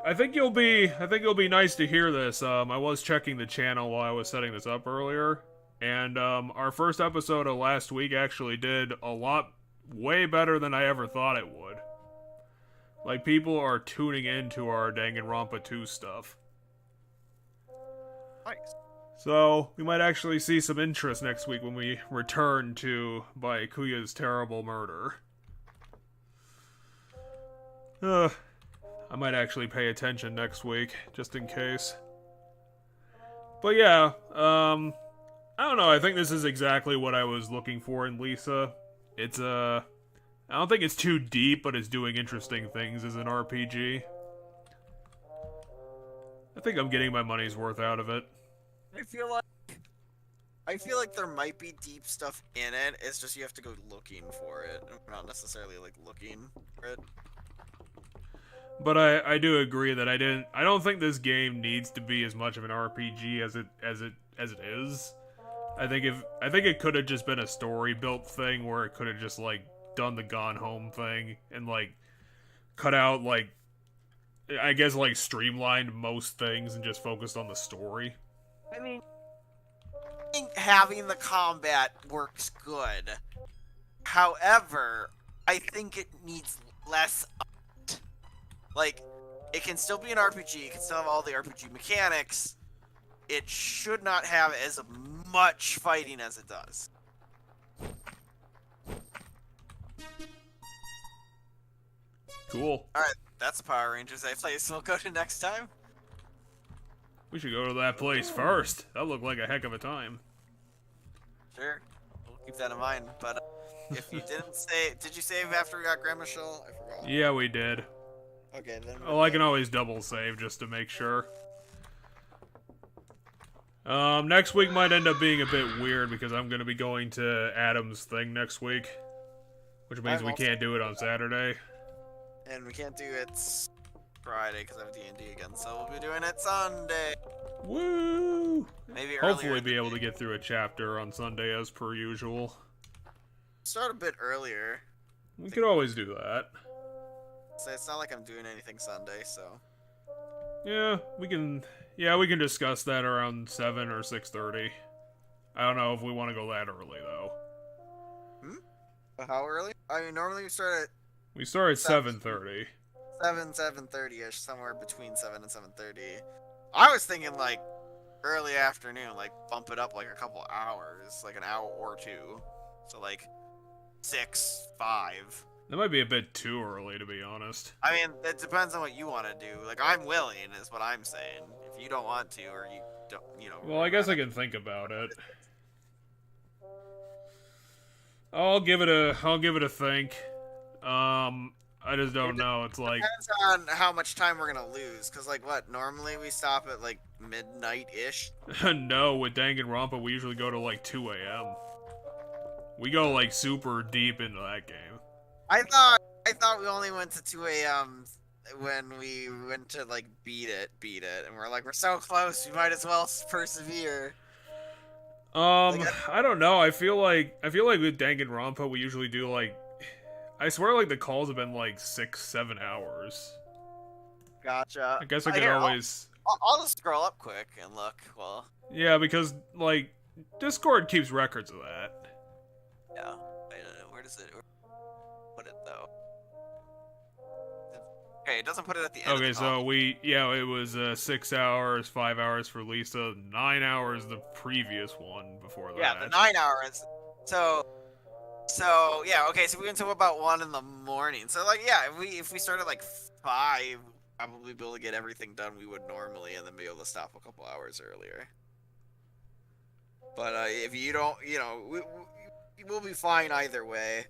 I think it'll be nice to hear this. I was checking the channel while I was setting this up earlier, and our first episode of last week actually did a lot way better than I ever thought it would. Like, people are tuning into our Danganronpa 2 stuff.
Nice.
So, we might actually see some interest next week when we return to Byakuya's terrible murder. I might actually pay attention next week, just in case. But yeah, I don't know, I think this is exactly what I was looking for in Lisa. It's, I don't think it's too deep, but it's doing interesting things as an RPG. I think I'm getting my money's worth out of it.
I feel like there might be deep stuff in it. It's just you have to go looking for it, not necessarily like looking for it.
But I do agree that I don't think this game needs to be as much of an RPG as it is. I think it could have just been a story built thing where it could have just like done the Gone Home thing and like cut out like I guess like streamlined most things and just focused on the story.
I mean, I think having the combat works good. However, I think it needs less. Like, it can still be an RPG. It can still have all the RPG mechanics. It should not have as much fighting as it does.
Cool.
Alright, that's the Power Rangers I play, so we'll go to next time.
We should go to that place first. That looked like a heck of a time.
Sure. We'll keep that in mind. But if you didn't did you save after we got Grandma Show? I forgot.
Yeah, we did.
Okay, then.
Oh, I can always double save just to make sure. Next week might end up being a bit weird because I'm going to be going to Adam's thing next week. Which means we can't do it on Saturday.
And we can't do it Friday because I have D&D again, so we'll be doing it Sunday.
Woo!
Maybe
hopefully be able to get through a chapter on Sunday as per usual.
Start a bit earlier.
We could always do that.
So it's not like I'm doing anything Sunday, so.
Yeah, we can discuss that around 7 or 6:30. I don't know if we want to go that early though.
How early? I mean, normally we start at
7:30.
7:30ish, somewhere between 7 and 7:30. I was thinking like early afternoon, like bump it up like a couple hours, like an hour or two. So like 6, 5.
That might be a bit too early, to be honest.
I mean, it depends on what you want to do. Like, I'm willing, is what I'm saying. If you don't want to, or you don't,
Well, I guess I can think about it. I'll give it a think. I just don't know. It's like
depends on how much time we're gonna lose. Cause like what? Normally we stop at like midnight ish.
No, with Danganronpa we usually go to like 2 a.m. We go like super deep into that game.
I thought we only went to 2 a.m. when we went to like beat it, and we're like, we're so close, we might as well persevere. Like,
I don't know. I feel like with Danganronpa we usually do like, I swear like the calls have been like 6-7 hours.
Gotcha.
I guess I could always.
I'll just scroll up quick and look. Well.
Yeah, because like Discord keeps records of that.
Yeah. Where does it put it though? Okay, it doesn't put it at the end.
Okay, so it was 6 hours, 5 hours for Lisa, 9 hours the previous one before that.
Yeah, the 9 hours. So yeah, okay, so we went to about 1 in the morning. So like, yeah, if we started like 5, probably be able to get everything done we would normally, and then be able to stop a couple hours earlier. But if you don't, we'll be fine either way.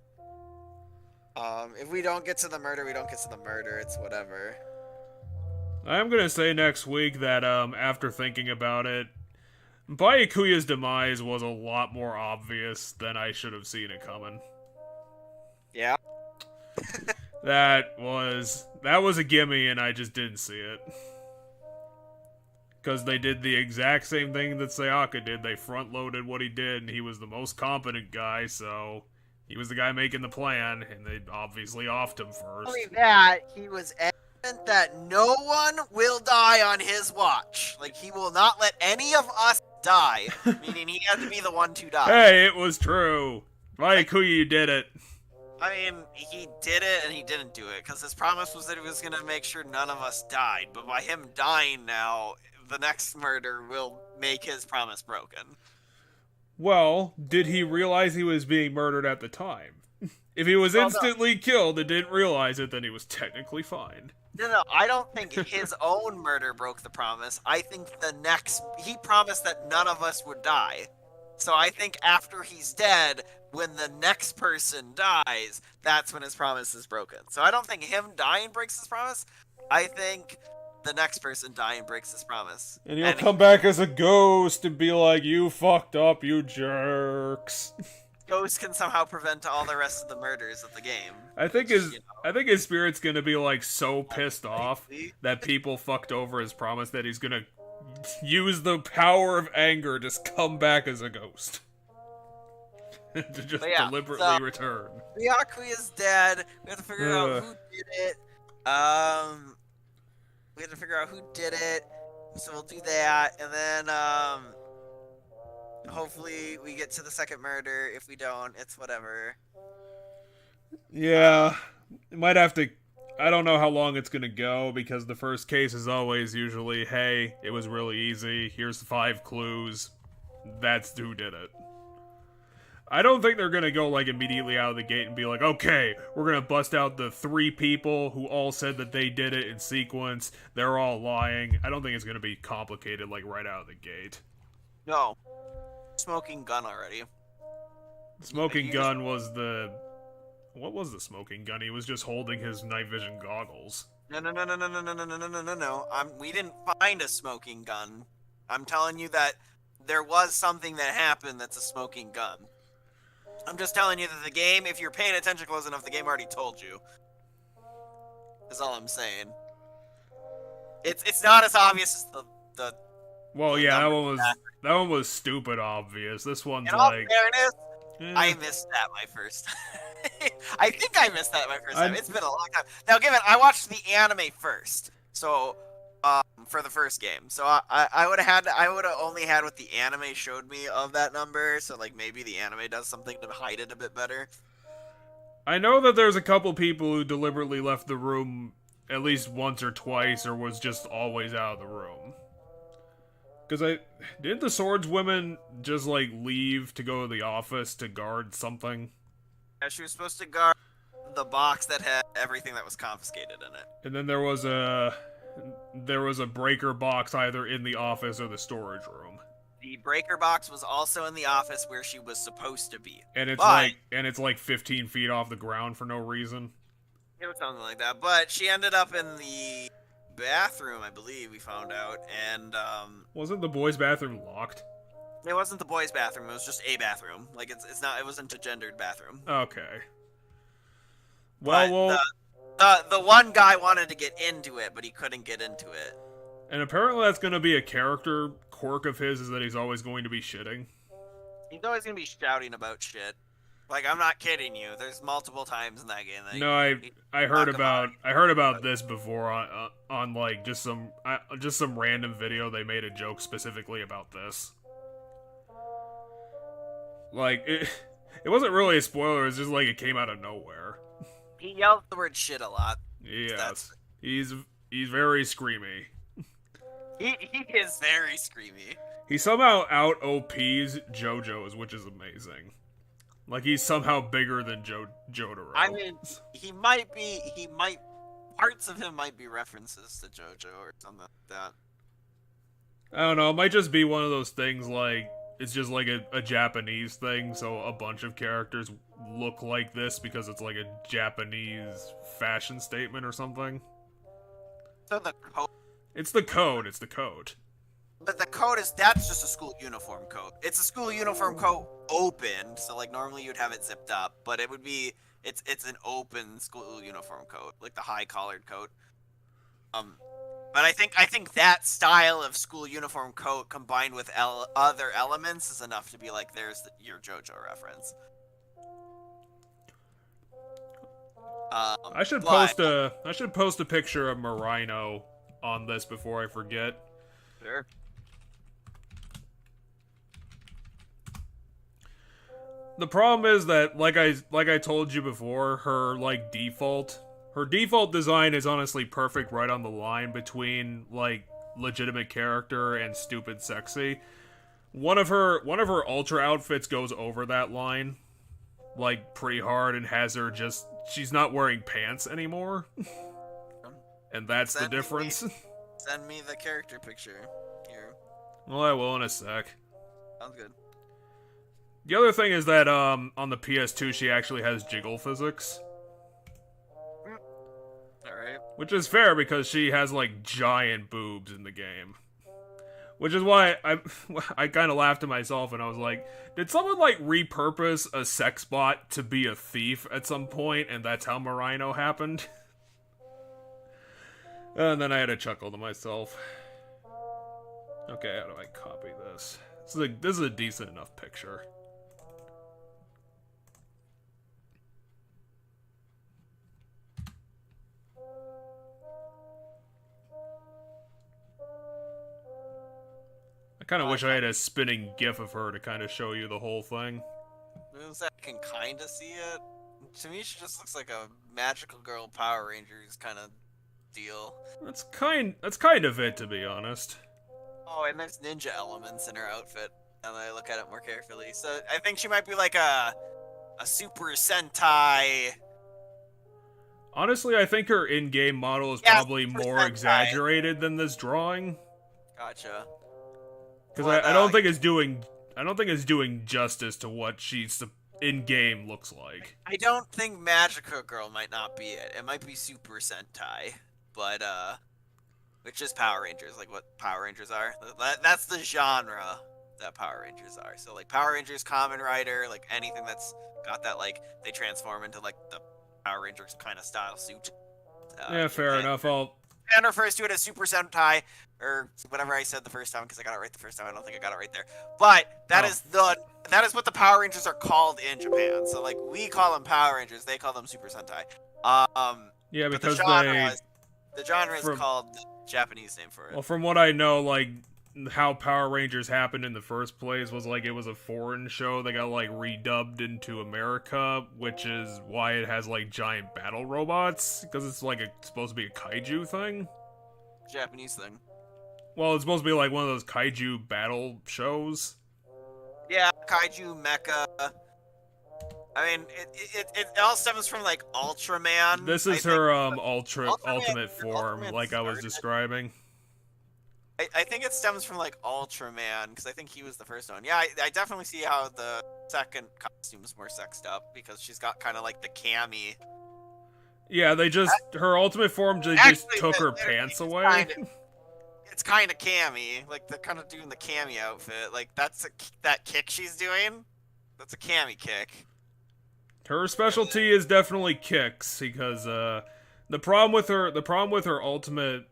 If we don't get to the murder, we don't get to the murder. It's whatever.
I'm gonna say next week that after thinking about it, Byakuya's demise was a lot more obvious than I should have seen it coming.
Yeah.
That was a gimme, and I just didn't see it. Because they did the exact same thing that Sayaka did. They front-loaded what he did, and he was the most competent guy, so he was the guy making the plan, and they obviously offed him first.
Not only that, he was adamant that no one will die on his watch. Like, he will not let any of us die, meaning he had to be the one to die.
Hey, it was true. Byakuya, you did it.
I mean, he did it and he didn't do it, because his promise was that he was going to make sure none of us died. But by him dying now, the next murder will make his promise broken.
Well, did he realize he was being murdered at the time? If he was instantly killed and didn't realize it, then he was technically fine.
No, I don't think his own murder broke the promise. I think he promised that none of us would die. So I think after he's dead, when the next person dies, that's when his promise is broken. So I don't think him dying breaks his promise. I think the next person dying breaks his promise.
And he'll come back as a ghost and be like, you fucked up, you jerks.
Ghost can somehow prevent all the rest of the murders of the game.
I think his spirit's gonna be like so pissed off that people fucked over his promise that he's gonna use the power of anger to just come back as a ghost. To just deliberately return.
Byakuya is dead. We have to figure out who did it. We have to figure out who did it. So we'll do that, and then hopefully we get to the second murder. If we don't, it's whatever.
Yeah, might have to. I don't know how long it's gonna go, because the first case is always usually, hey, it was really easy. Here's 5 clues. That's who did it. I don't think they're gonna go like immediately out of the gate and be like, okay, we're gonna bust out the 3 people who all said that they did it in sequence. They're all lying. I don't think it's gonna be complicated like right out of the gate.
No. Smoking gun already.
Smoking gun was the... What was the smoking gun? He was just holding his night vision goggles.
No. We didn't find a smoking gun. I'm telling you that there was something that happened that's a smoking gun. I'm just telling you that the game, if you're paying attention close enough, the game already told you. That's all I'm saying. It's not as obvious as the
well, yeah, that one was stupid obvious. This one's
in
like...
all fairness, I missed that my first I think I missed that my first time. It's been a long time. Now, given I watched the anime first, so for the first game, so I would have only had what the anime showed me of that number. So like maybe the anime does something to hide it a bit better.
I know that there's a couple people who deliberately left the room at least once or twice, or was just always out of the room. Because didn't the swordswomen just like leave to go to the office to guard something?
Yeah, she was supposed to guard the box that had everything that was confiscated in it.
And then there was a breaker box either in the office or the storage room.
The breaker box was also in the office where she was supposed to be.
And it's like 15 feet off the ground for no reason.
It was something like that. But she ended up in the bathroom, I believe we found out, and
wasn't the boys' bathroom locked?
It wasn't the boys' bathroom. It was just a bathroom. Like it's not. It wasn't a gendered bathroom.
Okay.
But the one guy wanted to get into it, but he couldn't get into it.
And apparently that's going to be a character quirk of his, is that he's always going to be shitting.
He's always going to be shouting about shit. Like, I'm not kidding you. There's multiple times in that game.
No, I heard about this before on like just some random video. They made a joke specifically about this. Like it wasn't really a spoiler. It's just like it came out of nowhere.
He yells the word shit a lot.
Yes, he's very screamy.
He is very screamy.
He somehow out OPs JoJo's, which is amazing. Like he's somehow bigger than Jotaro.
I mean, parts of him might be references to JoJo or something like that.
I don't know, it might just be one of those things like, it's just like a Japanese thing, so a bunch of characters look like this because it's like a Japanese fashion statement or something.
So the code...
It's the code.
But the code that's just a school uniform coat. It's a school uniform coat opened, so like normally you'd have it zipped up, but it's an open school uniform coat, like the high collared coat. But I think that style of school uniform coat combined with other elements is enough to be like, there's your JoJo reference.
I should post a picture of Marino on this before I forget.
Sure.
The problem is that, like I told you before, her default design is honestly perfect, right on the line between like legitimate character and stupid sexy. One of her ultra outfits goes over that line, like pretty hard, and has her she's not wearing pants anymore, and that's the difference.
Send me the character picture here.
Well, I will in a sec.
Sounds good.
The other thing is that on the PS2 she actually has jiggle physics.
Alright.
Which is fair because she has like giant boobs in the game. Which is why I kind of laughed to myself and I was like, did someone like repurpose a sex bot to be a thief at some point and that's how Marino happened? And then I had to chuckle to myself. Okay, how do I copy this? This is a decent enough picture. I kind of wish I had a spinning gif of her to kind of show you the whole thing.
I can kind of see it. To me, she just looks like a magical girl Power Rangers kind of deal.
That's kind of it, to be honest.
Oh, and there's ninja elements in her outfit. Now that I look at it more carefully, so I think she might be like a Super Sentai.
Honestly, I think her in-game model is probably more
Sentai.
Exaggerated than this drawing.
Gotcha.
Because I don't think it's doing justice to what she's in-game looks like.
I don't think Magica Girl might not be it. It might be Super Sentai, but which is Power Rangers, like what Power Rangers are. That's the genre that Power Rangers are. So like Power Rangers, Kamen Rider, like anything that's got that, like they transform into like the Power Rangers kind of style suit.
Yeah, fair enough.
And refers to it as Super Sentai, or whatever I said the first time, because I got it right the first time. I don't think I got it right there. But that is what the Power Rangers are called in Japan. So like we call them Power Rangers, they call them Super Sentai.
Yeah, because
the genre is called the Japanese name for it.
Well, from what I know, like how Power Rangers happened in the first place was like it was a foreign show that got like redubbed into America, which is why it has like giant battle robots, because it's like supposed to be a kaiju thing.
Japanese thing.
Well, it's supposed to be like one of those kaiju battle shows.
Yeah, kaiju mecha. I mean, it all stems from like Ultraman.
This is her ultimate form, like I was describing.
I think it stems from like Ultraman, because I think he was the first one. Yeah, I definitely see how the second costume is more sexed up, because she's got kind of like the cami.
Yeah, her ultimate form just took her pants away.
it's kind of Cammy, like they're kind of doing the Cammy outfit. Like that kick she's doing. That's a Cammy kick.
Her specialty is definitely kicks because the problem with her ultimate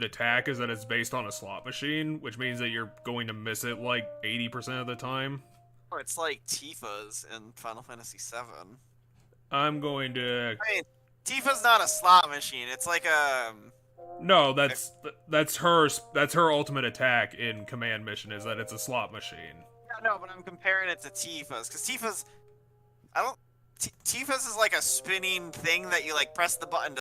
attack is that it's based on a slot machine, which means that you're going to miss it like 80% of the time.
Or it's like Tifa's in Final Fantasy VII.
I'm going to.
I mean, Tifa's not a slot machine. It's like a.
No, that's her ultimate attack in Command Mission is that it's a slot machine.
No, but I'm comparing it to Tifa's because Tifa's. I don't. Tifa's is like a spinning thing that you like press the button to